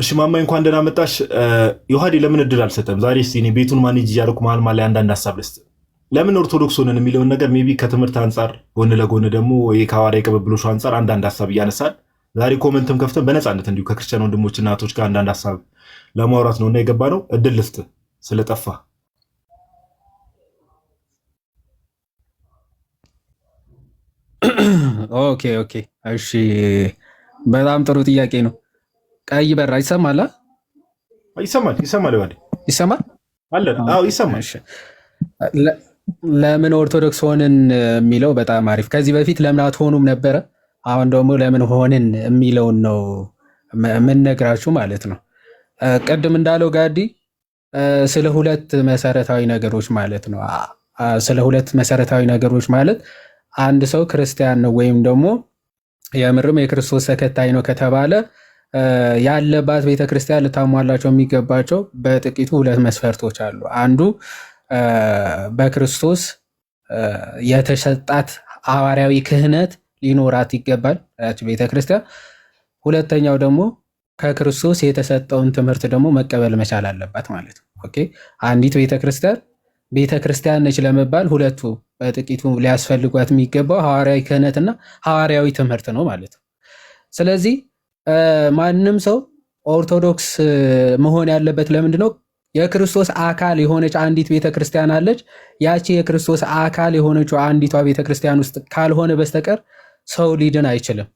እሺ ማማ እንኳን ደህና መጣሽ። ዮሐዴ ለምን እድል አልሰጠም? ዛሬ እስቲ እኔ ቤቱን ማኔጅ እያደረኩ መሀል መሀል ላይ አንዳንድ ሀሳብ ልስጥ። ለምን ኦርቶዶክስ ሆነን የሚለውን ነገር ሜይ ቢ ከትምህርት አንጻር ጎን ለጎን ደግሞ ከሐዋርያዊ ቅብብሎሹ አንጻር አንዳንድ ሀሳብ እያነሳል ዛሬ ኮመንትም ከፍተን በነፃነት እንዲሁ ከክርስቲያን ወንድሞችና እህቶች ጋር አንዳንድ ሀሳብ ለማውራት ነው እና የገባ ነው። እድል ልስጥ ስለጠፋ። ኦኬ ኦኬ፣ እሺ፣ በጣም ጥሩ ጥያቄ ነው። ቀይ በራ ይሰማል? ይሰማል ይሰማል ይሰማል አለ። አዎ ይሰማል። እሺ፣ ለምን ኦርቶዶክስ ሆንን የሚለው በጣም አሪፍ። ከዚህ በፊት ለምን አትሆኑም ነበረ። አሁን ደግሞ ለምን ሆንን የሚለውን ነው የምንነግራችሁ ማለት ነው። ቅድም እንዳለው ጋዲ ስለ ሁለት መሰረታዊ ነገሮች ማለት ነው። ስለ ሁለት መሰረታዊ ነገሮች ማለት አንድ ሰው ክርስቲያን ነው ወይም ደግሞ የምርም የክርስቶስ ተከታይ ነው ከተባለ ያለባት ቤተክርስቲያን ልታሟላቸው የሚገባቸው በጥቂቱ ሁለት መስፈርቶች አሉ። አንዱ በክርስቶስ የተሰጣት ሐዋርያዊ ክህነት ሊኖራት ይገባል ያቺ ቤተክርስቲያን። ሁለተኛው ደግሞ ከክርስቶስ የተሰጠውን ትምህርት ደግሞ መቀበል መቻል አለባት ማለት ነው። ኦኬ፣ አንዲት ቤተክርስቲያን ነች ለመባል ሁለቱ በጥቂቱ ሊያስፈልጓት የሚገባው ሐዋርያዊ ክህነትና ሐዋርያዊ ትምህርት ነው ማለት ነው። ስለዚህ ማንም ሰው ኦርቶዶክስ መሆን ያለበት ለምንድን ነው? የክርስቶስ አካል የሆነች አንዲት ቤተክርስቲያን አለች። ያቺ የክርስቶስ አካል የሆነችው አንዲቷ ቤተክርስቲያን ውስጥ ካልሆነ በስተቀር ሰው ሊድን አይችልም።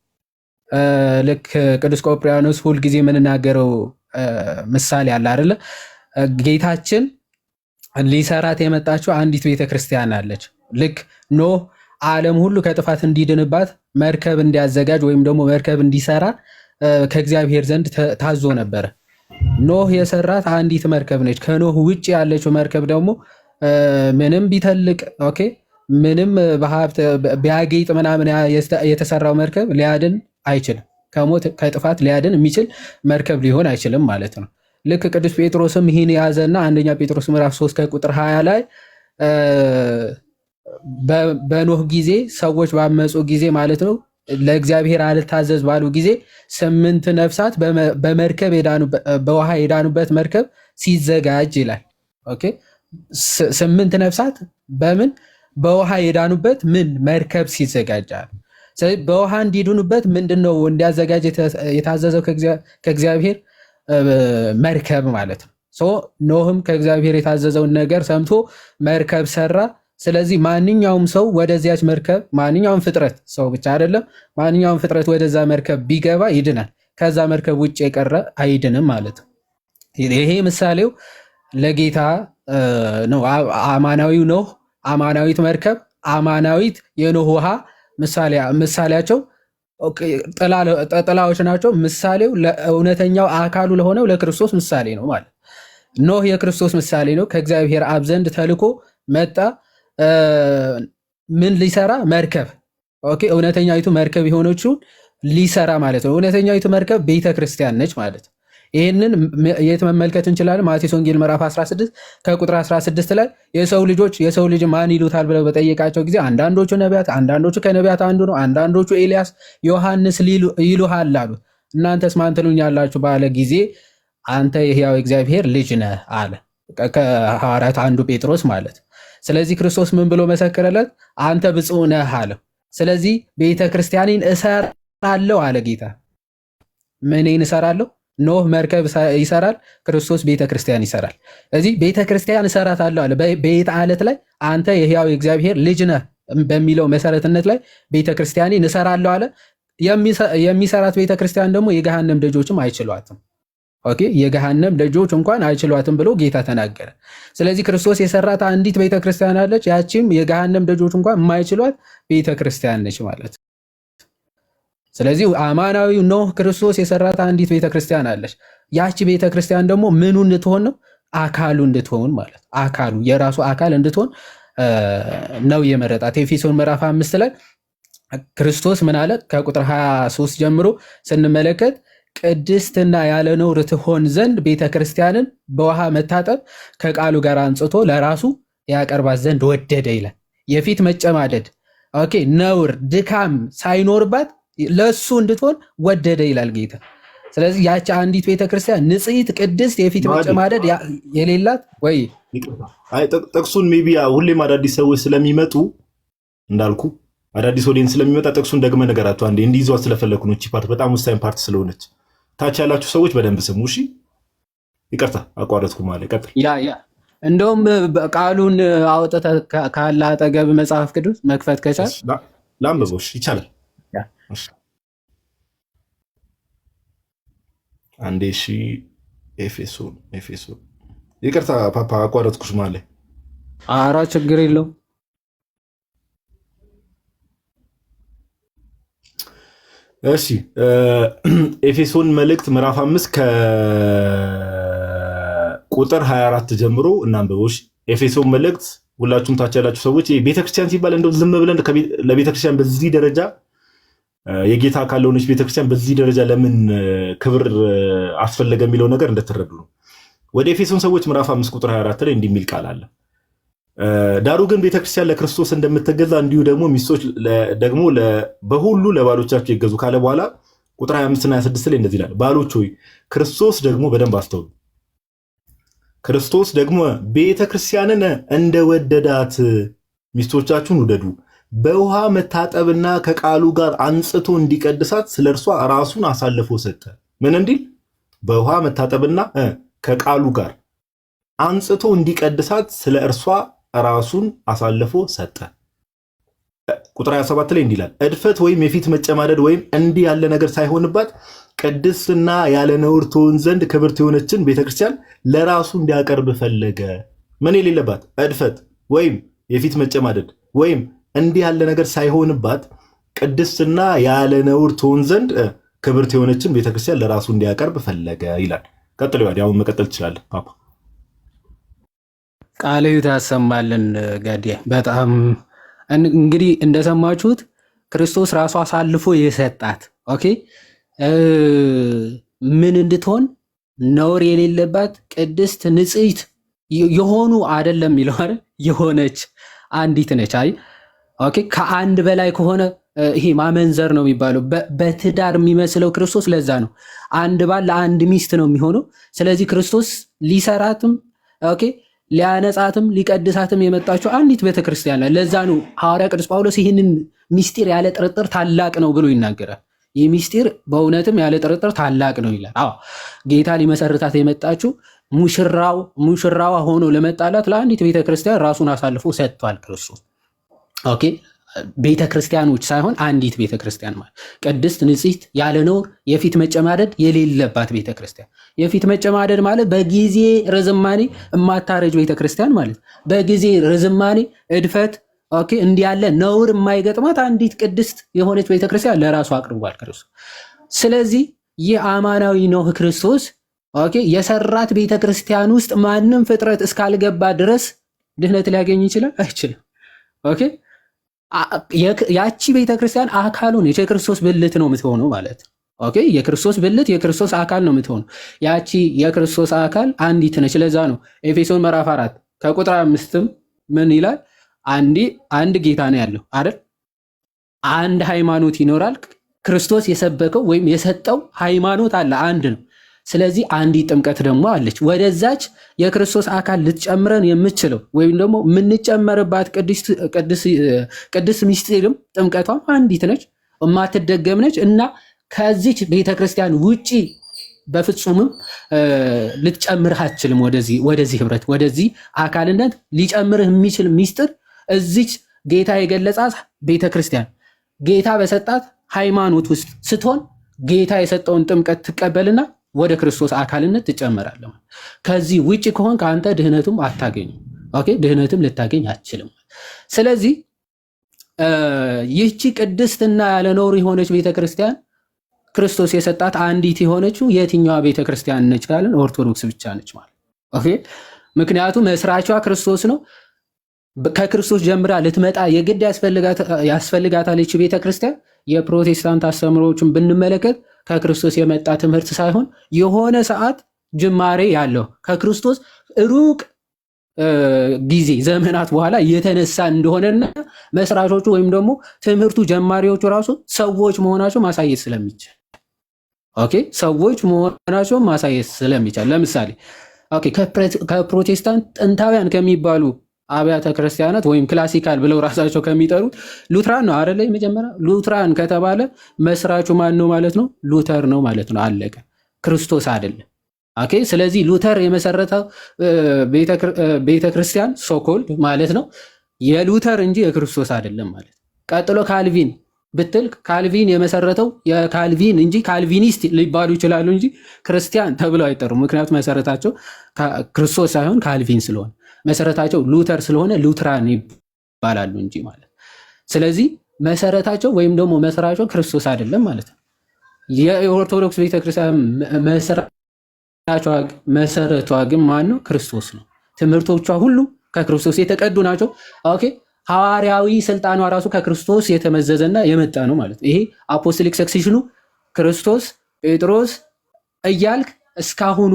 ልክ ቅዱስ ቆጵርያኖስ ሁልጊዜ የምንናገረው ምሳሌ አለ አይደለ? ጌታችን ሊሰራት የመጣችው አንዲት ቤተክርስቲያን አለች። ልክ ኖህ ዓለም ሁሉ ከጥፋት እንዲድንባት መርከብ እንዲያዘጋጅ ወይም ደግሞ መርከብ እንዲሰራ ከእግዚአብሔር ዘንድ ታዞ ነበረ። ኖህ የሰራት አንዲት መርከብ ነች። ከኖህ ውጭ ያለችው መርከብ ደግሞ ምንም ቢተልቅ ኦኬ፣ ምንም በሀብት ቢያጌጥ ምናምን የተሰራው መርከብ ሊያድን አይችልም። ከሞት ከጥፋት ሊያድን የሚችል መርከብ ሊሆን አይችልም ማለት ነው። ልክ ቅዱስ ጴጥሮስም ይህን የያዘና አንደኛ ጴጥሮስ ምዕራፍ 3 ከቁጥር 20 ላይ በኖህ ጊዜ ሰዎች ባመፁ ጊዜ ማለት ነው ለእግዚአብሔር አልታዘዝ ባሉ ጊዜ 8 ነፍሳት በውሃ የዳኑበት መርከብ ሲዘጋጅ ይላል። ኦኬ፣ 8 ነፍሳት በምን በውሃ የዳኑበት ምን መርከብ ሲዘጋጃል። ስለዚህ በውሃ እንዲድኑበት ምንድነው እንዲያዘጋጅ የታዘዘው ከእግዚአብሔር መርከብ ማለት ነው። ኖህም ከእግዚአብሔር የታዘዘውን ነገር ሰምቶ መርከብ ሰራ። ስለዚህ ማንኛውም ሰው ወደዚያች መርከብ ማንኛውም ፍጥረት ሰው ብቻ አይደለም፣ ማንኛውም ፍጥረት ወደዛ መርከብ ቢገባ ይድናል። ከዛ መርከብ ውጭ የቀረ አይድንም ማለት ነው። ይሄ ምሳሌው ለጌታ ነው። አማናዊው ኖህ፣ አማናዊት መርከብ፣ አማናዊት የኖህ ውሃ ምሳሌያቸው ጥላዎች ናቸው። ምሳሌው ለእውነተኛው አካሉ ለሆነው ለክርስቶስ ምሳሌ ነው ማለት። ኖህ የክርስቶስ ምሳሌ ነው። ከእግዚአብሔር አብ ዘንድ ተልኮ መጣ። ምን ሊሰራ? መርከብ። ኦኬ፣ እውነተኛዊቱ መርከብ የሆነችውን ሊሰራ ማለት ነው። እውነተኛዊቱ መርከብ ቤተ ክርስቲያን ነች ማለት ነው። ይህንን የት መመልከት እንችላለን? ማቴዎስ ወንጌል ምዕራፍ 16 ከቁጥር 16 ላይ የሰው ልጅ ማን ይሉታል ብለው በጠየቃቸው ጊዜ አንዳንዶቹ ነቢያት፣ አንዳንዶቹ ከነቢያት አንዱ ነው፣ አንዳንዶቹ ኤልያስ፣ ዮሐንስ ይሉሃል አሉት። እናንተስ ማን ትሉኛላችሁ ባለ ጊዜ አንተ የሕያው እግዚአብሔር ልጅ ነህ አለ። ከሐዋርያት አንዱ ጴጥሮስ ማለት። ስለዚህ ክርስቶስ ምን ብሎ መሰከረለት? አንተ ብፁዕ ነህ አለው። ስለዚህ ቤተ ክርስቲያኔን እሰራለሁ አለ ጌታ። ምንን እሰራለሁ? ኖህ መርከብ ይሰራል፣ ክርስቶስ ቤተ ክርስቲያን ይሰራል። እዚህ ቤተ ክርስቲያን እሰራታለሁ አለ። በየት ዓለት ላይ? አንተ የሕያው እግዚአብሔር ልጅ ነህ በሚለው መሰረትነት ላይ ቤተ ክርስቲያኔን እሰራለሁ አለ። የሚሰራት ቤተ ክርስቲያን ደግሞ የገሃነም ደጆችም አይችሏትም። ኦኬ፣ የገሃነም ደጆች እንኳን አይችሏትም ብሎ ጌታ ተናገረ። ስለዚህ ክርስቶስ የሰራት አንዲት ቤተ ክርስቲያን አለች። ያቺም የገሃነም ደጆች እንኳን የማይችሏት ቤተ ክርስቲያን ነች ማለት። ስለዚህ አማናዊው ኖህ ክርስቶስ የሰራት አንዲት ቤተክርስቲያን አለች። ያቺ ቤተክርስቲያን ደግሞ ምኑ እንድትሆን ነው? አካሉ እንድትሆን ማለት አካሉ የራሱ አካል እንድትሆን ነው የመረጣት። ኤፌሶን ምዕራፍ 5 ላይ ክርስቶስ ምን አለ? ከቁጥር 23 ጀምሮ ስንመለከት ቅድስትና ያለ ነውር ትሆን ዘንድ ቤተክርስቲያንን በውሃ መታጠብ ከቃሉ ጋር አንጽቶ ለራሱ ያቀርባት ዘንድ ወደደ ይላል። የፊት መጨማደድ ኦኬ፣ ነውር ድካም ሳይኖርባት ለሱ እንድትሆን ወደደ ይላል ጌታ። ስለዚህ ያቺ አንዲት ቤተክርስቲያን ንጽሕት ቅድስት የፊት መጨማደድ የሌላት ወይ ጥቅሱን ሜይ ቢ ሁሌም አዳዲስ ሰዎች ስለሚመጡ እንዳልኩ አዳዲስ ኦዲየንስ ስለሚመጣ ጥቅሱን ደግመ ነገራቸው አንዴ እንዲይዟት ስለፈለኩ ነው። እቺ ፓርት በጣም ወሳኝ ፓርት ስለሆነች ታች ያላችሁ ሰዎች በደንብ ስሙ። እሺ ይቅርታ አቋረጥኩ ማለት ቀጥል። እንደውም ቃሉን አውጥተህ ካለ አጠገብ መጽሐፍ ቅዱስ መክፈት ከቻል ላንብበው። ይቻላል። አንዴ እሺ ኤፌሶን ይቅርታ ፓፓ አቋረጥኩሽ ማለት ኧረ ችግር የለውም። እሺ ኤፌሶን መልእክት ምዕራፍ 5 ከቁጥር 24 ጀምሮ እናንብበው። ኤፌሶን መልእክት ሁላችሁም ታች ያላችሁ ሰዎች ቤተክርስቲያን ሲባል እንደው ዝም ብለን ለቤተክርስቲያን በዚህ ደረጃ የጌታ አካል ለሆነች ቤተክርስቲያን በዚህ ደረጃ ለምን ክብር አስፈለገ የሚለው ነገር እንደተረዱ ነው። ወደ ኤፌሶን ሰዎች ምዕራፍ 5 ቁጥር 24 ላይ እንዲህ የሚል ቃል አለ። ዳሩ ግን ቤተክርስቲያን ለክርስቶስ እንደምትገዛ እንዲሁ ደግሞ ሚስቶች ደግሞ በሁሉ ለባሎቻቸው ይገዙ ካለ በኋላ ቁጥር 25 እና 26 ላይ እንደዚህ ይላል። ባሎች ሆይ ክርስቶስ ደግሞ በደንብ አስተውሉ። ክርስቶስ ደግሞ ቤተክርስቲያንን እንደወደዳት ሚስቶቻችሁን ውደዱ፣ በውሃ መታጠብና ከቃሉ ጋር አንጽቶ እንዲቀድሳት ስለ እርሷ ራሱን አሳልፎ ሰጠ። ምን እንዲል? በውሃ መታጠብና ከቃሉ ጋር አንጽቶ እንዲቀድሳት ስለ እርሷ ራሱን አሳልፎ ሰጠ። ቁጥር 27 ላይ እንዲህ ይላል፣ እድፈት ወይም የፊት መጨማደድ ወይም እንዲህ ያለ ነገር ሳይሆንባት ቅድስትና ያለ ነውር ትሆን ዘንድ ክብርት የሆነችን ቤተክርስቲያን ለራሱ እንዲያቀርብ ፈለገ። ምን የሌለባት? እድፈት ወይም የፊት መጨማደድ ወይም እንዲህ ያለ ነገር ሳይሆንባት ቅድስትና ያለ ነውር ትሆን ዘንድ ክብርት የሆነችን ቤተክርስቲያን ለራሱ እንዲያቀርብ ፈለገ ይላል። ቀጥሎ ያውን መቀጠል ትችላለህ ፓፓ። ቃለ ሕይወት ያሰማልን ጋዴ። በጣም እንግዲህ እንደሰማችሁት ክርስቶስ ራሱ አሳልፎ የሰጣት ኦኬ ምን እንድትሆን ነውር የሌለባት ቅድስት ንጽሕት የሆኑ አይደለም የሚለው አይደል የሆነች አንዲት ነች። አይ ኦኬ ከአንድ በላይ ከሆነ ይሄ ማመንዘር ነው የሚባለው። በትዳር የሚመስለው ክርስቶስ ለዛ ነው አንድ ባል ለአንድ ሚስት ነው የሚሆነው። ስለዚህ ክርስቶስ ሊሰራትም ኦኬ ሊያነጻትም ሊቀድሳትም የመጣችው አንዲት ቤተክርስቲያን ላይ። ለዛ ነው ሐዋርያ ቅዱስ ጳውሎስ ይህንን ሚስጢር ያለ ጥርጥር ታላቅ ነው ብሎ ይናገራል። ይህ ሚስጢር በእውነትም ያለ ጥርጥር ታላቅ ነው ይላል። አዎ ጌታ ሊመሰርታት የመጣችው ሙሽራዋ ሆኖ ለመጣላት ለአንዲት ቤተክርስቲያን ራሱን አሳልፎ ሰጥቷል ክርስቶስ። ኦኬ ቤተክርስቲያኖች ሳይሆን አንዲት ቤተክርስቲያን ማለት ቅድስት ንጽሕት ያለ ነውር የፊት መጨማደድ የሌለባት ቤተክርስቲያን። የፊት መጨማደድ ማለት በጊዜ ርዝማኔ የማታረጅ ቤተክርስቲያን ማለት በጊዜ ርዝማኔ እድፈት ኦኬ እንዲህ ያለ ነውር የማይገጥማት አንዲት ቅድስት የሆነች ቤተክርስቲያን ለራሱ አቅርቧል ክርስቶስ። ስለዚህ ይህ አማናዊ ኖህ ክርስቶስ ኦኬ የሰራት ቤተክርስቲያን ውስጥ ማንም ፍጥረት እስካልገባ ድረስ ድህነት ሊያገኝ ይችላል አይችልም? ኦኬ ያቺ ቤተክርስቲያን አካሉ ነች። የክርስቶስ ብልት ነው የምትሆነው ማለት ኦኬ የክርስቶስ ብልት የክርስቶስ አካል ነው የምትሆነው። ያቺ የክርስቶስ አካል አንዲት ነች። ለዛ ነው ኤፌሶን ምዕራፍ 4 ከቁጥር 5 ምን ይላል? አንድ ጌታ ነው ያለው አይደል? አንድ ሃይማኖት ይኖራል። ክርስቶስ የሰበከው ወይም የሰጠው ሃይማኖት አለ፣ አንድ ነው። ስለዚህ አንዲት ጥምቀት ደግሞ አለች። ወደዛች የክርስቶስ አካል ልትጨምረን የምችለው ወይም ደግሞ የምንጨመርባት ቅድስት ሚስጢርም ጥምቀቷም አንዲት ነች፣ የማትደገም ነች እና ከዚች ቤተክርስቲያን ውጪ በፍጹምም ልትጨምርህ አትችልም። ወደዚህ ህብረት ወደዚህ አካልነት ሊጨምርህ የሚችል ሚስጥር እዚች ጌታ የገለጻት ቤተክርስቲያን ጌታ በሰጣት ሃይማኖት ውስጥ ስትሆን ጌታ የሰጠውን ጥምቀት ትቀበልና ወደ ክርስቶስ አካልነት ትጨመራለህ። ከዚህ ውጪ ከሆንክ አንተ ድህነቱም አታገኝም። ኦኬ ድህነትም ልታገኝ አትችልም። ስለዚህ ይህቺ ቅድስትና ያለ ነውር የሆነች ቤተክርስቲያን ክርስቶስ የሰጣት አንዲት የሆነችው የትኛዋ ቤተክርስቲያን ነች ካለን ኦርቶዶክስ ብቻ ነች ማለት ኦኬ። ምክንያቱም መስራቿ ክርስቶስ ነው። ከክርስቶስ ጀምራ ልትመጣ የግድ ያስፈልጋታል ይህች ቤተክርስቲያን። የፕሮቴስታንት አስተምሮዎችን ብንመለከት ከክርስቶስ የመጣ ትምህርት ሳይሆን የሆነ ሰዓት ጅማሬ ያለው ከክርስቶስ ሩቅ ጊዜ ዘመናት በኋላ የተነሳ እንደሆነና መስራቾቹ ወይም ደግሞ ትምህርቱ ጀማሪዎቹ ራሱ ሰዎች መሆናቸው ማሳየት ስለሚችል ኦኬ ሰዎች መሆናቸውን ማሳየት ስለሚቻል ለምሳሌ ኦኬ ከፕሮቴስታንት ጥንታውያን ከሚባሉ አብያተ ክርስቲያናት ወይም ክላሲካል ብለው ራሳቸው ከሚጠሩት ሉትራን ነው አይደለ? መጀመሪያ ሉትራን ከተባለ መስራቹ ማን ነው ማለት ነው? ሉተር ነው ማለት ነው። አለቀ። ክርስቶስ አይደለም። ኦኬ ስለዚህ ሉተር የመሰረተው ቤተክርስቲያን ሶኮልድ ማለት ነው የሉተር እንጂ የክርስቶስ አይደለም ማለት። ቀጥሎ ካልቪን ብትል ካልቪን የመሰረተው የካልቪን እንጂ ካልቪኒስት ሊባሉ ይችላሉ እንጂ ክርስቲያን ተብለው አይጠሩም። ምክንያቱም መሰረታቸው ክርስቶስ ሳይሆን ካልቪን ስለሆነ መሰረታቸው ሉተር ስለሆነ ሉትራን ይባላሉ እንጂ ማለት። ስለዚህ መሰረታቸው ወይም ደግሞ መስራቸው ክርስቶስ አይደለም ማለት ነው። የኦርቶዶክስ ቤተክርስቲያን መሰረቷ ግን ማን ነው? ክርስቶስ ነው። ትምህርቶቿ ሁሉ ከክርስቶስ የተቀዱ ናቸው። ኦኬ ሐዋርያዊ ስልጣኗ ራሱ ከክርስቶስ የተመዘዘና የመጣ ነው ማለት ነው። ይሄ አፖስቶሊክ ሰክሴሽኑ ክርስቶስ፣ ጴጥሮስ እያልክ እስካሁኑ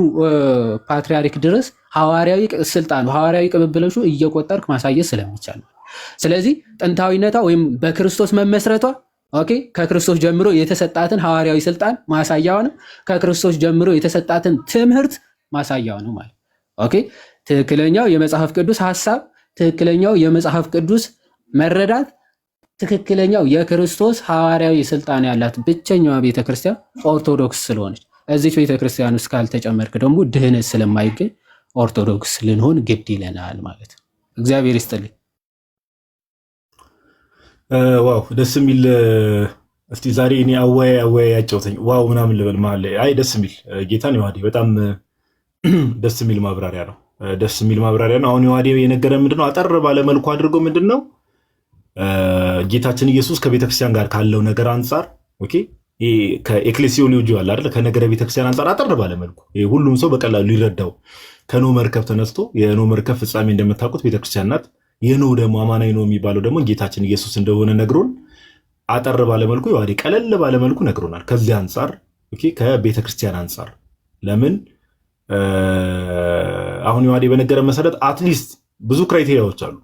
ፓትሪያርክ ድረስ ሐዋርያዊ ስልጣኑ ሐዋርያዊ ቅብብሎሹ እየቆጠርክ ማሳየት ስለሚቻል፣ ስለዚህ ጥንታዊነቷ ወይም በክርስቶስ መመስረቷ ኦኬ ከክርስቶስ ጀምሮ የተሰጣትን ሐዋርያዊ ስልጣን ማሳያዋ ነው። ከክርስቶስ ጀምሮ የተሰጣትን ትምህርት ማሳያዋ ነው ማለት ኦኬ። ትክክለኛው የመጽሐፍ ቅዱስ ሐሳብ፣ ትክክለኛው የመጽሐፍ ቅዱስ መረዳት፣ ትክክለኛው የክርስቶስ ሐዋርያዊ ስልጣን ያላት ብቸኛዋ ቤተክርስቲያን ኦርቶዶክስ ስለሆነች እዚች ቤተክርስቲያን ውስጥ ካልተጨመርክ ደግሞ ድህነት ስለማይገኝ ኦርቶዶክስ ልንሆን ግድ ይለናል ማለት ነው። እግዚአብሔር ይስጥልኝ። ዋው ደስ የሚል እስቲ ዛሬ እኔ አወያይ ያጫውተኝ ዋው ምናምን ልበል መሀል ላይ አይ ደስ የሚል ጌታን ዮሐዴ በጣም ደስ የሚል ማብራሪያ ነው። ደስ የሚል ማብራሪያ ነው። አሁን ዮሐዴ የነገረን ምንድነው አጠር ባለመልኩ አድርጎ ምንድነው ጌታችን ኢየሱስ ከቤተክርስቲያን ጋር ካለው ነገር አንጻር ኦኬ ከኤክሌሲዮሎጂ አለ አይደል ከነገረ ቤተክርስቲያን አንጻር አጠር ባለመልኩ ሁሉም ሰው በቀላሉ ሊረዳው ከኖ መርከብ ተነስቶ የኖ መርከብ ፍጻሜ እንደምታውቁት ቤተክርስቲያን ናት። የኖ ደግሞ አማናዊ ነው የሚባለው ደግሞ ጌታችን ኢየሱስ እንደሆነ ነግሮን አጠር ባለመልኩ ዮሐዴ ቀለል ባለመልኩ ነግሮናል። ከዚህ አንጻር ኦኬ ከቤተክርስቲያን አንጻር ለምን አሁን ዮሐዴ በነገረ መሰረት አትሊስት ብዙ ክራይቴሪያዎች አሉ።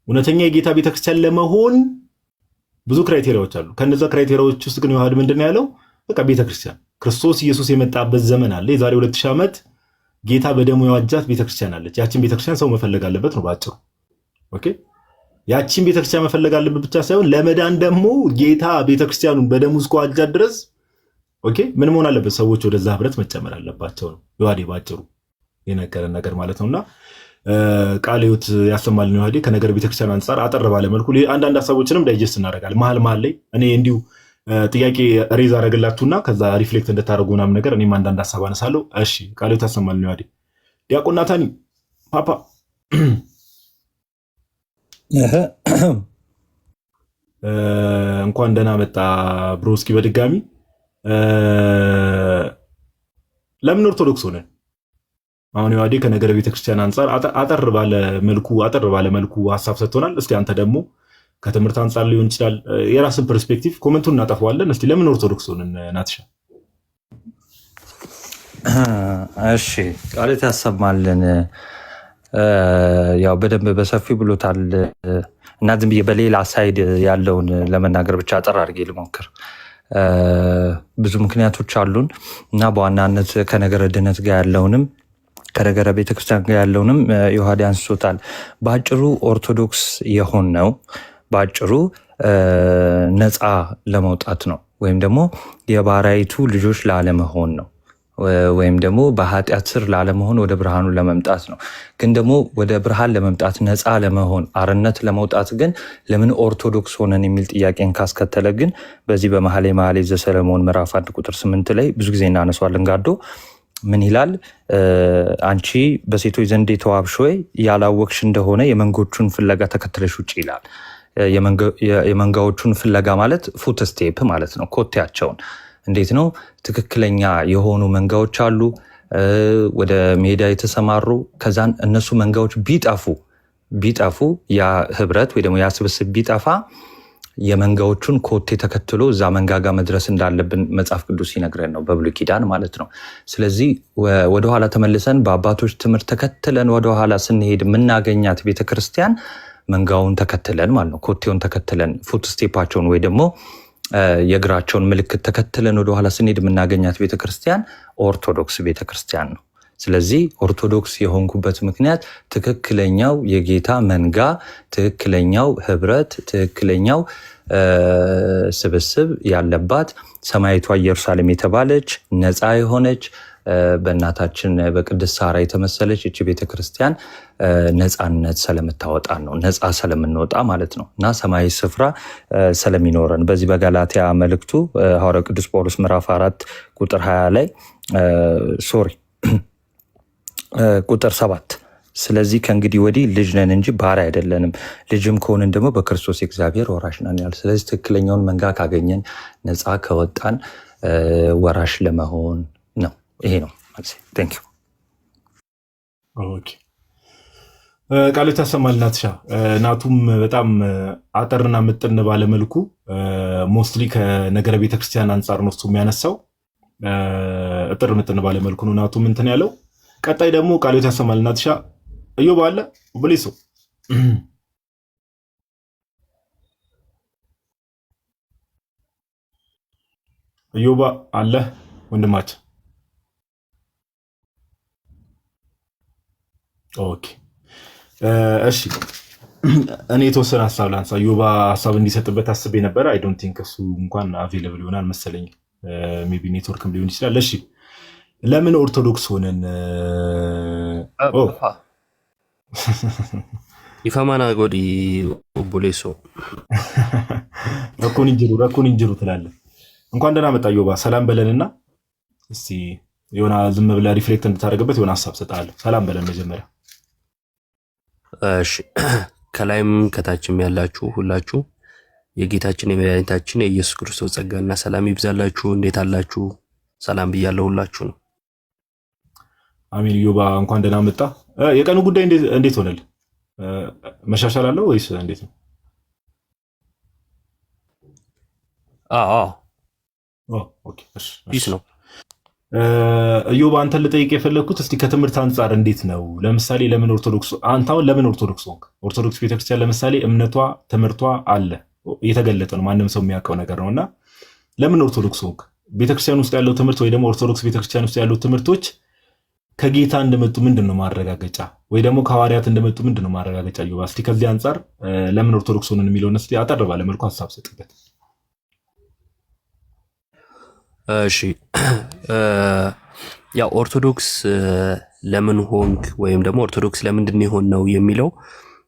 እውነተኛ የጌታ ቤተክርስቲያን ለመሆን ብዙ ክራይቴሪያዎች አሉ። ከነዛ ክራይቴሪያዎች ውስጥ ግን ዮሐዴ ምንድነው ያለው? በቃ ቤተክርስቲያን ክርስቶስ ኢየሱስ የመጣበት ዘመን አለ። የዛሬ 2000 ዓመት ጌታ በደሙ የዋጃት ቤተክርስቲያን አለች። ያችን ቤተክርስቲያን ሰው መፈለግ አለበት ነው ባጭሩ። ኦኬ ያችን ቤተክርስቲያን መፈለግ አለበት ብቻ ሳይሆን ለመዳን ደግሞ ጌታ ቤተክርስቲያኑን በደሙ እስከዋጃት ድረስ ኦኬ ምን መሆን አለበት? ሰዎች ወደዛ ህብረት መጨመር አለባቸው ነው ዮሐዴ ባጭሩ የነገረን ነገር ማለት ነውና ቃለ ሕይወት ያሰማልን ዮሐዴ ከነገር ቤተክርስቲያን አንጻር አጠር ባለ መልኩ አንዳንድ ሀሳቦችንም ዳይጀስት እናደርጋለን። መሀል ላይ እኔ እንዲሁ ጥያቄ ሬዝ አደረግላችሁና ከዛ ሪፍሌክት እንድታደርጉ ምናምን ነገር እኔም አንዳንድ ሀሳብ አነሳለሁ። እሺ ቃለ ሕይወት ያሰማልን ዮሐዴ። ዲያቆን ናታኒ ፓፓ እንኳን ደህና መጣ ብሮስኪ። በድጋሚ ለምን ኦርቶዶክስ ሆነን? አሁን ዮሐዴ ከነገረ ቤተክርስቲያን አንጻር አጠር ባለ መልኩ ሀሳብ ሰጥቶናል። እስኪ አንተ ደግሞ ከትምህርት አንጻር ሊሆን ይችላል የራስን ፐርስፔክቲቭ ኮሜንቱን እናጠፋዋለን። እስቲ ለምን ኦርቶዶክስ ሆነን ናትሻ? እሺ ቃልት ያሰማልን። ያው በደንብ በሰፊው ብሎታል እና ዝም ብዬ በሌላ ሳይድ ያለውን ለመናገር ብቻ አጠር አድርጌ ልሞክር። ብዙ ምክንያቶች አሉን እና በዋናነት ከነገረ ድነት ጋር ያለውንም ከነገረ ቤተክርስቲያን ጋር ያለውንም ዮሐዴ አንስቶታል። በአጭሩ ኦርቶዶክስ የሆን ነው በአጭሩ ነፃ ለመውጣት ነው፣ ወይም ደግሞ የባሪያይቱ ልጆች ላለመሆን ነው፣ ወይም ደግሞ በኃጢአት ስር ላለመሆን ወደ ብርሃኑ ለመምጣት ነው። ግን ደግሞ ወደ ብርሃን ለመምጣት ነፃ ለመሆን አርነት ለመውጣት ግን ለምን ኦርቶዶክስ ሆነን የሚል ጥያቄን ካስከተለ ግን በዚህ በመኃልየ ዘሰሎሞን ምዕራፍ 1 ቁጥር 8 ላይ ብዙ ጊዜ እናነሷለን። ጋዶ ምን ይላል? አንቺ በሴቶች ዘንድ የተዋብሽ ሆይ ያላወቅሽ እንደሆነ የመንጎቹን ፍለጋ ተከትለሽ ውጭ ይላል። የመንጋዎቹን ፍለጋ ማለት ፉት ስቴፕ ማለት ነው። ኮቴያቸውን እንዴት ነው? ትክክለኛ የሆኑ መንጋዎች አሉ ወደ ሜዳ የተሰማሩ። ከዛን እነሱ መንጋዎች ቢጠፉ ያ ህብረት ወይ ደግሞ ያ ስብስብ ቢጠፋ የመንጋዎቹን ኮቴ ተከትሎ እዛ መንጋጋ መድረስ እንዳለብን መጽሐፍ ቅዱስ ይነግረን ነው፣ በብሉይ ኪዳን ማለት ነው። ስለዚህ ወደኋላ ተመልሰን በአባቶች ትምህርት ተከትለን ወደኋላ ስንሄድ የምናገኛት ቤተክርስቲያን መንጋውን ተከትለን ማለት ነው፣ ኮቴውን ተከትለን ፉት ስቴፓቸውን ወይ ደግሞ የእግራቸውን ምልክት ተከትለን ወደኋላ ስንሄድ የምናገኛት ቤተክርስቲያን ኦርቶዶክስ ቤተክርስቲያን ነው። ስለዚህ ኦርቶዶክስ የሆንኩበት ምክንያት ትክክለኛው የጌታ መንጋ፣ ትክክለኛው ህብረት፣ ትክክለኛው ስብስብ ያለባት ሰማያዊቷ ኢየሩሳሌም የተባለች ነፃ የሆነች በእናታችን በቅድስት ሳራ የተመሰለች እቺ ቤተክርስቲያን ነፃነት ስለምታወጣን ነው፣ ነፃ ስለምንወጣ ማለት ነው። እና ሰማያዊ ስፍራ ስለሚኖረን በዚህ በጋላትያ መልእክቱ ሐዋርያው ቅዱስ ጳውሎስ ምዕራፍ 4 ቁጥር 20 ላይ ቁጥር 7 ስለዚህ ከእንግዲህ ወዲህ ልጅ ነን እንጂ ባሪያ አይደለንም፣ ልጅም ከሆንን ደግሞ በክርስቶስ እግዚአብሔር ወራሽ ነን ያለ። ስለዚህ ትክክለኛውን መንጋ ካገኘን፣ ነፃ ከወጣን ወራሽ ለመሆን ነው። ይሄ ነው ማለት ቴንክ ዩ። ኦኬ ቃሉ ታሰማል ናትሻ። ናቱም በጣም አጠርና ምጥን ባለመልኩ ሞስትሊ ከነገረ ቤተክርስቲያን አንጻር ነው እሱ የሚያነሳው። እጥር ምጥን ባለመልኩ ነው ናቱም እንትን ያለው። ቀጣይ ደግሞ ቃሉ ታሰማል ናትሻ። እዮብ አለ ብሊሶ እዮብ አለ ወንድማችን። ኦኬ እሺ እኔ የተወሰነ ሀሳብ ላንሳ። ዮባ ሀሳብ እንዲሰጥበት አስቤ ነበረ። አይ ዶንት ቲንክ እሱ እንኳን አቬለብል ይሆናል መሰለኝ። ሜይ ቢ ኔትወርክም ሊሆን ይችላል። እሺ ለምን ኦርቶዶክስ ሆነን ይፈማና ጎዲ ኦቦሌሶ ረኩን እንጅሩ ትላለህ። እንኳን ደህና መጣ ዮባ። ሰላም በለንና እስቲ የሆነ ዝም ብለህ ሪፍሌክት እንድታደርግበት የሆነ ሀሳብ ሰጣለሁ። ሰላም በለን መጀመሪያ። እሺ ከላይም ከታችም ያላችሁ ሁላችሁ የጌታችን የመድኃኒታችን የኢየሱስ ክርስቶስ ጸጋና ሰላም ይብዛላችሁ። እንዴት አላችሁ? ሰላም ብያለሁ ሁላችሁ ነው። አሜን። ዮባ እንኳን ደህና መጣ። የቀኑ ጉዳይ እንዴት ሆነል? መሻሻል አለው ወይስ እንዴት ነው? ኦኬ እሺ ነው። እዮብ አንተን ልጠይቅ የፈለግኩት እስቲ ከትምህርት አንጻር እንዴት ነው? ለምሳሌ ለምን ኦርቶዶክስ አንተ አሁን ለምን ኦርቶዶክስ ሆንክ? ኦርቶዶክስ ቤተክርስቲያን ለምሳሌ እምነቷ ትምህርቷ አለ የተገለጠ ነው፣ ማንም ሰው የሚያውቀው ነገር ነው። እና ለምን ኦርቶዶክስ ሆንክ? ቤተክርስቲያን ውስጥ ያለው ትምህርት ወይ ደግሞ ኦርቶዶክስ ቤተክርስቲያን ውስጥ ያለው ትምህርቶች ከጌታ እንደመጡ ምንድን ነው ማረጋገጫ? ወይ ደግሞ ከሐዋርያት እንደመጡ ምንድን ነው ማረጋገጫ? እዮብ እስቲ ከዚህ አንጻር ለምን ኦርቶዶክስ ሆነን የሚለውን እስቲ አጠር ባለ መልኩ ሀሳብ ሰጥበት። እሺ ያው ኦርቶዶክስ ለምን ሆንክ ወይም ደግሞ ኦርቶዶክስ ለምንድን ይሆን ነው የሚለው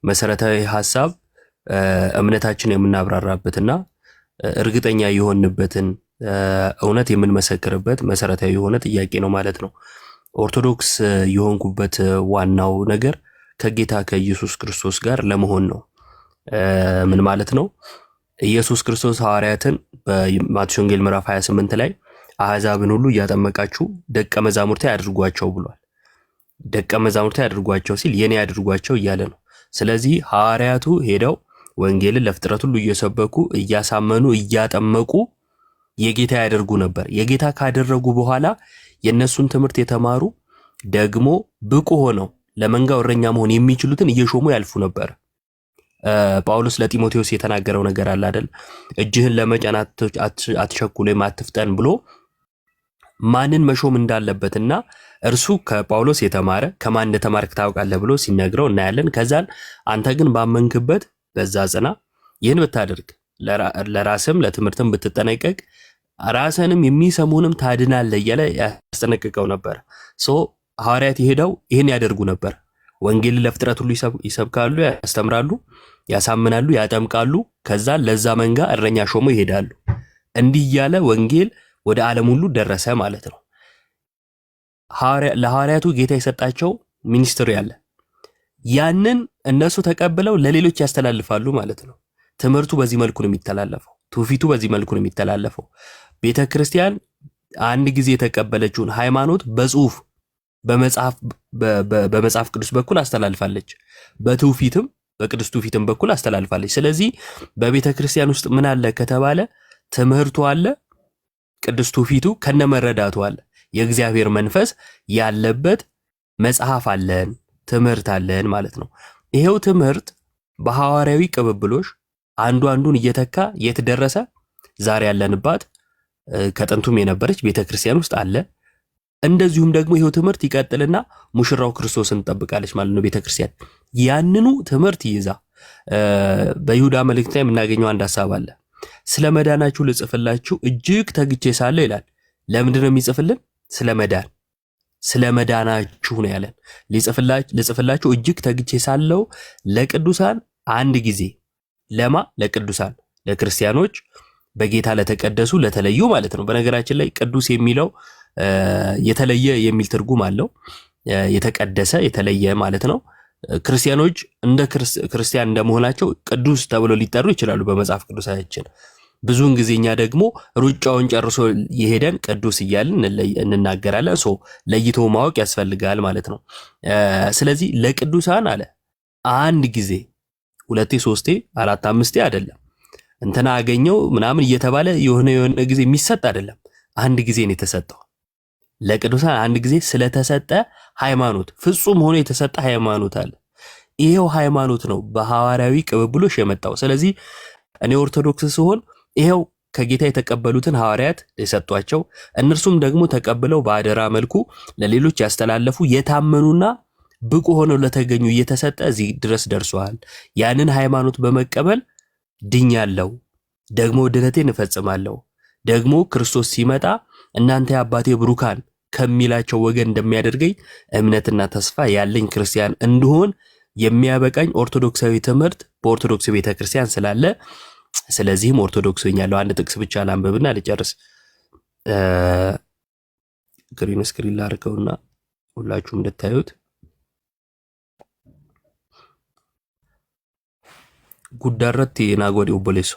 መሰረታዊ ሐሳብ እምነታችን የምናብራራበትና እርግጠኛ የሆንበትን እውነት የምንመሰክርበት መሰረታዊ የሆነ ጥያቄ ነው ማለት ነው። ኦርቶዶክስ የሆንኩበት ዋናው ነገር ከጌታ ከኢየሱስ ክርስቶስ ጋር ለመሆን ነው። ምን ማለት ነው? ኢየሱስ ክርስቶስ ሐዋርያትን በማቴዎስ ወንጌል ምዕራፍ 28 ላይ አሕዛብን ሁሉ እያጠመቃችሁ ደቀ መዛሙርቴ አድርጓቸው ብሏል። ደቀ መዛሙርቴ አድርጓቸው ሲል የኔ አድርጓቸው እያለ ነው። ስለዚህ ሐዋርያቱ ሄደው ወንጌልን ለፍጥረት ሁሉ እየሰበኩ እያሳመኑ እያጠመቁ የጌታ ያደርጉ ነበር። የጌታ ካደረጉ በኋላ የነሱን ትምህርት የተማሩ ደግሞ ብቁ ሆነው ለመንጋው እረኛ መሆን የሚችሉትን እየሾሙ ያልፉ ነበር። ጳውሎስ ለጢሞቴዎስ የተናገረው ነገር አለ አይደል? እጅህን ለመጫን አትቸኩል ወይም አትፍጠን ብሎ ማንን መሾም እንዳለበትና እርሱ ከጳውሎስ የተማረ ከማን እንደተማርክ ታውቃለህ ብሎ ሲነግረው እናያለን። ከዛን አንተ ግን ባመንክበት በዛ ጽና፣ ይህን ብታደርግ ለራስም ለትምህርትም ብትጠነቀቅ ራስንም የሚሰሙንም ታድናለህ እያለ ያስጠነቅቀው ነበር። ሐዋርያት ሄደው ይህን ያደርጉ ነበር። ወንጌልን ለፍጥረት ሁሉ ይሰብካሉ፣ ያስተምራሉ፣ ያሳምናሉ፣ ያጠምቃሉ። ከዛ ለዛ መንጋ እረኛ ሾሞ ይሄዳሉ። እንዲህ እያለ ወንጌል ወደ ዓለም ሁሉ ደረሰ ማለት ነው። ለሐዋርያቱ ጌታ የሰጣቸው ሚኒስትሪ አለ። ያንን እነሱ ተቀብለው ለሌሎች ያስተላልፋሉ ማለት ነው። ትምህርቱ በዚህ መልኩ ነው የሚተላለፈው። ትውፊቱ በዚህ መልኩ ነው የሚተላለፈው። ቤተክርስቲያን አንድ ጊዜ የተቀበለችውን ሃይማኖት በጽሁፍ በመጽሐፍ ቅዱስ በኩል አስተላልፋለች። በትውፊትም በቅዱስ ትውፊትም በኩል አስተላልፋለች። ስለዚህ በቤተክርስቲያን ውስጥ ምን አለ ከተባለ ትምህርቱ አለ፣ ቅዱስ ትውፊቱ ከነመረዳቱ አለ። የእግዚአብሔር መንፈስ ያለበት መጽሐፍ አለን፣ ትምህርት አለን ማለት ነው። ይሄው ትምህርት በሐዋርያዊ ቅብብሎሽ አንዱ አንዱን እየተካ የት ደረሰ? ዛሬ ያለንባት ከጥንቱም የነበረች ቤተክርስቲያን ውስጥ አለ። እንደዚሁም ደግሞ ይሄው ትምህርት ይቀጥልና ሙሽራው ክርስቶስን ትጠብቃለች ማለት ነው ቤተክርስቲያን። ያንኑ ትምህርት ይዛ በይሁዳ መልእክት ላይ የምናገኘው አንድ ሐሳብ አለ። ስለ መዳናችሁ ልጽፍላችሁ እጅግ ተግቼ ሳለ ይላል። ለምንድን ነው የሚጽፍልን? ስለ መዳን፣ ስለ መዳናችሁ ነው ያለን። ልጽፍላችሁ እጅግ ተግቼ ሳለው ለቅዱሳን አንድ ጊዜ። ለማ? ለቅዱሳን፣ ለክርስቲያኖች፣ በጌታ ለተቀደሱ ለተለዩ ማለት ነው። በነገራችን ላይ ቅዱስ የሚለው የተለየ የሚል ትርጉም አለው። የተቀደሰ የተለየ ማለት ነው። ክርስቲያኖች እንደ ክርስቲያን እንደመሆናቸው ቅዱስ ተብሎ ሊጠሩ ይችላሉ በመጽሐፍ ቅዱሳችን። ብዙውን ጊዜ እኛ ደግሞ ሩጫውን ጨርሶ የሄደን ቅዱስ እያልን እንናገራለን። ለይቶ ማወቅ ያስፈልጋል ማለት ነው። ስለዚህ ለቅዱሳን አለ አንድ ጊዜ፣ ሁለቴ፣ ሶስቴ፣ አራት፣ አምስቴ አይደለም። እንትና አገኘው ምናምን እየተባለ የሆነ ጊዜ የሚሰጥ አይደለም። አንድ ጊዜ ነው የተሰጠው። ለቅዱሳን አንድ ጊዜ ስለተሰጠ ሃይማኖት፣ ፍጹም ሆኖ የተሰጠ ሃይማኖት አለ። ይሄው ሃይማኖት ነው በሐዋርያዊ ቅብብሎሽ የመጣው። ስለዚህ እኔ ኦርቶዶክስ ስሆን ይሄው ከጌታ የተቀበሉትን ሐዋርያት የሰጧቸው፣ እነርሱም ደግሞ ተቀብለው በአደራ መልኩ ለሌሎች ያስተላለፉ የታመኑና ብቁ ሆነው ለተገኙ እየተሰጠ እዚህ ድረስ ደርሷል። ያንን ሃይማኖት በመቀበል ድኛለሁ፣ ደግሞ ድነቴን እፈጽማለሁ፣ ደግሞ ክርስቶስ ሲመጣ እናንተ የአባቴ ብሩካን ከሚላቸው ወገን እንደሚያደርገኝ እምነትና ተስፋ ያለኝ ክርስቲያን እንድሆን የሚያበቃኝ ኦርቶዶክሳዊ ትምህርት በኦርቶዶክስ ቤተክርስቲያን ስላለ፣ ስለዚህም ኦርቶዶክስ ሆኛለሁ። አንድ ጥቅስ ብቻ ላንብብና ልጨርስ። ግሪን ስክሪን ላድርገውና ሁላችሁም እንድታዩት። ጉዳረት የናጎዴ ኦቦሌሶ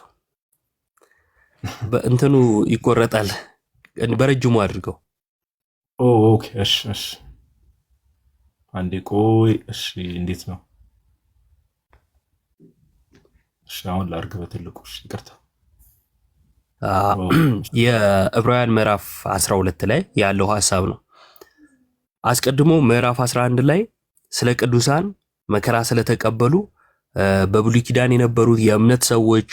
በእንትኑ ይቆረጣል፣ በረጅሙ አድርገው። ኦኬ፣ እሺ፣ አንዴ ቆይ። እሺ፣ እንዴት ነው? እሺ፣ አሁን ላድርግ በትልቁ። እሺ፣ ይቅርታ። የዕብራውያን ምዕራፍ 12 ላይ ያለው ሐሳብ ነው። አስቀድሞ ምዕራፍ 11 ላይ ስለ ቅዱሳን መከራ ስለተቀበሉ በብሉይ ኪዳን የነበሩት የእምነት ሰዎች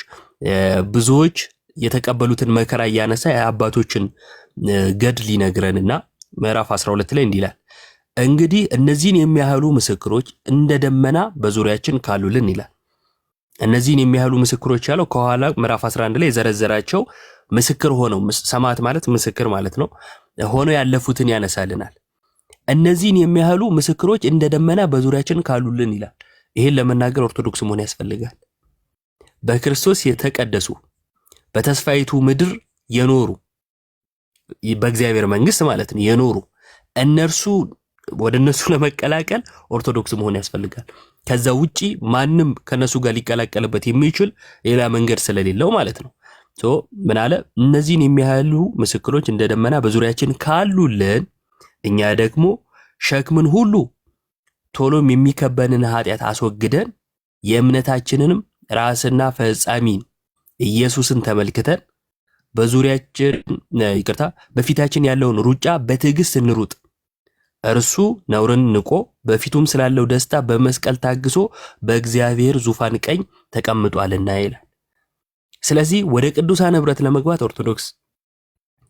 ብዙዎች የተቀበሉትን መከራ እያነሳ የአባቶችን ገድል ይነግረንና ምዕራፍ 12 ላይ እንዲህ ይላል፣ እንግዲህ እነዚህን የሚያህሉ ምስክሮች እንደ ደመና በዙሪያችን ካሉልን ይላል። እነዚህን የሚያህሉ ምስክሮች ያለው ከኋላ ምዕራፍ 11 ላይ የዘረዘራቸው ምስክር ሆነው፣ ሰማዕት ማለት ምስክር ማለት ነው፣ ሆነው ያለፉትን ያነሳልናል። እነዚህን የሚያህሉ ምስክሮች እንደ ደመና በዙሪያችን ካሉልን ይላል። ይሄን ለመናገር ኦርቶዶክስ መሆን ያስፈልጋል። በክርስቶስ የተቀደሱ በተስፋይቱ ምድር የኖሩ በእግዚአብሔር መንግስት ማለት ነው የኖሩ እነርሱ ወደ እነሱ ለመቀላቀል ኦርቶዶክስ መሆን ያስፈልጋል። ከዛ ውጪ ማንም ከነሱ ጋር ሊቀላቀልበት የሚችል ሌላ መንገድ ስለሌለው ማለት ነው። ምን አለ? እነዚህን የሚያህሉ ምስክሮች እንደ ደመና በዙሪያችን ካሉልን እኛ ደግሞ ሸክምን ሁሉ ቶሎም የሚከበንን ኃጢአት አስወግደን የእምነታችንንም ራስና ፈጻሚን ኢየሱስን ተመልክተን በፊታችን ያለውን ሩጫ በትዕግስት እንሩጥ። እርሱ ነውርን ንቆ በፊቱም ስላለው ደስታ በመስቀል ታግሶ በእግዚአብሔር ዙፋን ቀኝ ተቀምጧልና ይላል። ስለዚህ ወደ ቅዱሳን ህብረት ለመግባት ኦርቶዶክስ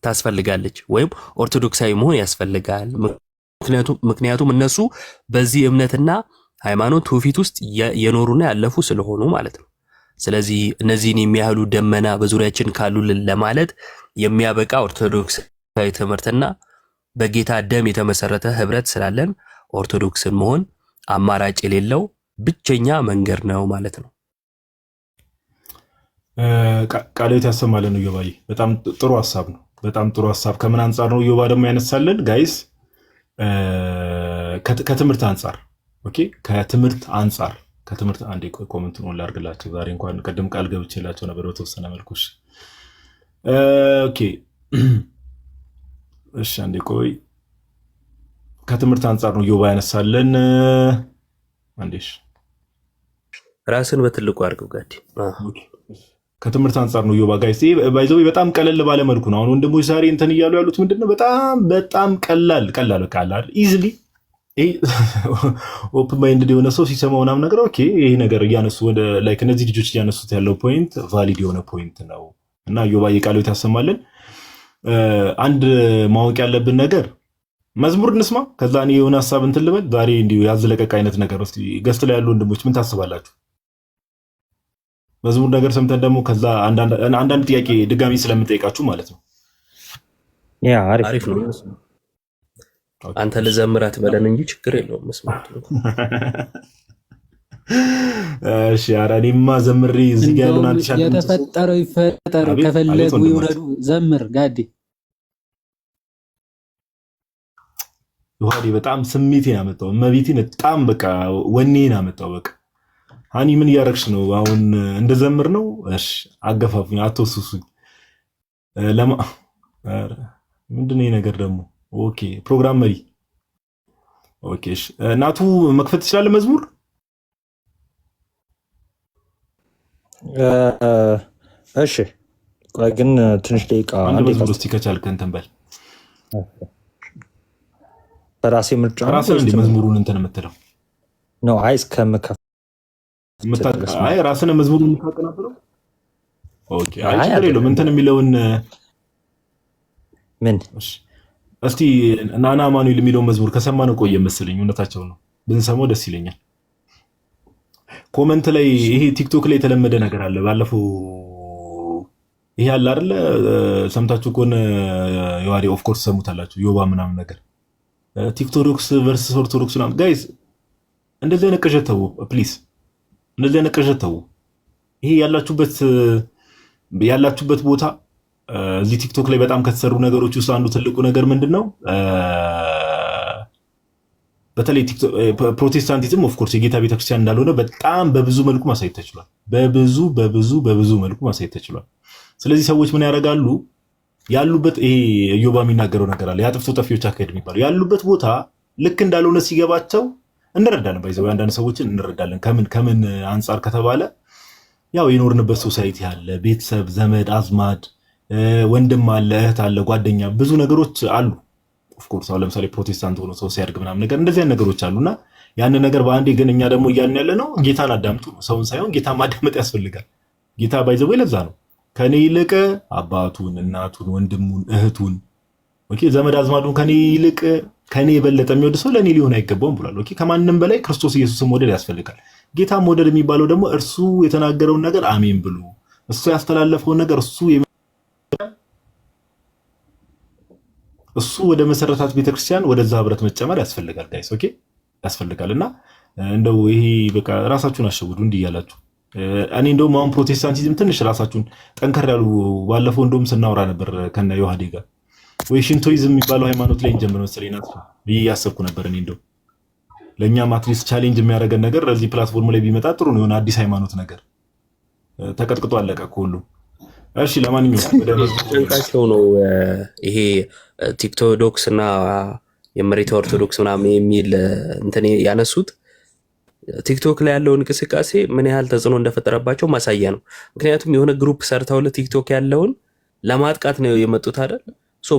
ታስፈልጋለች፣ ወይም ኦርቶዶክሳዊ መሆን ያስፈልጋል። ምክንያቱም እነሱ በዚህ እምነትና ሃይማኖት ትውፊት ውስጥ የኖሩና ያለፉ ስለሆኑ ማለት ነው። ስለዚህ እነዚህን የሚያህሉ ደመና በዙሪያችን ካሉልን ለማለት የሚያበቃ ኦርቶዶክሳዊ ትምህርትና በጌታ ደም የተመሰረተ ህብረት ስላለን ኦርቶዶክስን መሆን አማራጭ የሌለው ብቸኛ መንገድ ነው ማለት ነው። ቃልዮት ያሰማልን ዮባዬ። በጣም ጥሩ ሀሳብ ነው። በጣም ጥሩ ሀሳብ። ከምን አንጻር ነው ዮባ ደግሞ ያነሳልን? ጋይስ ከትምህርት አንጻር ኦኬ። ከትምህርት አንጻር አንዴ ኮሜንቱን ኦን ላድርግላቸው። ዛሬ እንኳን ቅድም ቃል ገብቼላቸው ነበር በተወሰነ መልኩ። ኦኬ እሺ፣ አንዴ ቆይ። ከትምህርት አንጻር ነው ዮባ ያነሳልን። አንዴሽ ራስን በትልቁ አድርገው ጋዲ። ከትምህርት አንጻር ነው ዮባ ጋይስ። ባይዘው በጣም ቀለል ባለ መልኩ ነው አሁን ወንድሞች ዛሬ እንትን እያሉ ያሉት ምንድነው? በጣም ቀላል በቃላል ኢዚሊ ኦፕን ማይንድ የሆነ ሰው ሲሰማው ምናምን ነገር ኦኬ፣ ይሄ ነገር እያነሱ ላይክ እነዚህ ልጆች እያነሱት ያለው ፖይንት ቫሊድ የሆነ ፖይንት ነው እና ዮባዬ ቃሎት ያሰማልን። አንድ ማወቅ ያለብን ነገር መዝሙር እንስማ፣ ከዛ እኔ የሆነ ሀሳብ እንትን ልበል። ዛሬ እንዲሁ ያዝለቀቅ አይነት ነገር እስቲ ገስት ላይ ያሉ ወንድሞች ምን ታስባላችሁ? መዝሙር ነገር ሰምተን ደግሞ ከዛ አንዳንድ ጥያቄ ድጋሚ ስለምጠይቃችሁ ማለት ነው። ያ አሪፍ ነው። አንተ ልዘምራት በለን እንጂ ችግር የለውም መስማቱ። እሺ ኧረ እኔማ ዘምሬ እዚህ ጋር ያለውን አንድ ሻት የተፈጠረው ይፈጠር፣ ከፈለጉ ይውረዱ። ዘምር ጋዲ። ዮሐዴ በጣም ስሜቴን አመጣው፣ እመቤቴን በጣም በቃ ወኔን አመጣው። በቃ ሃኒ ምን እያረግሽ ነው አሁን? እንደዘምር ነው? እሺ አገፋፉኝ፣ አትወስሱኝ። ምንድን ነው ነገር ደግሞ? ኦኬ ፕሮግራም መሪ። ኦኬ እሺ ናቱ መክፈት ትችላለህ መዝሙር? እሺ ቆይ ግን ትንሽ ደቂቃ አንድ መዝሙር እስቲ ከቻልክ እንትን በል። በራሴ ምርጫ ራስህ እንደ መዝሙሩን እንትን የምትለው ነው? አይ እስከምከፍ አይ ራስህ ነው መዝሙሩን የምታቀናብረው? ኦኬ አይ ችግር የለውም። እንትን የሚለውን ምን እስቲ ናና አማኑኤል የሚለውን መዝሙር ከሰማነው ቆየ መሰለኝ። እውነታቸው ነው፣ ብንሰማው ደስ ይለኛል። ኮመንት ላይ ይሄ ቲክቶክ ላይ የተለመደ ነገር አለ። ባለፈው ይሄ አለ አይደለ? ሰምታችሁ ከሆነ የዋሪ ኦፍ ኮርስ ሰሙታላችሁ። ዮባ ምናምን ነገር ቲክቶክስ ቨርሰስ ኦርቶዶክስ ምናምን ጋይስ፣ እንደዚህ አይነት ቅዠት ተው ፕሊዝ፣ እንደዚህ አይነት ቅዠት ተው። ይሄ ያላችሁበት ቦታ እዚህ ቲክቶክ ላይ በጣም ከተሰሩ ነገሮች ውስጥ አንዱ ትልቁ ነገር ምንድነው? በተለይ ፕሮቴስታንቲዝም ኦፍ ኮርስ የጌታ ቤተክርስቲያን እንዳልሆነ በጣም በብዙ መልኩ ማሳየት ተችሏል። በብዙ መልኩ ማሳየት ተችሏል። ስለዚህ ሰዎች ምን ያደርጋሉ? ያሉበት ይሄ ዮባ የሚናገረው ነገር አለ፣ የአጥፍቶ ጠፊዎች አካሄድ የሚባለው ያሉበት ቦታ ልክ እንዳልሆነ ሲገባቸው እንረዳለን። ባይዘው አንዳንድ ሰዎችን እንረዳለን። ከምን አንጻር ከተባለ ያው የኖርንበት ሶሳይቲ አለ፣ ቤተሰብ፣ ዘመድ አዝማድ፣ ወንድም አለ፣ እህት አለ፣ ጓደኛ፣ ብዙ ነገሮች አሉ። ኦፍኮርስ አሁን ለምሳሌ ፕሮቴስታንት ሆኖ ሰው ሲያድግ ምናምን ነገር እንደዚህ ነገሮች አሉና ያንን ነገር በአንዴ ግን እኛ ደግሞ እያልን ያለ ነው ጌታን አዳምጡ ነው፣ ሰውን ሳይሆን ጌታን ማዳመጥ ያስፈልጋል። ጌታ ባይዘው ለዛ ነው ከኔ ይልቅ አባቱን፣ እናቱን፣ ወንድሙን፣ እህቱን ኦኬ ዘመድ አዝማዱን ከኔ ይልቅ ከኔ የበለጠ የሚወድ ሰው ለኔ ሊሆን አይገባውም ብሏል። ኦኬ ከማንም በላይ ክርስቶስ ኢየሱስን መውደድ ያስፈልጋል። ጌታ መውደድ የሚባለው ደግሞ እርሱ የተናገረውን ነገር አሜን ብሎ እሱ ያስተላለፈውን ነገር እሱ ወደ መሰረታት ቤተክርስቲያን ወደዛ ህብረት መጨመር ያስፈልጋል ጋይስ። ኦኬ ያስፈልጋልና እንደው ይሄ በቃ ራሳችሁን አሸውዱ እንዲህ እያላችሁ እኔ እንደውም አሁን ፕሮቴስታንቲዝም ትንሽ ራሳችሁን ጠንከር ያሉ ባለፈው እንደውም ስናወራ ነበር ከነ ዮሐዴ ጋር ወይ ሽንቶይዝም የሚባለው ሃይማኖት ላይ እንጀምር መሰለኝ ናት ብዬ እያሰብኩ ነበር። እኔ እንደው ለእኛም አትሊስት ቻሌንጅ የሚያደርገን ነገር እዚህ ፕላትፎርም ላይ ቢመጣ ጥሩ ነው፣ የሆነ አዲስ ሃይማኖት ነገር ተቀጥቅጦ አለቀ ሁሉ። እሺ ለማንኛውም ወደ ጨንቃቸው ነው ይሄ ቲክቶዶክስ እና የመሬት ኦርቶዶክስ ምናምን የሚል እንትን ያነሱት ቲክቶክ ላይ ያለው እንቅስቃሴ ምን ያህል ተጽዕኖ እንደፈጠረባቸው ማሳያ ነው። ምክንያቱም የሆነ ግሩፕ ሰርተው ለቲክቶክ ያለውን ለማጥቃት ነው የመጡት አይደል?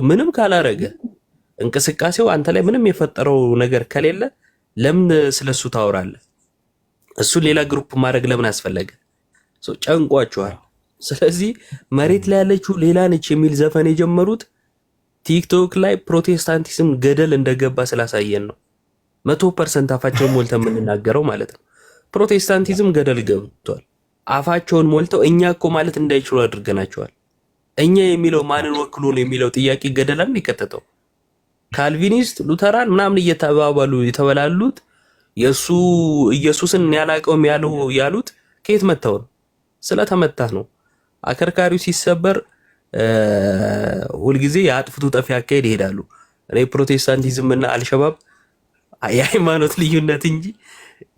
ምንም ካላረገ እንቅስቃሴው አንተ ላይ ምንም የፈጠረው ነገር ከሌለ ለምን ስለሱ ታወራለህ? እሱ ሌላ ግሩፕ ማድረግ ለምን አስፈለገ? ጨንቋቸዋል። ስለዚህ መሬት ላይ ያለችው ሌላ ነች የሚል ዘፈን የጀመሩት ቲክቶክ ላይ ፕሮቴስታንቲዝም ገደል እንደገባ ስላሳየን ነው። 100% አፋቸውን ሞልተው የምንናገረው ማለት ነው። ፕሮቴስታንቲዝም ገደል ገብቷል። አፋቸውን ሞልተው እኛ እኮ ማለት እንዳይችሉ አድርገናቸዋል። እኛ የሚለው ማንን ወክሎ ነው የሚለው ጥያቄ ገደላን ይከተተው። ካልቪኒስት፣ ሉተራን ምናምን እየተባባሉ የተበላሉት የሱ ኢየሱስን ያላቀውም ያሉት ከየት መተው ነው? ስለተመታህ ነው። አከርካሪው ሲሰበር ሁልጊዜ የአጥፍቱ ጠፊ አካሄድ ይሄዳሉ። እኔ ፕሮቴስታንቲዝም እና አልሸባብ የሃይማኖት ልዩነት እንጂ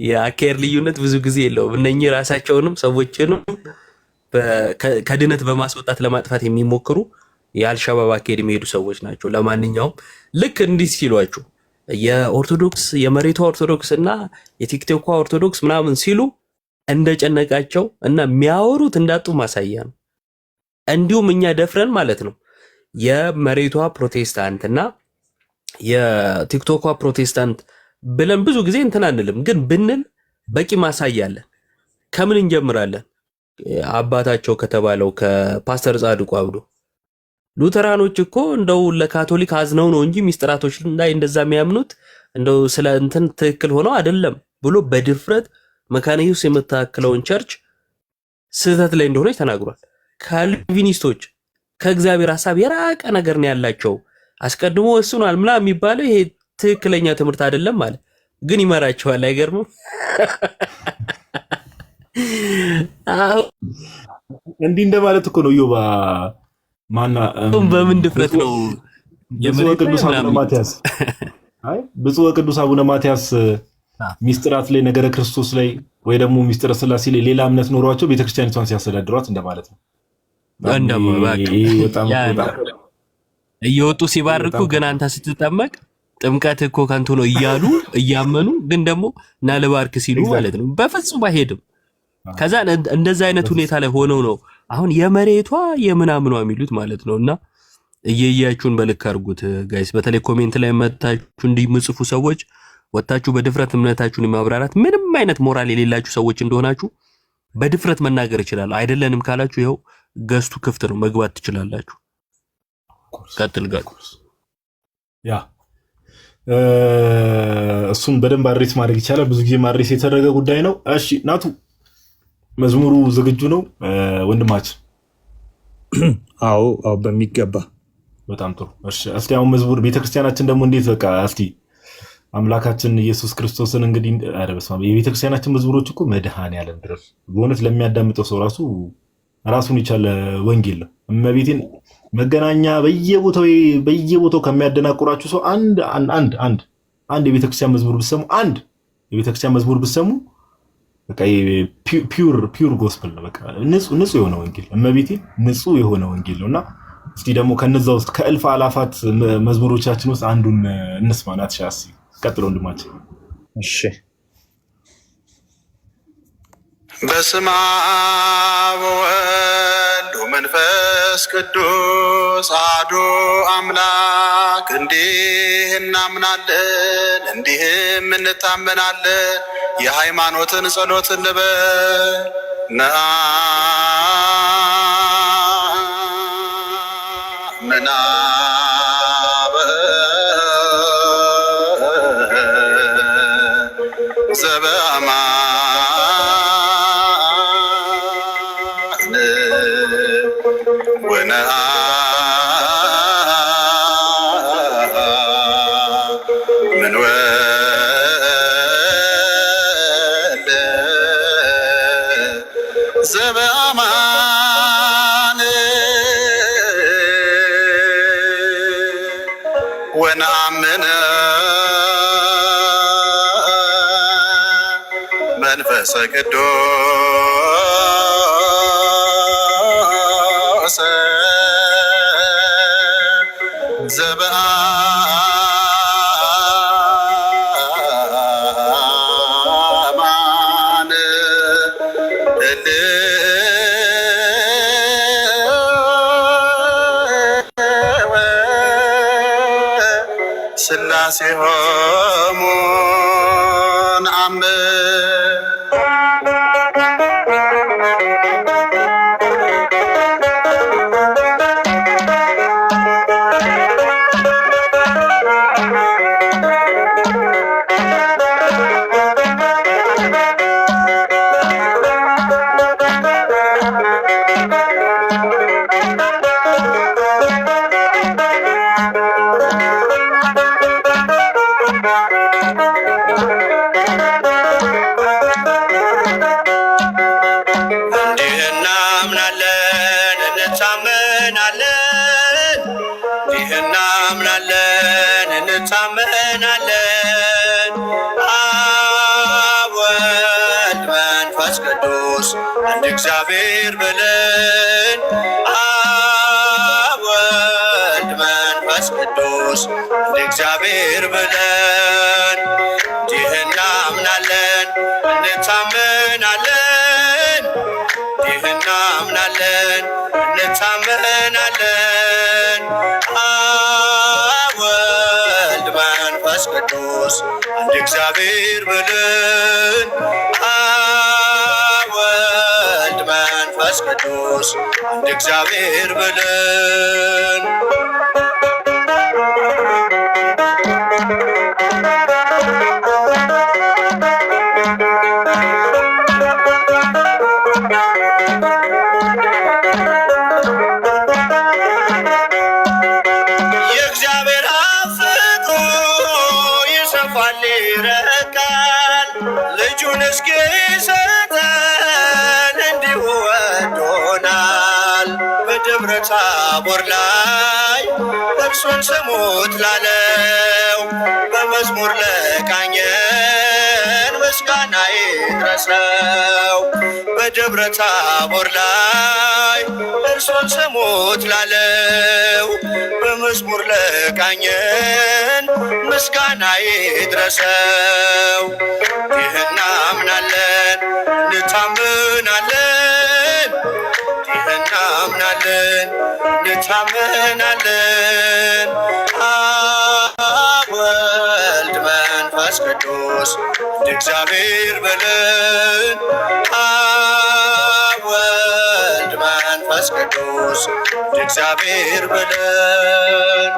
የአካሄድ ልዩነት ብዙ ጊዜ የለውም። እነኚህ ራሳቸውንም ሰዎችንም ከድነት በማስወጣት ለማጥፋት የሚሞክሩ የአልሸባብ አካሄድ የሚሄዱ ሰዎች ናቸው። ለማንኛውም ልክ እንዲህ ሲሏችሁ የኦርቶዶክስ የመሬቷ ኦርቶዶክስ እና የቲክቶኳ ኦርቶዶክስ ምናምን ሲሉ እንደጨነቃቸው እና የሚያወሩት እንዳጡ ማሳያ ነው። እንዲሁም እኛ ደፍረን ማለት ነው የመሬቷ ፕሮቴስታንት እና የቲክቶኳ ፕሮቴስታንት ብለን ብዙ ጊዜ እንትን አንልም፣ ግን ብንል በቂ ማሳያ አለን። ከምን እንጀምራለን? አባታቸው ከተባለው ከፓስተር ጻድቁ አብዶ ሉተራኖች እኮ እንደው ለካቶሊክ አዝነው ነው እንጂ ሚስጥራቶች ላይ እንደዛ የሚያምኑት እንደው ስለ እንትን ትክክል ሆነው አይደለም ብሎ በድፍረት መካነ ኢየሱስ የምታክለውን ቸርች ስህተት ላይ እንደሆነች ተናግሯል። ካልቪኒስቶች ከእግዚአብሔር ሐሳብ የራቀ ነገር ነው ያላቸው። አስቀድሞ እሱናል ምናምን የሚባለው ይሄ ትክክለኛ ትምህርት አይደለም ማለት ግን ይመራቸዋል። አይገርምም? እንዲህ እንደማለት እኮ ነው። ዮባ ማና በምን ድፍረት ነው ብፁዕ ቅዱስ አቡነ ማትያስ ብፁዕ ቅዱስ አቡነ ማትያስ ሚስጥራት ላይ ነገረ ክርስቶስ ላይ ወይ ደግሞ ሚስጥረ ስላሴ ላይ ሌላ እምነት ኖሯቸው ቤተክርስቲያኒቷን ሲያስተዳድሯት እንደማለት ነው። እየወጡ ሲባርኩ ግን አንተ ስትጠመቅ ጥምቀት እኮ ከንቱ ነው እያሉ እያመኑ ግን ደግሞ እና ልባርክ ሲሉ ማለት ነው በፍጹም አይሄድም። ከዛ እንደዛ አይነት ሁኔታ ላይ ሆነው ነው አሁን የመሬቷ የምናምኗ የሚሉት ማለት ነውና እየያችሁን በልክ አድርጉት ጋይስ። በተለይ ኮሜንት ላይ መታችሁ እንዲምጽፉ ሰዎች ወጣችሁ በድፍረት እምነታችሁን ማብራራት ምንም አይነት ሞራል የሌላችሁ ሰዎች እንደሆናችሁ በድፍረት መናገር ይችላል። አይደለንም ካላችሁ ይኸው ገስቱ ክፍት ነው፣ መግባት ትችላላችሁ። ቀጥል ጋር ያ እሱን በደንብ አድሬስ ማድረግ ይቻላል። ብዙ ጊዜ ማድሬስ የተደረገ ጉዳይ ነው። እሺ ናቱ መዝሙሩ ዝግጁ ነው ወንድማችን? አዎ በሚገባ በጣም ጥሩ። እሺ እስቲ አሁን መዝሙር ቤተክርስቲያናችን ደግሞ እንዴት በቃ እስቲ አምላካችን ኢየሱስ ክርስቶስን እንግዲህ አረበስማ የቤተክርስቲያናችን መዝሙሮች እኮ መድኃኔዓለም ድረስ በእውነት ለሚያዳምጠው ሰው ራሱን የቻለ ወንጌል ነው። እመቤቴን መገናኛ በየቦታው ከሚያደናቁራችሁ ሰው አንድ የቤተክርስቲያን መዝሙር ብትሰሙ የቤተክርስቲያን መዝሙር ብትሰሙ በቃ ፒውር ጎስፐል ነው። በቃ ንጹህ የሆነ ወንጌል እመቤቴን ንጹህ የሆነ ወንጌል ነውና እስቲ ደግሞ ከነዛ ውስጥ ከእልፍ አላፋት መዝሙሮቻችን ውስጥ አንዱን እንስማናት። ሻሲ ቀጥሎ ወንድማችን። እሺ በስመ አብ ወወልድ ወመንፈስ ቅዱስ አሐዱ አምላክ እንዲህ እናምናለን እንዲህም እንታመናለን። የሃይማኖትን ጸሎት እንበል ዘበአማን ወነአምን መንፈሰ ቅዱስ ዘበአማን ስላሴ ሆሙ ነአምን እንታመናለን አብ ወልድ መንፈስ ቅዱስ አንድ እግዚአብሔር ብለን አብ ወልድ መንፈስ ቅዱስ አንድ እግዚአብሔር ብለን እንዲህ እናምናለን እንታመናለን እንዲህ እናምናለን እንታመናለን መንፈስ ቅዱስ አንድ እግዚአብሔር ብለን አብ ወልድ ቅዱስ አንድ እግዚአብሔር ብለን የእግዚአብሔር አፍቶ ይሰፋል ይረቃል ልጁን እስኪሰጠን እንዲሁ ወዶናል። በደብረ ታቦር ላይ እርሱን ስሙት ላለው በመዝሙር ለቃኘን ምስጋና ይድረሰው። በደብረ ታቦር ላይ እርሱን ስሙት ላለው በመዝሙር ለቃኘን ምስጋና ይድረሰው። ይህን እናምናለን እንታምናለን፣ ይህን እናምናለን እንታምናለን። አብ ወልድ መንፈስ ቅዱስ እግዚአብሔር በለን። አብ ወልድ መንፈስ ቅዱስ እግዚአብሔር በለን።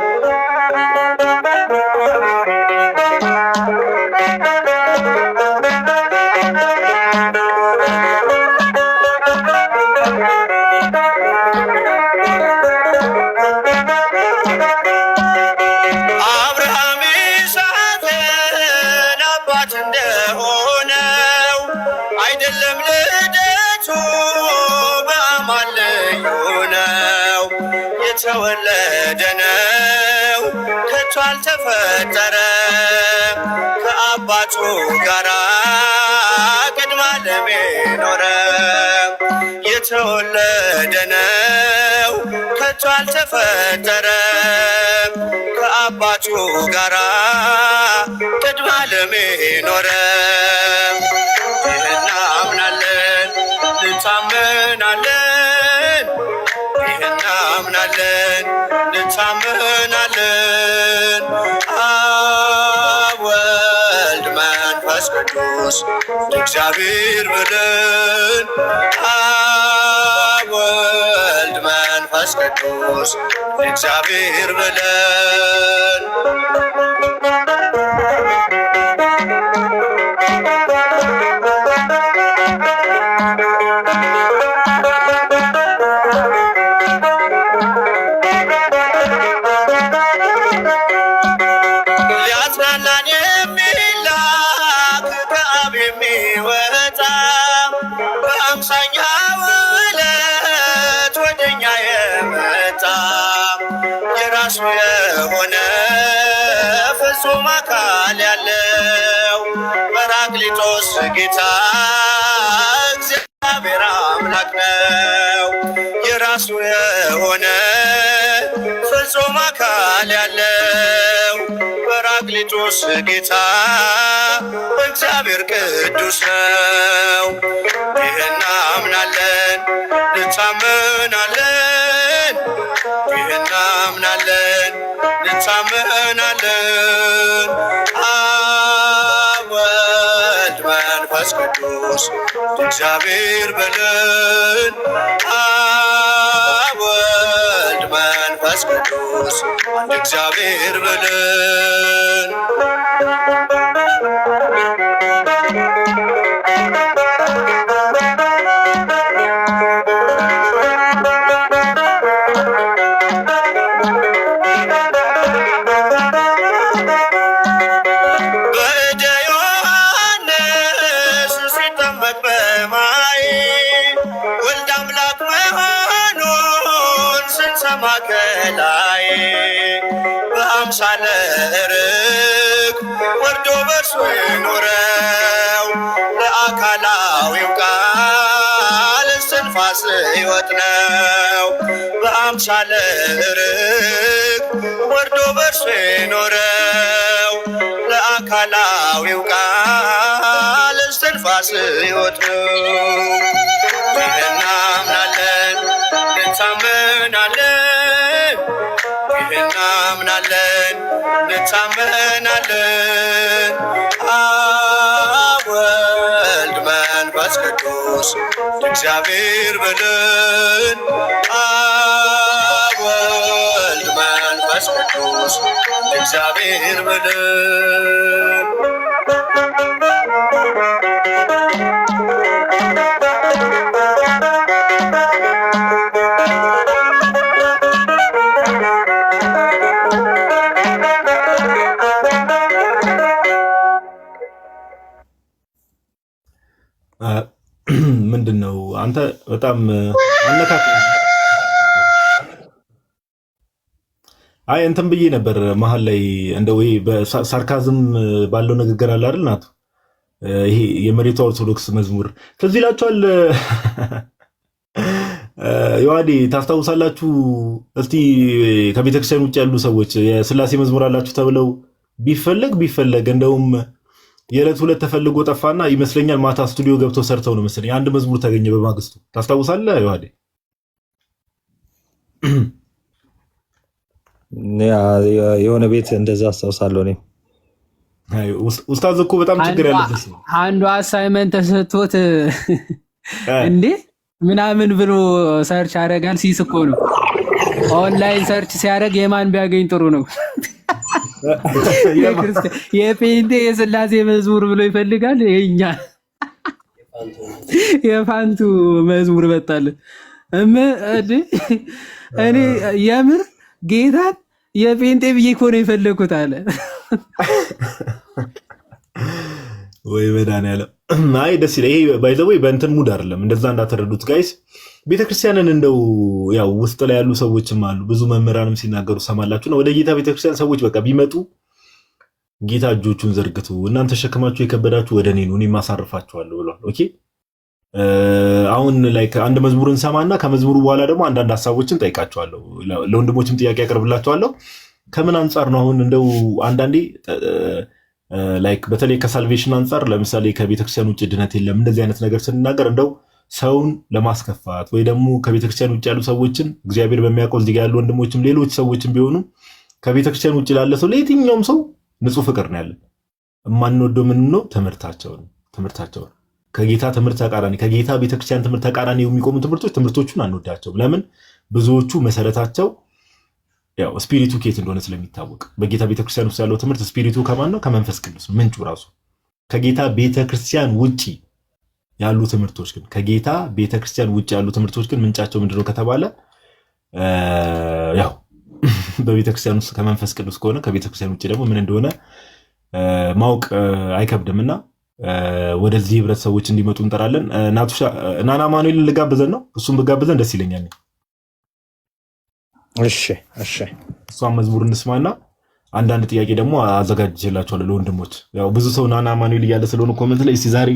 አብርሃም ይስሐቅን አባት እንደሆነው አይደለም ልደቱ በአማን ልዩ ነው። የተወለደ ነው ከቶ አልተፈጠረ ከአባቱ ጋራ ቅድመ ዓለም ኖረ። የተወለደ ነው ከቶ አልተፈጠረ ከአባቱ ጋራ ቅድመ ዓለም ኖረ። ይህን እናምናለን እንታምናለን፣ ይህን እናምናለን እንታምናለን። አብ ወልድ መንፈስ ቅዱስ እግዚአብሔር ብለን። አብ ወልድ መንፈስ ቅዱስ እግዚአብሔር ብለን። ሊያጽናናን የሚላክ ከአብ የሚወጣ በአምሳኛው ዕለት ወደኛ የመጣ የራሱ የሆነ ፍጹም አካል ያለው ጰራቅሊጦስ ጌታ እግዚአብሔር አምላክ ነው። የራሱ የሆነ ፍጹም አካል ያለው ጰራቅሊጦስ ጌታ እግዚአብሔር ቅዱስ ነው። ይህን እናምናለን እንታምናለን፣ ይህን እናምናለን እንታምናለን። አብ ወልድ መንፈስ ቅዱስ እግዚአብሔር በለን። አብ ወልድ መንፈስ ቅዱስ አንድ እግዚአብሔር በለን። በእደ ዮሐንስ ሲጠመቅ በማይ ወልድ አምላክ መሆኑን ስንሰማ ከላይ በአምሳለ ርግብ ወርዶ በእርሱ የኖረው ለአካላዊው ቃል እስትንፋስ ሕይወት ነው። በአምሳለ ርግብ ወርዶ በእርሱ የኖረው ለአካላዊው ቃል እስትንፋስ ሕይወት ነው። ይህን እናምናለን እንታምናለን፣ ይህን እናምናለን እንታምናለን። አብ ወልድ መንፈስ ቅዱስ ቅዱስ እግዚአብሔር በለን አብ ወልድ መንፈስ ቅዱስ እግዚአብሔር በለን ምንድነው አንተ በጣም አነካክ አይ እንትን ብዬ ነበር መሀል ላይ እንደው ይሄ በሳርካዝም ባለው ንግግር አለ አይደል ናቱ ይሄ የመሬቱ ኦርቶዶክስ መዝሙር ትዝ ይላችኋል ዮሐዴ ታስታውሳላችሁ እስቲ ከቤተክርስቲያን ውጭ ያሉ ሰዎች የሥላሴ መዝሙር አላችሁ ተብለው ቢፈለግ እንደውም የዕለት ሁለት ተፈልጎ ጠፋና ይመስለኛል ማታ ስቱዲዮ ገብተው ሰርተው ነው መሰለኝ አንድ መዝሙር ተገኘ በማግስቱ ታስታውሳለህ ዮሐዴ የሆነ ቤት እንደዛ አስታውሳለሁ እኔ ኡስታዝ እኮ በጣም ችግር ያለበት ነው አንዱ አሳይመንት ተሰጥቶት እንዴ ምናምን ብሎ ሰርች አደረጋል ሲስ እኮ ነው ኦንላይን ሰርች ሲያደርግ የማን ቢያገኝ ጥሩ ነው የፔንቴ የሥላሴ መዝሙር ብሎ ይፈልጋል የኛ የፋንቱ መዝሙር በጣለ እኔ የምር ጌታን የፔንቴ ብዬ እኮ ነው የፈለኩት አለ ወይ መድኃኒዓለም አይ ደስ ይላል ይሄ ባይ ዘ ወይ በእንትን ሙድ አይደለም እንደዛ እንዳትረዱት ጋይስ ቤተክርስቲያንን እንደው ያው ውስጥ ላይ ያሉ ሰዎችም አሉ ብዙ መምህራንም ሲናገሩ ሰማላችሁ ነው ወደ ጌታ ቤተክርስቲያን ሰዎች በቃ ቢመጡ ጌታ እጆቹን ዘርግቱ እናንተ ተሸክማችሁ የከበዳችሁ ወደ እኔ ነው እኔ ማሳርፋችኋለሁ ብሏል ኦኬ አሁን ላይክ አንድ መዝሙርን ሰማና ከመዝሙሩ በኋላ ደግሞ አንዳንድ ሐሳቦችን ጠይቃቸዋለሁ ለወንድሞችም ጥያቄ ያቀርብላቸዋለሁ ከምን አንፃር ነው አሁን እንደው አንዳንዴ ላይክ በተለይ ከሳልቬሽን አንፃር ለምሳሌ ከቤተክርስቲያን ውጭ ድነት የለም እንደዚህ አይነት ነገር ስንናገር እንደው ሰውን ለማስከፋት ወይ ደግሞ ከቤተክርስቲያን ውጭ ያሉ ሰዎችን እግዚአብሔር በሚያውቀው እዚህ ጋር ያሉ ወንድሞችም ሌሎች ሰዎችም ቢሆኑ ከቤተክርስቲያን ውጭ ላለ ሰው ለየትኛውም ሰው ንጹህ ፍቅር ነው ያለን የማንወደው ምን ነው ትምህርታቸው ከጌታ ትምህርት ተቃራኒ ከጌታ ቤተክርስቲያን ትምህርት ተቃራኒ የሚቆሙ ትምህርቶቹን አንወዳቸው ለምን ብዙዎቹ መሰረታቸው ያው ስፒሪቱ ኬት እንደሆነ ስለሚታወቅ በጌታ ቤተክርስቲያን ውስጥ ያለው ትምህርት ስፒሪቱ ከማን ነው ከመንፈስ ቅዱስ ምንጩ ራሱ ከጌታ ቤተክርስቲያን ውጪ ያሉ ትምህርቶች ግን ከጌታ ቤተክርስቲያን ውጪ ያሉ ትምህርቶች ግን ምንጫቸው ምንድነው ከተባለ ያው በቤተክርስቲያን ውስጥ ከመንፈስ ቅዱስ ከሆነ ከቤተክርስቲያን ውጪ ደግሞ ምን እንደሆነ ማወቅ አይከብድምና ወደዚህ ህብረት ሰዎች እንዲመጡ እንጠራለን ናቱሻ ናና ማኑኤል ልጋብዘን ነው እሱም በጋብዘን ደስ ይለኛል እሺ እሷን መዝሙር እንስማና አንዳንድ ጥያቄ ደግሞ አዘጋጅቼላችኋለሁ ለወንድሞች ያው ብዙ ሰው ናና ማኑኤል እያለ ስለሆነ ኮሜንት ላይ እስቲ ዛሬ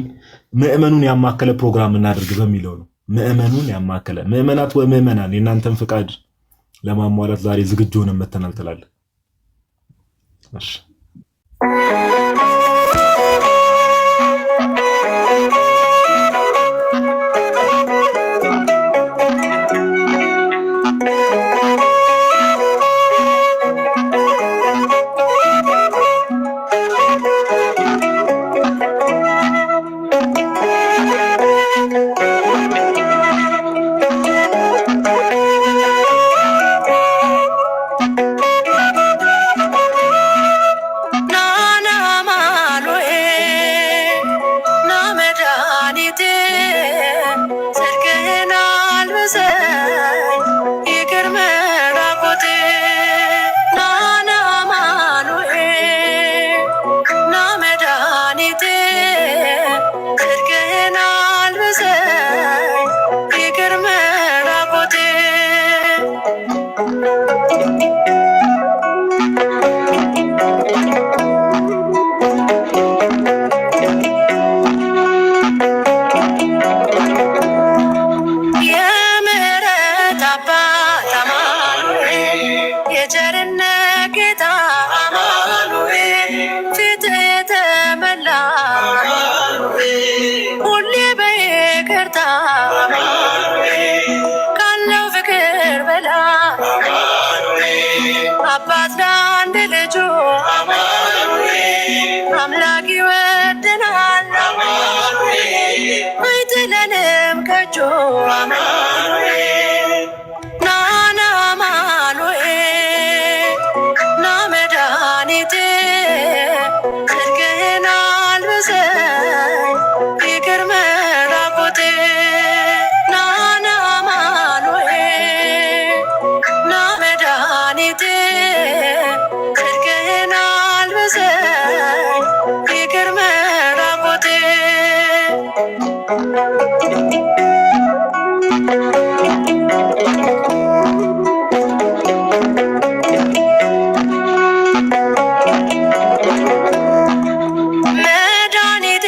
ምእመኑን ያማከለ ፕሮግራም እናድርግ በሚለው ነው ምእመኑን ያማከለ ምእመናት ወምእመናን የእናንተን ፍቃድ ለማሟላት ዛሬ ዝግጁ ሆነን መተናል ትላለህ እሺ አምላክ ይወደናል አማኑኤል ናና አማኑኤል ና መድኃኒቴ ጽድቅህን አልብሰኝ ይቅር መራቆቴ ናና አማኑኤል ና መድኃኒቴ ጽድቅህን አልብሰኝ ይቅር መራቆቴ መድኃኒቴ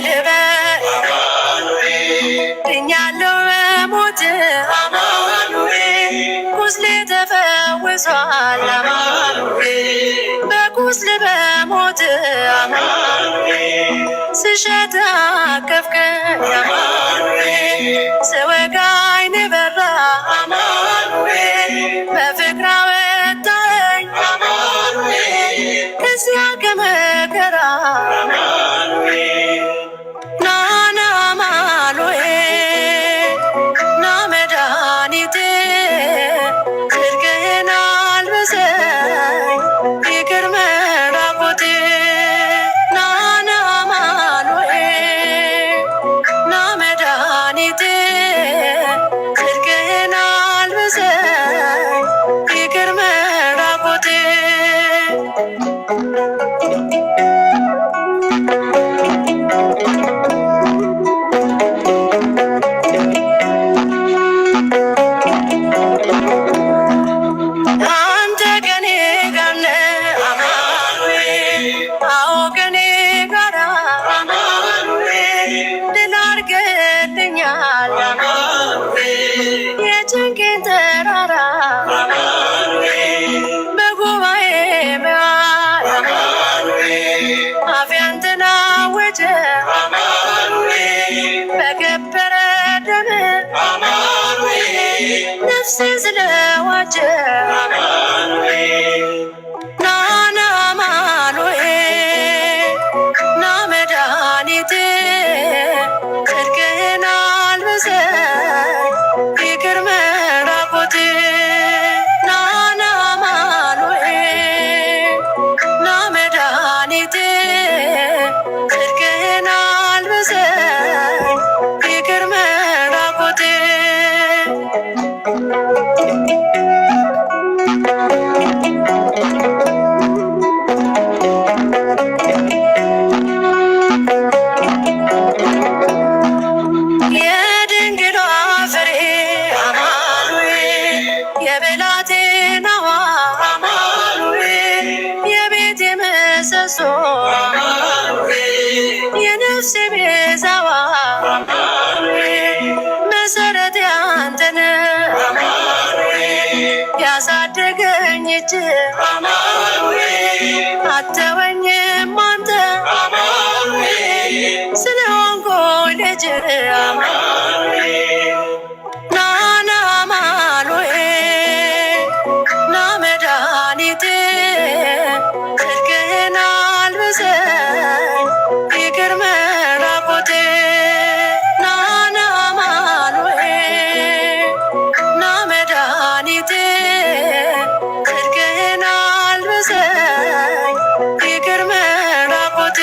ልበል ድኛለሁ በሞት አማኑኤል ቁስሌ ተፈውሷል አማኑኤል በቁስል በሞት አማኑኤል ስሸት አቀፍከኝ አማኑኤል ስወጋኝ በራ አማኑኤል በፍቅር አወጣኸኝ አማኑኤል ከዚያ ከመከራ አማኑኤል ናና አማኑኤል ና መድኃኒቴ ጽድቅህን አልብሰኝ ይቅር መራቆቴ ናና አማኑኤል ና መድኃኒቴ ጽድቅህን አልብሰኝ ይቅር መራቆቴ አንተ ከኔ ጋር ነህ አማኑኤል አዎ ከኔ ጋር አማኑኤል ድል አድርገህልኛል አማኑኤል የጭንቄን ተራራ አማኑኤል በጉባኤ መሃል አማኑኤል አፌ አንተን አወጀ አማኑኤል በከበረ ደም አማኑኤል ነፍሴ ስለዋጀ አማኑኤል ናና አማኑኤል ና መድኃኒቴ ጽድቅህን አልብሰኝ ይቅር መራቆቴ ናና አማኑኤል ና መድኃኒቴ ጽድቅህን አልብሰኝ ይቅር መራቆቴ የድንግሏ ፍሬ አማኑኤል የብላቴናዋ አማኑኤል የቤቴ ምሰሶ አማኑኤል የነፍሴ ቤዛዋ አማኑኤል መሰረቴ አንተ ነህ አማኑኤል ያሳደገኝ እጅ አማኑኤል አተወኝም አንተ አማኑኤል ስለሆንኩኝ ልጅ አማኑኤል ናና አማኑኤል ና መድኃኒቴ ጽድቅህን አልብሰኝ ይቅር መራቆቴ ናና አማኑኤል ና መድኃኒቴ ጽድቅህን አልብሰኝ ይቅር መራቆቴ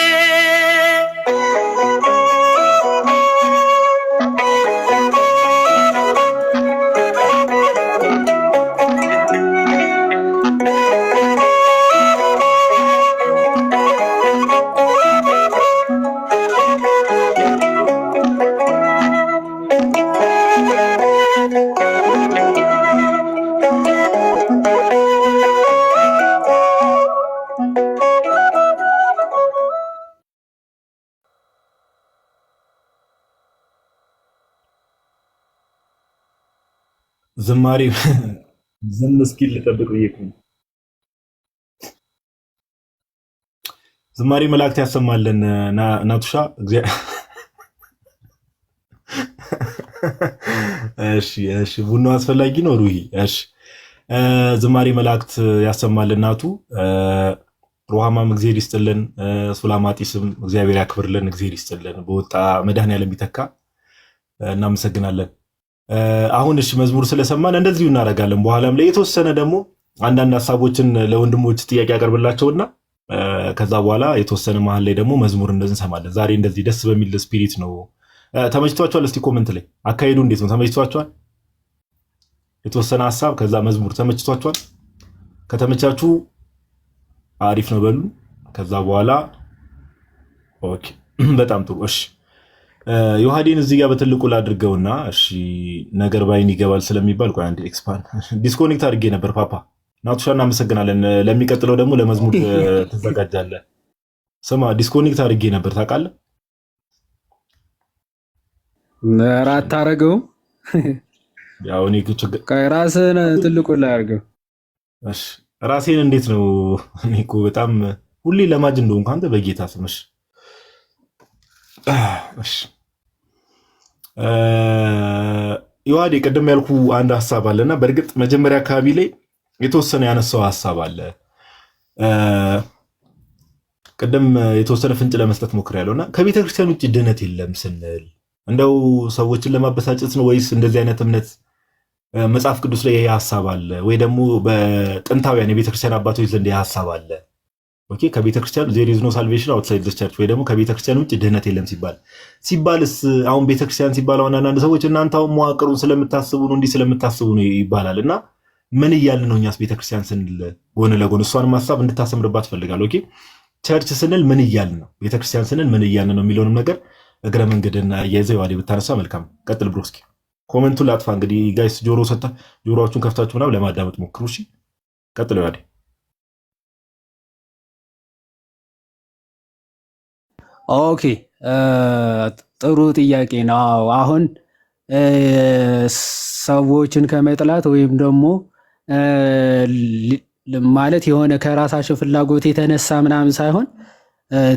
ዝማሬ ዝም እስኪል ልጠብቅ ብዬ እኮ ነው። ዝማሬ መላእክት ያሰማልን። ናቱሻ እሺ ቡናው አስፈላጊ ነው ሩሂ። እሺ ዝማሬ መላእክት ያሰማልን። ናቱ ሩሃማም እግዚአብሔር ይስጥልን። ሱላማጢስም እግዚአብሔር ያክብርልን፣ እግዚአብሔር ይስጥልን። በወጣ መድኃኔዓለም ቢተካ እናመሰግናለን። አሁን እሺ መዝሙር ስለሰማን እንደዚሁ እናደርጋለን። በኋላም ላይ የተወሰነ ደግሞ አንዳንድ ሀሳቦችን ለወንድሞች ጥያቄ ያቀርብላቸውና ከዛ በኋላ የተወሰነ መሀል ላይ ደግሞ መዝሙር እንደዚህ እንሰማለን። ዛሬ እንደዚህ ደስ በሚል ስፒሪት ነው። ተመችቷቸዋል? እስቲ ኮመንት ላይ አካሄዱ እንዴት ነው? ተመችቷቸዋል? የተወሰነ ሀሳብ ከዛ መዝሙር ተመችቷቸዋል? ከተመቻችሁ አሪፍ ነው በሉ። ከዛ በኋላ ኦኬ፣ በጣም ጥሩ። እሺ ዮሐዴን እዚህ ጋር በትልቁ ላድርገውና እሺ፣ ነገር ባይን ይገባል ስለሚባል ቆይ አንዴ ኤክስፓንድ ዲስኮኔክት አድርጌ ነበር። ፓፓ ናቱሻ እናመሰግናለን። ለሚቀጥለው ደግሞ ለመዝሙር ትዘጋጃለህ። ስማ ዲስኮኔክት አድርጌ ነበር ታውቃለህ። ራት አረገው ያው እኔ ራስህን ትልቁ ላይ አድርገው። እሺ ራሴን እንዴት ነው? እኔ እኮ በጣም ሁሌ ለማጅ እንደሆንኩ አንተ በጌታ ስምሽ። እሺ ዮሐዴ ቅድም ያልኩ አንድ ሀሳብ አለና በእርግጥ መጀመሪያ አካባቢ ላይ የተወሰነ ያነሳው ሀሳብ አለ። ቅድም የተወሰነ ፍንጭ ለመስጠት ሞክሬያለሁና ከቤተ ክርስቲያን ውጭ ድነት የለም ስንል እንደው ሰዎችን ለማበሳጨት ነው ወይስ እንደዚህ አይነት እምነት መጽሐፍ ቅዱስ ላይ ይሄ ሀሳብ አለ ወይ ደግሞ በጥንታውያን የቤተ ክርስቲያን አባቶች ዘንድ ይሄ ሀሳብ አለ? ኦኬ ከቤተ ክርስቲያን there is no salvation outside the church ወይ ደግሞ ከቤተ ክርስቲያን ውጭ ድህነት የለም ሲባልስ አሁን ቤተ ክርስቲያን ሲባል አሁን አንዳንድ ሰዎች እናንተ አሁን መዋቅሩን ስለምታስቡ ነው እንዲህ ስለምታስቡ ነው ይባላል። እና ምን እያልን ነው እኛስ ቤተ ክርስቲያን ስንል ጎን ለጎን እሷንም ሀሳብ እንድታሰምርባት ፈልጋለሁ። ኦኬ ቸርች ስንል ምን እያልን ነው፣ ቤተ ክርስቲያን ስንል ምን እያልን ነው የሚለውንም ነገር እግረ መንገድና እያይዘው ዮሐዴ ብታነሳ መልካም። ቀጥል ብሮስኪ። ኮሜንቱን ላጥፋ እንግዲህ ጋይስ፣ ጆሮአችሁን ከፍታችሁ ምናምን ለማዳመጥ ሞክሩ። እሺ ቀጥል ዮሐዴ። ኦኬ ጥሩ ጥያቄ ነው። አሁን ሰዎችን ከመጥላት ወይም ደግሞ ማለት የሆነ ከራሳቸው ፍላጎት የተነሳ ምናምን ሳይሆን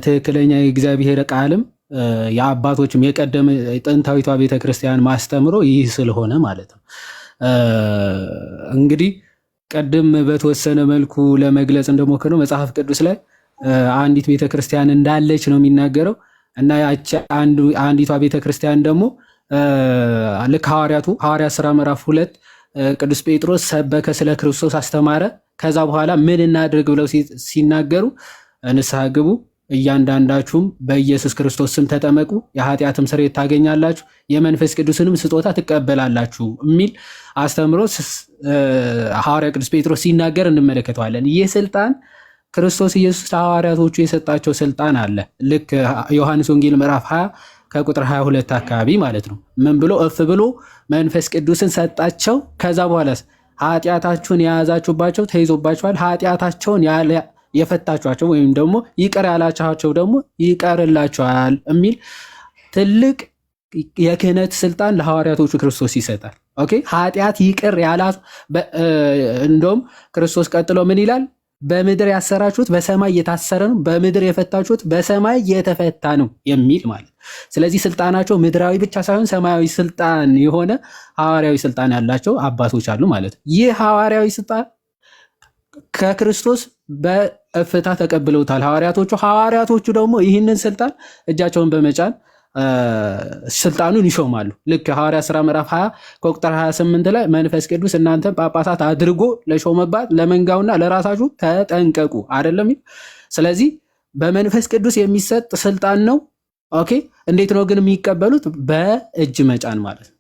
ትክክለኛ የእግዚአብሔር ቃልም የአባቶችም የቀደመ ጥንታዊቷ ቤተክርስቲያን ማስተምሮ ይህ ስለሆነ ማለት ነው። እንግዲህ ቅድም በተወሰነ መልኩ ለመግለጽ እንደሞከረው መጽሐፍ ቅዱስ ላይ አንዲት ቤተክርስቲያን እንዳለች ነው የሚናገረው እና ያቺ አንዲቷ ቤተክርስቲያን ደግሞ ልክ ሐዋርያት ሥራ ምዕራፍ 2 ቅዱስ ጴጥሮስ ሰበከ፣ ስለ ክርስቶስ አስተማረ። ከዛ በኋላ ምን እናድርግ ብለው ሲናገሩ ንስሐ ግቡ፣ እያንዳንዳችሁም በኢየሱስ ክርስቶስ ስም ተጠመቁ፣ የኃጢአትም ስርየት ታገኛላችሁ፣ የመንፈስ ቅዱስንም ስጦታ ትቀበላላችሁ የሚል አስተምሮ ሐዋርያ ቅዱስ ጴጥሮስ ሲናገር እንመለከተዋለን። ይህ ስልጣን ክርስቶስ ኢየሱስ ለሐዋርያቶቹ የሰጣቸው ስልጣን አለ። ልክ ዮሐንስ ወንጌል ምዕራፍ 20 ከቁጥር 22 አካባቢ ማለት ነው። ምን ብሎ እፍ ብሎ መንፈስ ቅዱስን ሰጣቸው። ከዛ በኋላ ኃጢአታችሁን የያዛችሁባቸው ተይዞባችኋል፣ ኃጢአታቸውን የፈታችኋቸው ወይም ደግሞ ይቅር ያላችኋቸው ደግሞ ይቀርላችኋል የሚል ትልቅ የክህነት ስልጣን ለሐዋርያቶቹ ክርስቶስ ይሰጣል። ኦኬ ኃጢአት ይቅር ያላት እንደውም ክርስቶስ ቀጥሎ ምን ይላል? በምድር ያሰራችሁት በሰማይ የታሰረ ነው፣ በምድር የፈታችሁት በሰማይ የተፈታ ነው የሚል ማለት። ስለዚህ ስልጣናቸው ምድራዊ ብቻ ሳይሆን ሰማያዊ ስልጣን የሆነ ሐዋርያዊ ስልጣን ያላቸው አባቶች አሉ ማለት ነው። ይህ ሐዋርያዊ ስልጣን ከክርስቶስ በእፍታ ተቀብለውታል ሐዋርያቶቹ ደግሞ ይህንን ስልጣን እጃቸውን በመጫን ስልጣኑን ይሾማሉ። ልክ ሐዋርያት ሥራ ምዕራፍ 20 ከቁጥር 28 ላይ መንፈስ ቅዱስ እናንተን ጳጳሳት አድርጎ ለሾመባት ለመንጋውና ለራሳችሁ ተጠንቀቁ አይደለም። ስለዚህ በመንፈስ ቅዱስ የሚሰጥ ስልጣን ነው። ኦኬ እንዴት ነው ግን የሚቀበሉት? በእጅ መጫን ማለት ነው።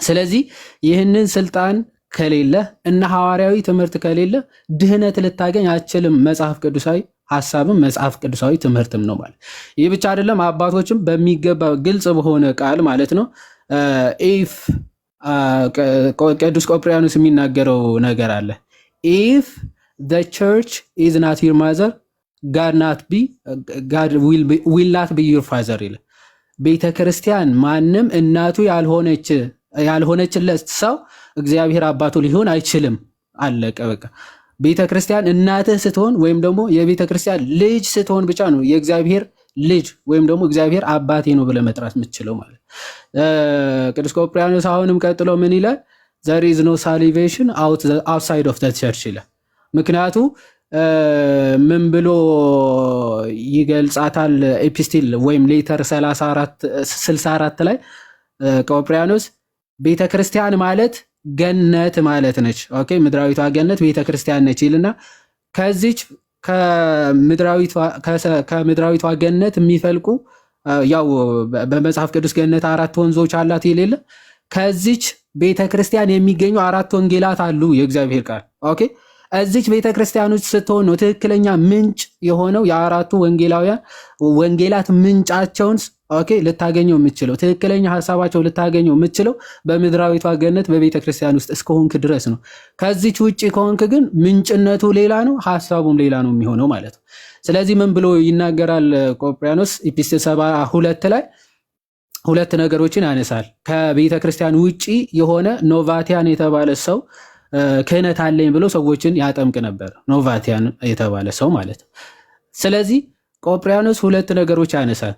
ስለዚህ ይህንን ስልጣን ከሌለ እና ሐዋርያዊ ትምህርት ከሌለ ድህነት ልታገኝ አትችልም። መጽሐፍ ቅዱሳዊ ሐሳብም መጽሐፍ ቅዱሳዊ ትምህርትም ነው ማለት። ይህ ብቻ አይደለም፣ አባቶችም በሚገባ ግልጽ በሆነ ቃል ማለት ነው ኢፍ ቅዱስ ቆጵርያኖስ የሚናገረው ነገር አለ። ኢፍ the church is not your mother God will not be your father ይላል። ቤተ ክርስቲያን ማንም እናቱ ያልሆነችለት ሰው እግዚአብሔር አባቱ ሊሆን አይችልም። አለቀ በቃ። ቤተ ክርስቲያን እናትህ ስትሆን ወይም ደግሞ የቤተ ክርስቲያን ልጅ ስትሆን ብቻ ነው የእግዚአብሔር ልጅ ወይም ደግሞ እግዚአብሔር አባቴ ነው ብለህ መጥራት የምትችለው ማለት። ቅዱስ ቆጵርያኖስ አሁንም ቀጥሎ ምን ይላል? there is no salvation outside of the church ይላል። ምክንያቱ ምን ብሎ ይገልጻታል? ኤፒስቲል ወይም ሌተር 64 ላይ ቆጵሪያኖስ ቤተክርስቲያን ማለት ገነት ማለት ነች። ኦኬ ምድራዊቷ ገነት ቤተክርስቲያን ነች ይልና ከዚች ከምድራዊቷ ገነት የሚፈልቁ ያው በመጽሐፍ ቅዱስ ገነት 4 ወንዞች አላት የሌለ ከዚች ቤተክርስቲያን የሚገኙ 4 ወንጌላት አሉ የእግዚአብሔር ቃል። ኦኬ እዚች ቤተክርስቲያን ውስጥ ስትሆን ነው ትክክለኛ ምንጭ የሆነው የአራቱ ወንጌላት ምንጫቸውን ኦኬ ልታገኘው የምትችለው ትክክለኛ ሐሳባቸው ልታገኘው የምትችለው በምድራዊቷ ገነት በቤተክርስቲያን ውስጥ እስከሆንክ ድረስ ነው። ከዚች ውጪ ከሆንክ ግን ምንጭነቱ ሌላ ነው፣ ሐሳቡም ሌላ ነው የሚሆነው ማለት ነው። ስለዚህ ምን ብሎ ይናገራል ቆጵሪያኖስ ኢፒስቴል 72 ላይ 2 ነገሮችን ያነሳል። ከቤተክርስቲያን ውጪ የሆነ ኖቫቲያን የተባለ ሰው ክህነት አለኝ ብሎ ሰዎችን ያጠምቅ ነበር። ኖቫቲያን የተባለ ሰው ማለት ነው። ስለዚህ ቆጵሪያኖስ 2 ነገሮች ያነሳል።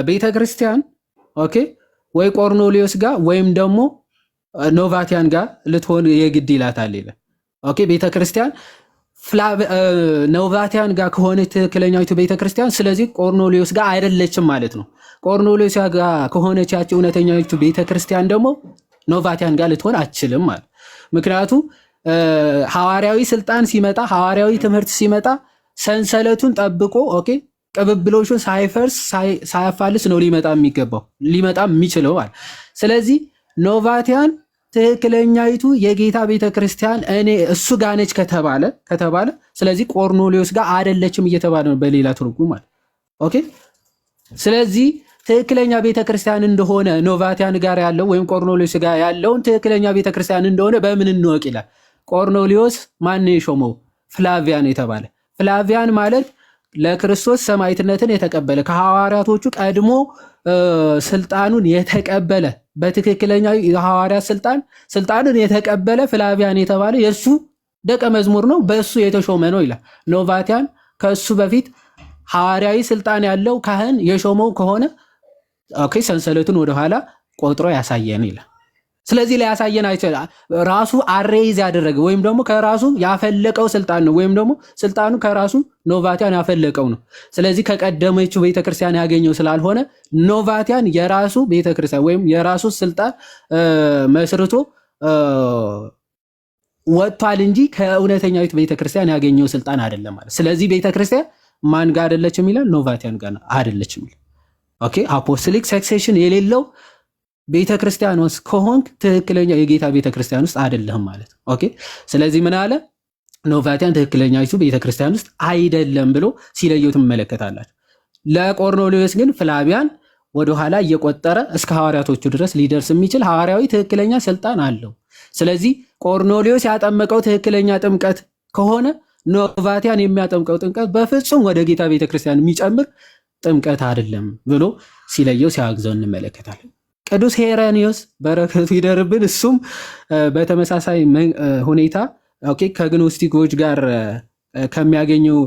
ቤተክርስቲያን ኦኬ ወይ ቆርኔሌዎስ ጋር ወይም ደግሞ ኖቫቲያን ጋር ልትሆን የግድ ይላታል ይላል። ኦኬ ቤተክርስቲያን ኖቫቲያን ጋር ከሆነ ትክክለኛዊቱ ቤተክርስቲያን ስለዚህ ቆርኔሌዎስ ጋር አይደለችም ማለት ነው። ቆርኔሌዎስ ጋር ከሆነች ያቺ እውነተኛዊቱ ቤተክርስቲያን ደግሞ ኖቫቲያን ጋር ልትሆን አትችልም ማለት። ምክንያቱም ሐዋርያዊ ስልጣን ሲመጣ ሐዋርያዊ ትምህርት ሲመጣ ሰንሰለቱን ጠብቆ ኦኬ ቅብብሎሹን ሳይፈርስ ሳያፋልስ ነው ሊመጣ የሚችለው ማለት። ስለዚህ ኖቫቲያን ትክክለኛይቱ የጌታ ቤተክርስቲያን እሱ ጋር ነች ከተባለ ስለዚህ ቆርኔሌዎስ ጋር አይደለችም እየተባለ ነው በሌላ ትርጉም ማለት። ኦኬ ስለዚህ ትክክለኛ ቤተክርስቲያን እንደሆነ ኖቫቲያን ጋር ያለው ወይም ቆርኔሌዎስ ጋር ያለውን ትክክለኛ ቤተክርስቲያን እንደሆነ በምን እንወቅ ይላል። ቆርኔሌዎስ ማን የሾመው? ፍላቪያን የተባለ። ፍላቪያን ማለት ለክርስቶስ ሰማዕትነትን የተቀበለ ከሐዋርያቶቹ ቀድሞ ስልጣኑን የተቀበለ በትክክለኛ የሐዋርያት ስልጣንን የተቀበለ ፍላቪያን የተባለ የእሱ ደቀ መዝሙር ነው፣ በእሱ የተሾመ ነው ይላል። ኖቫቲያን ከእሱ በፊት ሐዋርያዊ ስልጣን ያለው ካህን የሾመው ከሆነ ኦኬ ሰንሰለቱን ወደኋላ ቆጥሮ ያሳየን ይላል። ስለዚህ ሊያሳየን አይችልም። ራሱ አሬይዝ ያደረገ ወይም ደግሞ ከራሱ ያፈለቀው ስልጣን ነው፣ ወይም ደግሞ ስልጣኑ ከራሱ ኖቫቲያን ያፈለቀው ነው። ስለዚህ ከቀደመችው ቤተክርስቲያን ያገኘው ስላልሆነ ኖቫቲያን የራሱ ቤተክርስቲያን ወይም የራሱ ስልጣን መስርቶ ወጥቷል እንጂ ከእውነተኛዊት ቤተክርስቲያን ያገኘው ስልጣን አይደለም ማለት። ስለዚህ ቤተክርስቲያን ማን ጋር አይደለችም ይላል? ኖቫቲያን ጋር አይደለችም ይላል። ኦኬ አፖስቶሊክ ሰክሴሽን የሌለው ቤተክርስቲያን ውስጥ ከሆንክ ትክክለኛ የጌታ ቤተክርስቲያን ውስጥ አይደለህም ማለት። ኦኬ ስለዚህ ምን አለ? ኖቫቲያን ትክክለኛይቱ ቤተክርስቲያን ውስጥ አይደለም ብሎ ሲለየው ትመለከታላችሁ። ለቆርኔሌዎስ ግን ፍላቪያን ወደኋላ እየቆጠረ እስከ ሐዋርያቶቹ ድረስ ሊደርስ የሚችል ሐዋርያዊ ትክክለኛ ስልጣን አለው። ስለዚህ ቆርኔሌዎስ ያጠመቀው ትክክለኛ ጥምቀት ከሆነ ኖቫቲያን የሚያጠምቀው ጥምቀት በፍጹም ወደ ጌታ ቤተክርስቲያን የሚጨምር ጥምቀት አይደለም ብሎ ሲለየው ሲያግዘው እንመለከታለን። ቅዱስ ሄሬኔዎስ በረከቱ ይደርብን። እሱም በተመሳሳይ ሁኔታ ኦኬ ከግኖስቲኮች ጋር ከሚያገኘው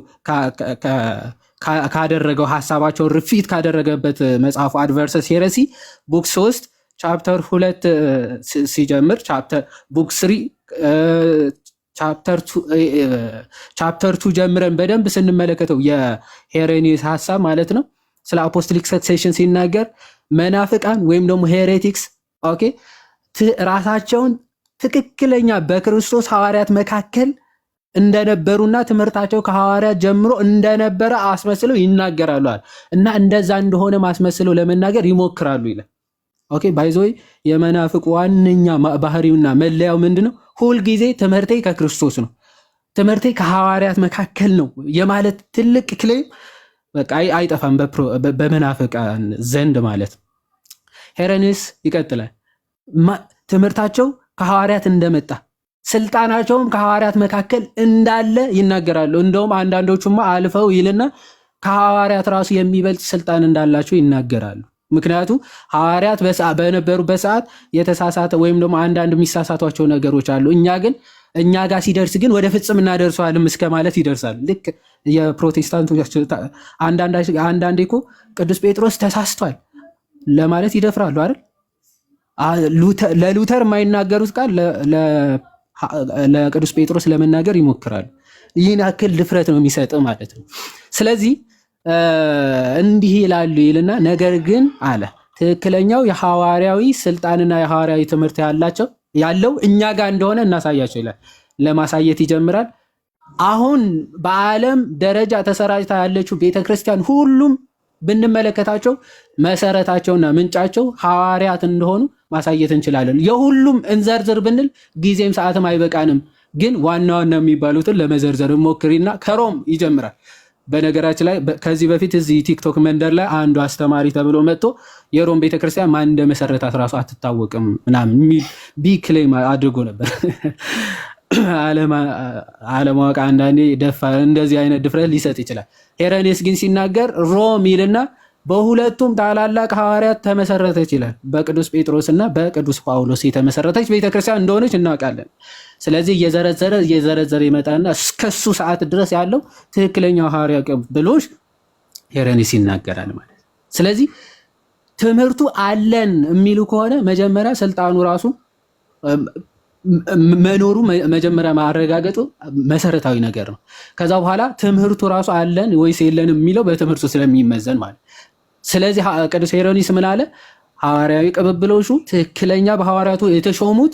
ካደረገው ሐሳባቸው ሪፊት ካደረገበት መጽሐፉ አድቨርሰስ ሄረሲ ቡክ 3 ቻፕተር 2 ሲጀምር ቡክ 3 ቻፕተር 2 ጀምረን በደንብ ስንመለከተው የሄሬኔዎስ ሐሳብ ማለት ነው ስለ አፖስቶሊክ ሰክሴሽን ሲናገር መናፍቃን ወይም ደግሞ ሄሬቲክስ ኦኬ ራሳቸውን ትክክለኛ በክርስቶስ ሐዋርያት መካከል እንደነበሩና ትምህርታቸው ከሐዋርያት ጀምሮ እንደነበረ አስመስለው ይናገራሉ እና እንደዛ እንደሆነ ማስመስለው ለመናገር ይሞክራሉ ይላል። ኦኬ ባይዞይ የመናፍቅ ዋነኛ ባህሪውና መለያው ምንድነው? ሁልጊዜ ትምህርቴ ከክርስቶስ ነው፣ ትምህርቴ ከሐዋርያት መካከል ነው የማለት ትልቅ ክሌም በቃ አይጠፋም በመናፍቃን ዘንድ ማለት። ሄሬኔዎስ ይቀጥላል። ትምህርታቸው ከሐዋርያት እንደመጣ ስልጣናቸውም ከሐዋርያት መካከል እንዳለ ይናገራሉ። እንደውም አንዳንዶቹማ አልፈው ይልና ከሐዋርያት ራሱ የሚበልጥ ስልጣን እንዳላቸው ይናገራሉ። ምክንያቱም ሐዋርያት በነበሩበት ሰዓት የተሳሳተ ወይም ደግሞ አንዳንድ የሚሳሳቷቸው ነገሮች አሉ። እኛ ጋር ሲደርስ ግን ወደ ፍጽምና ደርሰዋልም እስከ ማለት ይደርሳል። ልክ የፕሮቴስታንቶች አንዳንዴ እኮ ቅዱስ ጴጥሮስ ተሳስቷል ለማለት ይደፍራሉ አይደል? ለሉተር የማይናገሩት ቃል ለቅዱስ ጴጥሮስ ለመናገር ይሞክራሉ። ይህን ያክል ድፍረት ነው የሚሰጥ ማለት ነው። ስለዚህ እንዲህ ይላሉ ይልና ነገር ግን አለ ትክክለኛው የሐዋርያዊ ስልጣንና የሐዋርያዊ ትምህርት ያለው እኛ ጋር እንደሆነ እናሳያቸው ይላል። ለማሳየት ይጀምራል። አሁን በዓለም ደረጃ ተሰራጭታ ያለችው ቤተክርስቲያን ሁሉም ብንመለከታቸው መሰረታቸውና ምንጫቸው ሐዋርያት እንደሆኑ ማሳየት እንችላለን። የሁሉም እንዘርዝር ብንል ጊዜም ሰዓትም አይበቃንም። ግን ዋና ዋና የሚባሉትን ለመዘርዘር ሞክሪና ከሮም ይጀምራል። በነገራችን ላይ ከዚህ በፊት እዚህ ቲክቶክ መንደር ላይ አንዱ አስተማሪ ተብሎ መጥቶ የሮም ቤተክርስቲያን ማን እንደመሰረታት ራሱ አትታወቅም ምናምን የሚል ቢክሌም አድርጎ ነበር። አለማወቅ አንዳንዴ እንደዚህ አይነት ድፍረት ሊሰጥ ይችላል። ሄረኔስ ግን ሲናገር ሮም ይልና በሁለቱም ታላላቅ ሐዋርያት ተመሰረተች ይላል። በቅዱስ ጴጥሮስና በቅዱስ ጳውሎስ የተመሰረተች ቤተክርስቲያን እንደሆነች እናውቃለን። ስለዚህ እየዘረዘረ ይመጣና እስከሱ ሰዓት ድረስ ያለው ትክክለኛው ሐዋርያ ቅብብሎሽ ሄረኔስ ይናገራል ማለት። ስለዚህ ትምህርቱ አለን የሚሉ ከሆነ መጀመሪያ ስልጣኑ ራሱ መኖሩ መጀመሪያ ማረጋገጡ መሰረታዊ ነገር ነው። ከዛ በኋላ ትምህርቱ ራሱ አለን ወይስ የለንም የሚለው በትምህርቱ ስለሚመዘን ማለት። ስለዚህ ቅዱስ ሄሮኒስ ምን አለ? ሐዋርያዊ ቅብብሎሹ ትክክለኛ በሐዋርያቱ የተሾሙት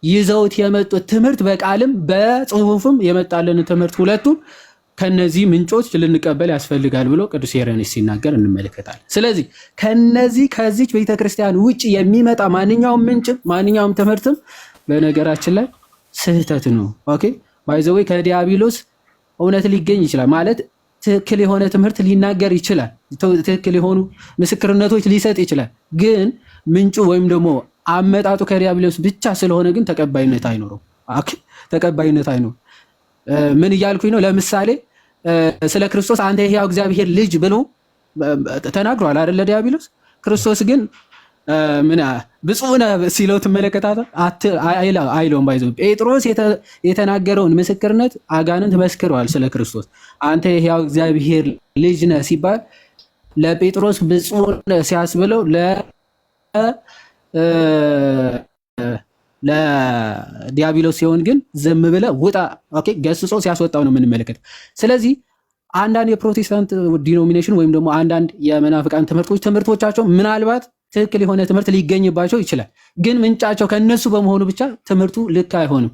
ይዘውት የመጡት ትምህርት በቃልም በጽሁፍም የመጣልን ትምህርት ሁለቱም ከነዚህ ምንጮች ልንቀበል ያስፈልጋል ብሎ ቅዱስ ሄሮኒስ ሲናገር እንመለከታለን። ስለዚህ ከዚች ቤተክርስቲያን ውጭ የሚመጣ ማንኛውም ምንጭም ማንኛውም ትምህርትም በነገራችን ላይ ስህተት ነው። ኦኬ ባይ ዘ ወይ ከዲያብሎስ እውነት ሊገኝ ይችላል ማለት ትክክል የሆነ ትምህርት ሊናገር ይችላል። ትክክል የሆኑ ምስክርነቶች ሊሰጥ ይችላል። ግን ምንጩ ወይም ደግሞ አመጣጡ ከዲያብሎስ ብቻ ስለሆነ ግን ተቀባይነት አይኖረው። ኦኬ ተቀባይነት አይኖረው። ምን እያልኩኝ ነው? ለምሳሌ ስለ ክርስቶስ አንተ የሕያው እግዚአብሔር ልጅ ብሎ ተናግሯል አይደል ዲያብሎስ። ክርስቶስ ግን ምን ብፁዕ ነህ ሲለው ትመለከታለህ አይለውም። ባይዘው ጴጥሮስ የተናገረውን ምስክርነት አጋንንት መስክረዋል ስለ ክርስቶስ። አንተ የሕያው እግዚአብሔር ልጅ ነህ ሲባል ለጴጥሮስ ብፁዕ ነህ ሲያስብለው ለዲያብሎስ ሲሆን ግን ዝም ብለህ ውጣ ኦኬ ገስጾ ሲያስወጣው ነው የምንመለከተው። ስለዚህ አንዳንድ የፕሮቴስታንት ዲኖሚኔሽን ወይም ደግሞ አንዳንድ የመናፍቃን ትምህርቶቻቸው ምናልባት ትክክል የሆነ ትምህርት ሊገኝባቸው ይችላል። ግን ምንጫቸው ከነሱ በመሆኑ ብቻ ትምህርቱ ልክ አይሆንም።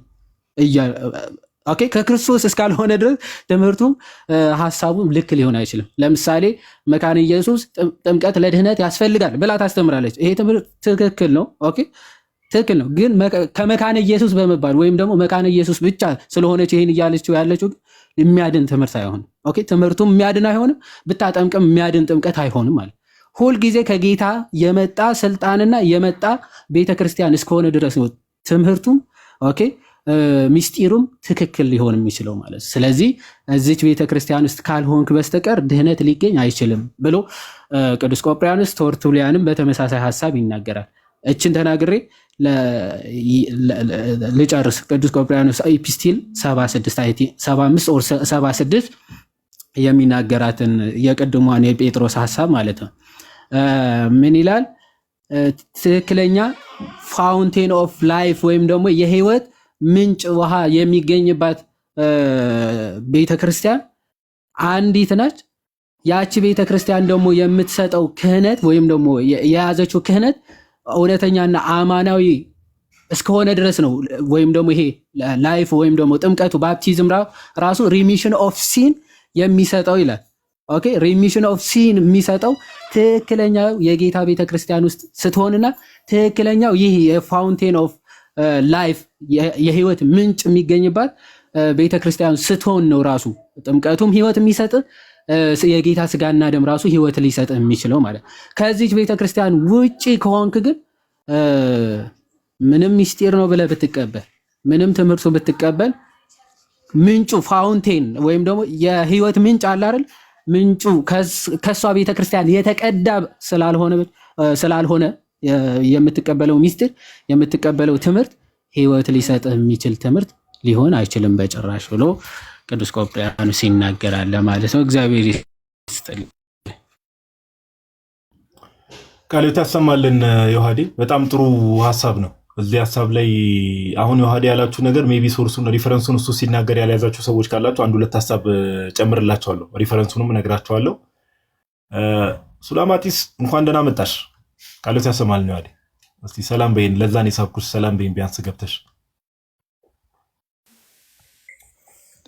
ኦኬ ከክርስቶስ እስካልሆነ ድረስ ትምህርቱም ሐሳቡም ልክ ሊሆን አይችልም። ለምሳሌ መካነ ኢየሱስ ጥምቀት ለድህነት ያስፈልጋል ብላ ታስተምራለች። ይሄ ትምህርት ትክክል ነው። ኦኬ ትክክል ነው። ግን ከመካነ ኢየሱስ በመባል ወይም ደግሞ መካነ ኢየሱስ ብቻ ስለሆነች ይሄን እያለችው ያለችው የሚያድን ትምህርት አይሆንም። ኦኬ ትምህርቱም የሚያድን አይሆንም። ብታጠምቅም የሚያድን ጥምቀት አይሆንም ማለት ሁልጊዜ ከጌታ የመጣ ስልጣንና የመጣ ቤተክርስቲያን እስከሆነ ድረስ ነው ትምህርቱም ኦኬ ሚስጢሩም ትክክል ሊሆን የሚችለው ማለት። ስለዚህ እዚች ቤተክርስቲያን ውስጥ ካልሆንክ በስተቀር ድህነት ሊገኝ አይችልም ብሎ ቅዱስ ቆጵርያኖስ ተርቱሊያንም በተመሳሳይ ሐሳብ ይናገራል። እችን ተናግሬ ልጨርስ። ቅዱስ ቆጵርያኖስ ኢፒስቲል 76 የሚናገራትን የቅድሟን የጴጥሮስ ሐሳብ ማለት ነው። ምን ይላል? ትክክለኛ ፋውንቴን ኦፍ ላይፍ ወይም ደግሞ የህይወት ምንጭ ውሃ የሚገኝባት ቤተክርስቲያን አንዲት ነች። ያቺ ቤተክርስቲያን ደግሞ የምትሰጠው ክህነት ወይም ደግሞ የያዘችው ክህነት እውነተኛና አማናዊ እስከሆነ ድረስ ነው። ወይም ደግሞ ይሄ ላይፍ ወይም ደግሞ ጥምቀቱ ባፕቲዝም ራሱ ሪሚሽን ኦፍ ሲን የሚሰጠው ይላል። ኦኬ ሪሚሽን ኦፍ ሲን የሚሰጠው ትክክለኛው የጌታ ቤተክርስቲያን ውስጥ ስትሆንና ትክክለኛው ይህ የፋውንቴን ኦፍ ላይፍ የህይወት ምንጭ የሚገኝባት ቤተክርስቲያን ስትሆን ነው ራሱ ጥምቀቱም ህይወት የሚሰጥ የጌታ ስጋና ደም ራሱ ህይወት ሊሰጥ የሚችለው ማለት። ከዚች ቤተክርስቲያን ውጪ ከሆንክ ግን ምንም ሚስጢር ነው ብለህ ብትቀበል ምንም ትምህርቱ ብትቀበል ምንጩ ፋውንቴን ወይም ደግሞ የህይወት ምንጭ አለ አይደል? ምንጩ ከሷ ቤተክርስቲያን የተቀዳ ስላልሆነ የምትቀበለው ሚስጥር የምትቀበለው ትምህርት ህይወት ሊሰጥ የሚችል ትምህርት ሊሆን አይችልም በጭራሽ ብሎ ቅዱስ ቆጵርያኖስ ይናገራል ማለት ነው። እግዚአብሔር ይስጥልኝ። ቃልዮት ያሰማልን። ዮሐዴ በጣም ጥሩ ሀሳብ ነው። እዚህ ሀሳብ ላይ አሁን ዮሐዴ ያላችሁ ነገር ሜቢ ሶርሱን ሪፈረንሱን እሱ ሲናገር ያልያዛችሁ ሰዎች ካላችሁ አንድ ሁለት ሀሳብ ጨምርላችኋለሁ። ሪፈረንሱንም እነግራችኋለሁ። ሱላማጢስ እንኳን ደህና መጣሽ። ቃሎት ያሰማል ነው ያለ። እስቲ ሰላም በይን፣ ለዛን የሳብኩሽ ሰላም በይን ቢያንስ ገብተሽ።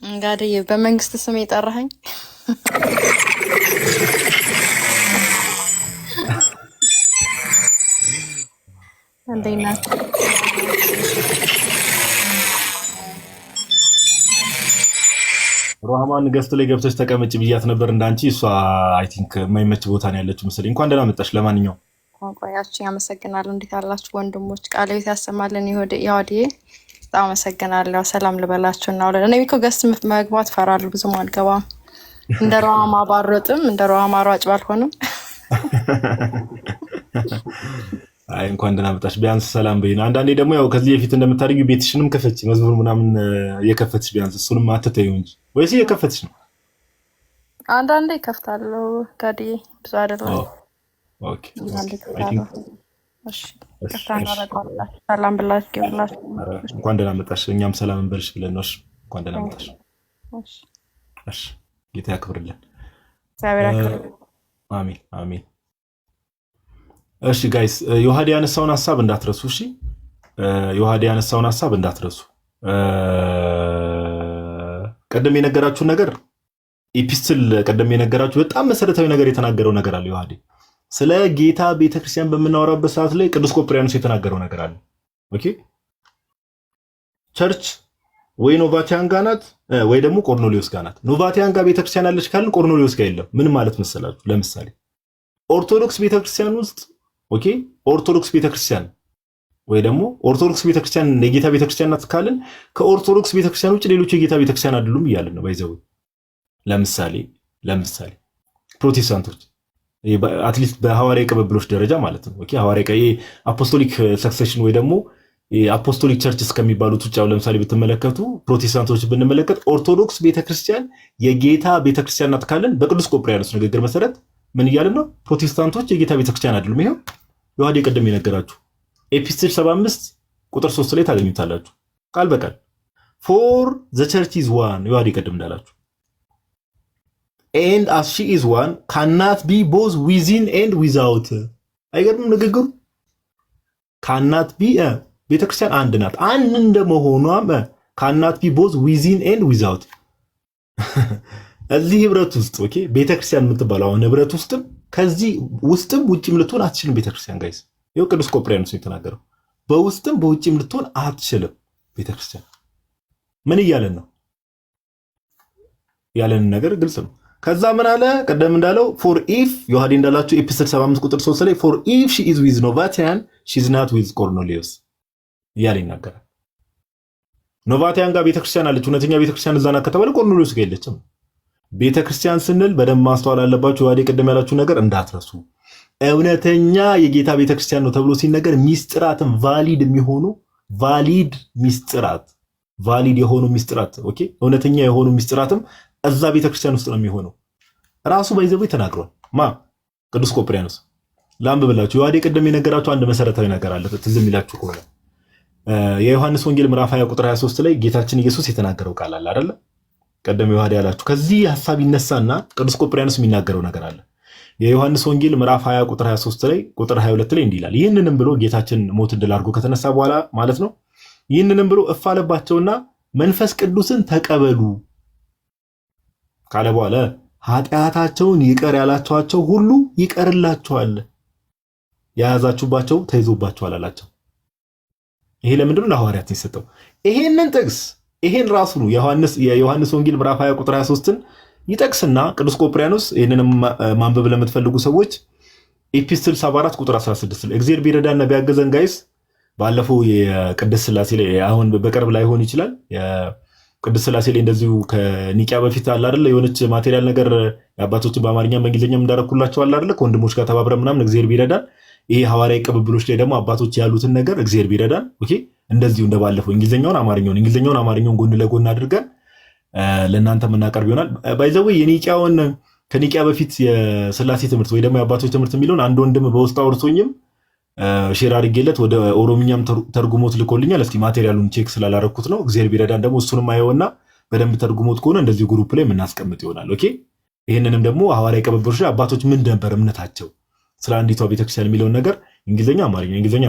እንጋዲህ በመንግስት ስም የጠራኸኝ እንዴና ሮሃማን ገስት ላይ ገብተሽ ተቀመጭ ብያት ነበር እንዳንቺ። እሷ አይ ቲንክ የማይመች ቦታ ነው ያለችው መሰለኝ። እንኳን ደህና መጣሽ። ለማንኛውም ቆያችሁ፣ አመሰግናለሁ። እንዴት አላችሁ ወንድሞች? ቃሌት ያሰማልን ይሁዲዬ በጣም አመሰግናለሁ። ሰላም ልበላችሁ እና እኔ እኮ ገስት መግባት ፈራለሁ፣ ብዙም አልገባም። እንደ ሮሃማ ባሮጥም እንደ ሮሃማ ሯጭ ባልሆንም አይ እንኳን ደህና መጣሽ። ቢያንስ ሰላም በይና። አንዳንዴ ደግሞ ያው ከዚህ በፊት እንደምታደርጊው ቤትሽንም ከፈች መዝሙር ምናምን የከፈትሽ ቢያንስ እሱንም አትተይው እንጂ ወይስ የከፈትሽ ነው? አንዳንዴ ከፍታለሁ ጋዲ፣ ብዙ አይደለም። ኦኬ ሰላም ብላችሁ እንኳን ደህና መጣሽ። እኛም ሰላም እንበልሽ ብለን ነው። እንኳን ደህና መጣሽ። እሺ ጌታ ያክብርልን። አሜን አሜን። እሺ ጋይስ ዮሐድ ያነሳውን ሐሳብ እንዳትረሱ። እሺ ዮሐድ ያነሳውን ሐሳብ እንዳትረሱ። ቀደም የነገራችሁን ነገር ኤፒስትል ቀደም የነገራችሁ በጣም መሰረታዊ ነገር የተናገረው ነገር አለ። ዮሐድ ስለ ጌታ ቤተክርስቲያን በምናወራበት ሰዓት ላይ ቅዱስ ቆጵርያኖስ የተናገረው ነገር አለ። ኦኬ ቸርች ወይ ኖቫቲያን ጋር ናት ወይ ደግሞ ቆርኔሊዮስ ጋር ናት። ኖቫቲያን ጋር ቤተክርስቲያን አለች ካልን ቆርኔሊዮስ ጋር የለም። ምን ማለት መሰላችሁ? ለምሳሌ ኦርቶዶክስ ቤተክርስቲያን ውስጥ ኦኬ ኦርቶዶክስ ቤተክርስቲያን ወይ ደግሞ ኦርቶዶክስ ቤተክርስቲያን የጌታ ቤተክርስቲያን ናት ካልን ከኦርቶዶክስ ቤተክርስቲያን ውጭ ሌሎች የጌታ ቤተክርስቲያን አይደሉም እያልን ነው። ባይዘው ለምሳሌ ፕሮቴስታንቶች አትሊስት በሐዋርያዊ ቅብብሎች ደረጃ ማለት ነው። ኦኬ ሐዋርያዊ አፖስቶሊክ ሰክሴሽን ወይ ደግሞ አፖስቶሊክ ቸርች እስከሚባሉት ውጭ ለምሳሌ ብትመለከቱ ፕሮቴስታንቶች ብንመለከት ኦርቶዶክስ ቤተክርስቲያን የጌታ ቤተክርስቲያን ናት ካልን በቅዱስ ቆጵርያኖስ ንግግር መሰረት ምን እያልን ነው? ፕሮቴስታንቶች የጌታ ቤተክርስቲያን አይደሉም። ይሄው ዮሐድ ቀደም የነገራችሁ ኤፒስትል 75 ቁጥር 3 ላይ ታገኙታላችሁ ቃል በቃል for the church is one ዮሐድ ቀደም እንዳላችሁ and as she is one cannot be both within and without። አይገርምም ንግግሩ? cannot be ቤተክርስቲያን አንድ ናት። አንድ እንደመሆኗም cannot be both within and without እዚህ ህብረት ውስጥ ኦኬ ቤተክርስቲያን የምትባለው ህብረት ውስጥም ከዚህ ውስጥም ውጭም ልትሆን አትችልም ቤተክርስቲያን። ጋይስ ይኸው ቅዱስ ቆጵርያኖስ የተናገረው በውስጥም በውጭም ልትሆን አትችልም ቤተክርስቲያን። ምን እያለን ነው? ያለንን ነገር ግልጽ ነው። ከዛ ምን አለ? ቀደም እንዳለው for if ዮሐድ እንዳላችሁ ኤፒስትል 75 ቁጥር 3 ላይ for if she is with Novatian she is not with Cornelius እያለ ይናገራል። ኖቫቲያን ጋር ቤተክርስቲያን አለች፣ እውነተኛ ቤተክርስቲያን እዛ ናት ከተባለ ቆርኔሊዮስ ጋር የለችም። ቤተክርስቲያን ስንል በደንብ ማስተዋል አለባችሁ። ዮሐድ ቀደም ያላችሁ ነገር እንዳትረሱ። እውነተኛ የጌታ ቤተክርስቲያን ነው ተብሎ ሲነገር ሚስጥራትን ቫሊድ የሚሆኑ ቫሊድ ሚስጥራት ቫሊድ የሆኑ ሚስጥራት ኦኬ እውነተኛ የሆኑ ሚስጥራትም እዛ ቤተክርስቲያን ውስጥ ነው የሚሆነው። ራሱ ባይዘው ተናግሯል። ቅዱስ ቆጵርያኖስ ላንብብላችሁ። ዮሐድ ቀደም የነገራችሁ አንድ መሰረታዊ ነገር አለ። ትዝ የሚላችሁ ከሆነ የዮሐንስ ወንጌል ምዕራፍ 20 ቁጥር 23 ላይ ጌታችን ኢየሱስ የተናገረው ቃል አለ አይደል? ቀደም ዮሐድ ያላችሁ ከዚህ ሐሳብ ይነሳና ቅዱስ ቆጵርያኖስ የሚናገረው ነገር አለ። የዮሐንስ ወንጌል ምዕራፍ 20 ቁጥር 23 ላይ ቁጥር 22 ላይ እንዲህ ይላል። ይህንንም ብሎ ጌታችን ሞት ድል አድርጎ ከተነሳ በኋላ ማለት ነው። ይህንንም ብሎ እፍ አለባቸውና መንፈስ ቅዱስን ተቀበሉ ካለ በኋላ ኃጢአታቸውን ይቀር ያላችኋቸው ሁሉ ይቀርላችኋል፣ የያዛችሁባቸው ተይዞባችኋል አላቸው። ይሄ ለምንድን ነው ለሐዋርያት የሰጠው? ይሄንን ጥቅስ ይሄን ራሱ ነው የዮሐንስ ወንጌል ምዕራፍ 20 ቁጥር 23ን ይጠቅስና ቅዱስ ቆጵርያኖስ ይሄንንም ማንበብ ለምትፈልጉ ሰዎች ኤፒስትል 74 ቁጥር 16 ላይ እግዚአብሔር ቢረዳና ቢያገዘን ጋይስ ባለፈው የቅድስት ሥላሴ ላይ አሁን በቅርብ ላይ ሆን ይችላል ቅድስት ሥላሴ ላይ እንደዚሁ ከኒቂያ በፊት አለ አይደል የሆነች ማቴሪያል ነገር የአባቶችን በአማርኛም በእንግሊዝኛም እንዳረኩላቸው አለ አይደል ከወንድሞች ጋር ተባብረን ምናምን እግዚአብሔር ቢረዳን ይሄ ሐዋርያዊ ቅብብሎች ላይ ደግሞ አባቶች ያሉትን ነገር እግዚአብሔር ቢረዳን ኦኬ እንደዚሁ እንደባለፈው እንግሊዝኛውን አማርኛውን ጎን ለጎን አድርገን ለእናንተ የምናቀርብ ይሆናል። ባይዘው የኒቂያውን ከኒቂያ በፊት የሥላሴ ትምህርት ወይ ደግሞ የአባቶች ትምህርት የሚለውን አንድ ወንድም በውስጥ አውርቶኝም ሼር አድርጌለት ወደ ኦሮምኛም ተርጉሞት ልኮልኛል። እስቲ ማቴሪያሉን ቼክ ስላላረኩት ነው። እግዚአብሔር ቢረዳን ደግሞ እሱንም አየውና በደንብ ተርጉሞት ከሆነ እንደዚህ ግሩፕ ላይ የምናስቀምጥ ይሆናል። ኦኬ ይሄንንም ደግሞ ሐዋርያዊ ቅብብሎች ላይ አባቶች ምን ነበር እምነታቸው ስለ አንዲቷ ቤተክርስቲያን የሚለውን ነገር እንግሊዝኛ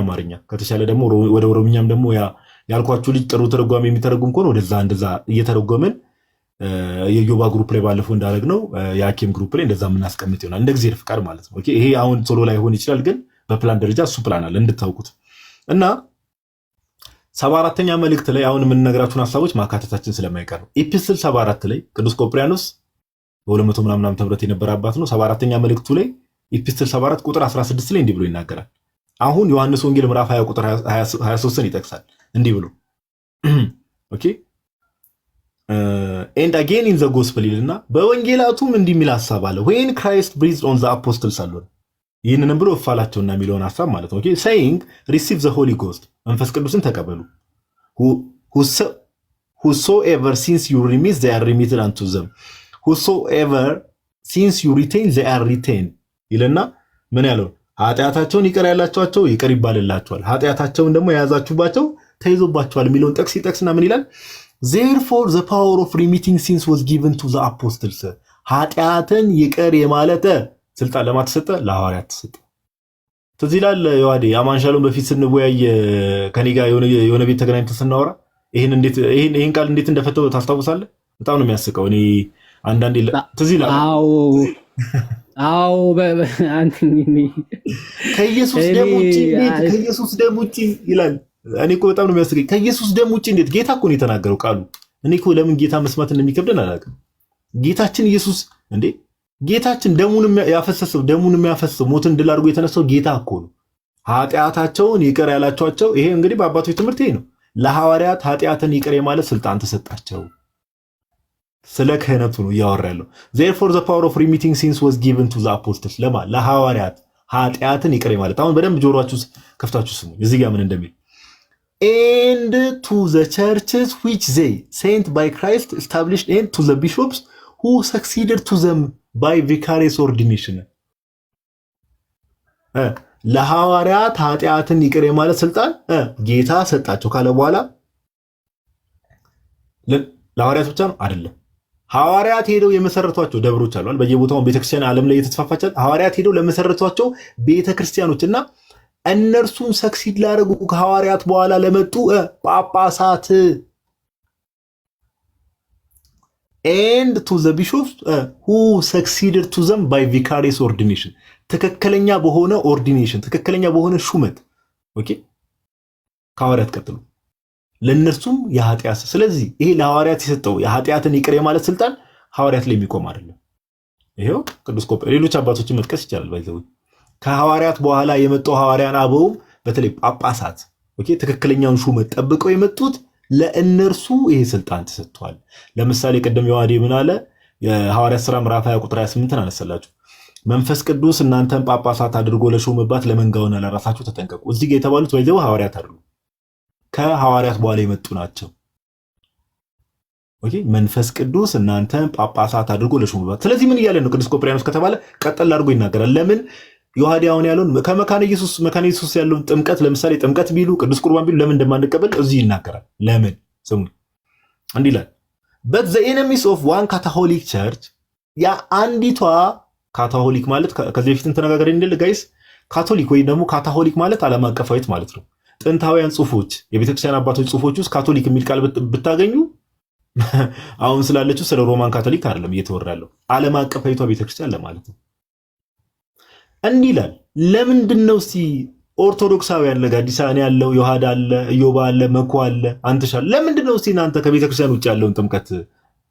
አማርኛ ከተሻለ ደግሞ ወደ ኦሮምኛም ደግሞ ያልኳችሁ ልጅ ጥሩ ተረጓሚ የሚተረጉም ከሆነ ወደዛ እንደዛ እየተረጎምን የዮባ ግሩፕ ላይ ባለፈው እንዳደረግነው የአኪም ግሩፕ ላይ እንደዛ የምናስቀምጥ ይሆናል እንደ እግዚአብሔር ፍቃድ ማለት ነው። ኦኬ ይሄ አሁን ቶሎ ላይ ሆን ይችላል፣ ግን በፕላን ደረጃ እሱ ፕላን አለ እንድታውቁት እና 74ኛ መልእክት ላይ አሁን የምንነግራችሁን ሐሳቦች ማካተታችን ስለማይቀር ነው። ኤፒስትል 74 ላይ ቅዱስ ቆጵርያኖስ በ200 ምናምን ዓመተ ምህረት የነበረ አባት ነው። 74ኛ መልእክቱ ላይ ኤፒስትል 74 ቁጥር 16 ላይ እንዲህ ብሎ ይናገራል። አሁን ዮሐንስ ወንጌል ምዕራፍ 20 ቁጥር 23ን ይጠቅሳል እንዲህ ብሎ ኦኬ and again in the gospel ይልና በወንጌላቱም እንዲህ የሚል ሐሳብ አለ when Christ breathed on the apostles alone ይህንንም ብሎ እፋላቸውና የሚለውን ሐሳብ ማለት ነው። ኦኬ saying receive the holy ghost መንፈስ ቅዱስን ተቀበሉ whosoever since you remit they are remitted unto them whosoever since you retain they are retained ይልና ምን ያለው ኃጢአታቸውን ይቅር ያላችኋቸው ይቅር ይባልላቸዋል፣ ኃጢአታቸውን ደግሞ የያዛችሁባቸው ተይዞባቸዋል የሚለውን ጥቅስ ይጠቅስና ምን ይላል? therefore the power of remitting sins was given to the apostles ኃጢአትን ይቅር የማለት ስልጣን ለማተሰጠ ለሐዋርያት ተሰጠ። ትዝ ይላል ዮሐዴ አማንሻሎም በፊት ስንወያይ ከኔ ጋር የሆነ ቤት ተገናኝተን ስናወራ ይሄን ቃል እንዴት እንደፈተው ታስታውሳለህ? በጣም ነው የሚያስቀው። እኔ አንዳንዴ ትዝ ይላል አዎ አንተኝ ከኢየሱስ ደም ውጪ ይላል። እኔ እኮ በጣም ነው የሚያስቀኝ። ከኢየሱስ ደም ውጪ እንዴት? ጌታ እኮ ነው የተናገረው ቃሉ። እኔ እኮ ለምን ጌታ መስማት እንደሚከብደን አላውቅም። ጌታችን ኢየሱስ እንዴ ጌታችን ደሙን የሚያፈሰው ሞትን ድል አድርጎ የተነሳው ጌታ እኮ ነው። ኃጢአታቸውን ይቅር ያላቸዋቸው ይሄ እንግዲህ በአባቶች ትምህርት ይሄ ነው። ለሐዋርያት ኃጢአትን ይቅር የማለት ስልጣን ተሰጣቸው። ስለ ክህነቱ ነው እያወራ ያለው። therefore the power of remitting sins was given to the apostles ለሐዋርያት ኃጢአትን ይቅር የማለት። አሁን በደንብ ጆሮአችሁ ከፍታችሁ ስሙ እዚህ ጋር ምን እንደሚል and to the churches which they sent by Christ established and to the bishops who succeeded to them by vicarious ordination ለሐዋርያት ኃጢአትን ይቅር የማለት ስልጣን ጌታ ሰጣቸው ካለ በኋላ ለሐዋርያት ብቻ ነው አይደለም። ሐዋርያት ሄደው የመሰረቷቸው ደብሮች አሉ በየቦታው ቤተክርስቲያን ዓለም ላይ የተስፋፋቻል። ሐዋርያት ሄደው ለመሰረቷቸው ቤተክርስቲያኖችና እነርሱም ሰክሲድ ላደረጉ ከሐዋርያት በኋላ ለመጡ ጳጳሳት and to the bishops who succeeded to them by vicarious ordination ትክክለኛ በሆነ ኦርዲኔሽን ትክክለኛ በሆነ ሹመት ኦኬ ከሐዋርያት ቀጥሎ ለእነርሱም የኃጢአት ስለዚህ ይሄ ለሐዋርያት የሰጠው የኃጢአትን ይቅር የማለት ስልጣን ሐዋርያት ላይ የሚቆም አይደለም። ይሄው ቅዱስ ቆጵርያኖስ ሌሎች አባቶችን መጥቀስ ይቻላል። ባይዘው ከሐዋርያት በኋላ የመጣው ሐዋርያን አበው በተለይ ጳጳሳት ኦኬ ትክክለኛውን ሹመት ጠብቀው የመጡት ለእነርሱ ይሄ ስልጣን ተሰጥቷል። ለምሳሌ ቀደም ዮሐዴ ምን አለ? የሐዋርያት ሥራ ምዕራፍ 20 ቁጥር 28 አነሰላችሁ። መንፈስ ቅዱስ እናንተን ጳጳሳት አድርጎ ለሾመባት ለመንጋውና ለራሳችሁ ተጠንቀቁ። እዚህ ጋር የተባሉት ባይዘው ሐዋርያት አይደሉም፣ ከሐዋርያት በኋላ የመጡ ናቸው። ኦኬ መንፈስ ቅዱስ እናንተን ጳጳሳት አድርጎ ለሾመባት። ስለዚህ ምን እያለ ነው? ቅዱስ ቆጵርያኖስ ከተባለ ቀጠል አድርጎ ይናገራል። ለምን ዮሐዴ አሁን ያለውን ከመካነ ኢየሱስ ያለውን ጥምቀት ለምሳሌ ጥምቀት ቢሉ ቅዱስ ቁርባን ቢሉ ለምን እንደማንቀበል እዚህ ይናገራል። ለምን ስሙ እንዲህ ይላል but the enemies of one Catholic church ያ አንዲቷ ካቶሊክ ማለት ከዚህ በፊት ተነጋግረን እንደለ ጋይስ ካቶሊክ ወይ ደግሞ ካቶሊክ ማለት ዓለም አቀፋዊት ማለት ነው። ጥንታውያን ጽሁፎች የቤተክርስቲያን አባቶች ጽሁፎች ውስጥ ካቶሊክ የሚል ቃል ብታገኙ አሁን ስላለችው ስለ ሮማን ካቶሊክ አይደለም እየተወራለው ዓለም አቀፋዊቷ ቤተክርስቲያን ለማለት ነው። እንዲህ ይላል። ለምንድነው እስቲ ኦርቶዶክሳውያን ለጋዲስ አበባ ያለው ዮሐዳ አለ ኢዮባ አለ መኩ አለ አንተሻል ለምንድነው እስቲ እናንተ ከቤተክርስቲያን ውጭ ያለውን ጥምቀት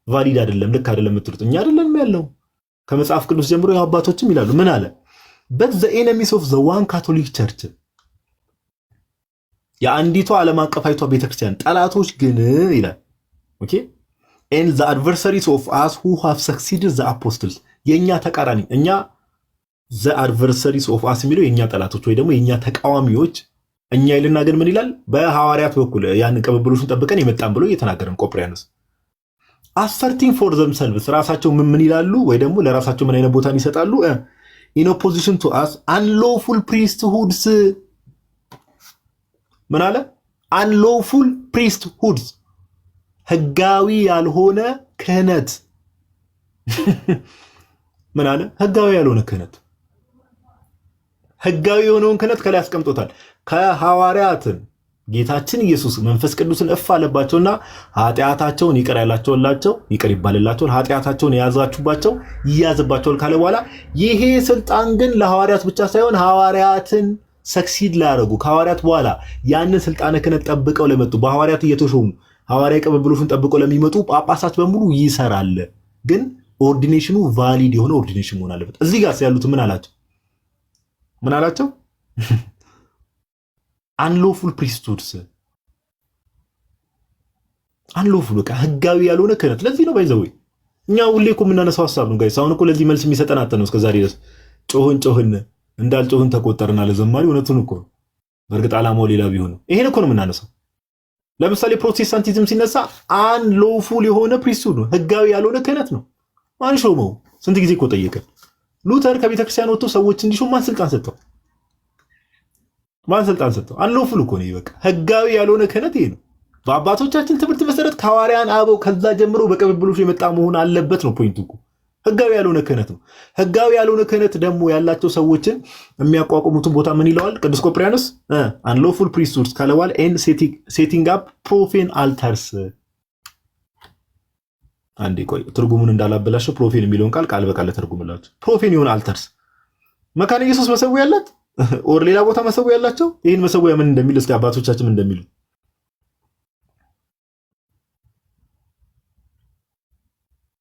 ቫሊድ አይደለም ልክ አይደለም የምትሉት? እኛ አይደለም ያለው ከመጽሐፍ ቅዱስ ጀምሮ የአባቶችም ይላሉ። ምን አለ? but the enemies of the one Catholic church የአንዲቷ ዓለም አቀፋዊቷ ቤተክርስቲያን ጠላቶች ግን ይላል ኦኬ and the adversaries of us who have succeeded the apostles የኛ ተቃራኒ እኛ the adversaries of us የሚለው የኛ ጠላቶች ወይ ደግሞ የኛ ተቃዋሚዎች እኛ ይልና ግን ምን ይላል? በሐዋርያት በኩል ያን ቀበብሎሽን ጠብቀን የመጣን ብሎ እየተናገረን ቆጵርያኖስ asserting for themselves ራሳቸው ምን ይላሉ? ወይ ደግሞ ለራሳቸው ምን አይነት ቦታን ይሰጣሉ? in opposition to us unlawful priesthoods ምን አለ? unlawful priesthoods ህጋዊ ያልሆነ ክህነት ምን አለ? ህጋዊ ያልሆነ ክህነት ህጋዊ የሆነውን ክህነት ከላይ አስቀምጦታል። ከሐዋርያትን ጌታችን ኢየሱስ መንፈስ ቅዱስን እፍ አለባቸውና ኃጢአታቸውን ይቅር ያላቸውላቸው ይቅር ይባልላቸዋል፣ ኃጢአታቸውን የያዛችሁባቸው ይያዝባቸዋል ካለ በኋላ ይሄ ስልጣን ግን ለሐዋርያት ብቻ ሳይሆን ሐዋርያትን ሰክሲድ ላያደርጉ ከሐዋርያት በኋላ ያንን ስልጣነ ክህነት ጠብቀው ለመጡ በሐዋርያት እየተሾሙ ሐዋርያዊ ቅብብሎሹን ጠብቀው ለሚመጡ ጳጳሳት በሙሉ ይሰራል። ግን ኦርዲኔሽኑ ቫሊድ የሆነ ኦርዲኔሽን መሆን አለበት። እዚህ ጋር ያሉት ምን አላቸው? ምን አላቸው? አንሎፉል ፕሪስቱድስ አንሎፉል በቃ ህጋዊ ያልሆነ ክህነት። ለዚህ ነው ባይዘው እኛ ሁሌ እኮ የምናነሳው ሐሳብ ነው ጋይስ። አሁን እኮ ለዚህ መልስ የሚሰጠን አጥተን ነው እስከዛሬ ድረስ ጮህን እንዳልጮህን ተቆጠርና ለዘማሪ እውነቱን እኮ በእርግጥ ዓላማው ሌላ ቢሆን ይሄን እኮ ነው የምናነሳው። ለምሳሌ ፕሮቴስታንቲዝም ሲነሳ አንሎፉል የሆነ ፕሪስቱድ ነው፣ ህጋዊ ያልሆነ ክህነት ነው። ማን ሾመው? ስንት ጊዜ እኮ ጠየቀን። ሉተር ከቤተክርስቲያን ወጥቶ ሰዎች እንዲሾም ማን ስልጣን ሰጠው? ማን ስልጣን ሰጠው? አንሎፉል እኮ ነው። በቃ ህጋዊ ያልሆነ ክህነት ይሄ ነው። በአባቶቻችን ትምህርት መሰረት ከሐዋርያን አበው ከዛ ጀምሮ በቅብብሎሽ የመጣ መሆን አለበት ነው ፖይንቱ እኮ። ህጋዊ ያልሆነ ክህነት ነው። ህጋዊ ያልሆነ ክህነት ደግሞ ያላቸው ሰዎችን የሚያቋቁሙትን ቦታ ምን ይለዋል ቅዱስ ቆጵርያኖስ? አንሎፉል ፕሪስቱድስ ካለዋል ኤንድ ሴቲንግ አፕ ፕሮፌን አልተርስ። አንዴ ቆይ ትርጉሙን እንዳላበላሸው ፕሮፌን የሚለውን ቃል በቃል ተርጉምላችሁ። ፕሮፌን ይሆን አልተርስ መካነ ኢየሱስ መሰዊያ ያላት ኦር ሌላ ቦታ መሰዊያ ያላቸው ይህን መሰዊያ ምን እንደሚል እስኪ አባቶቻችን ምን እንደሚሉ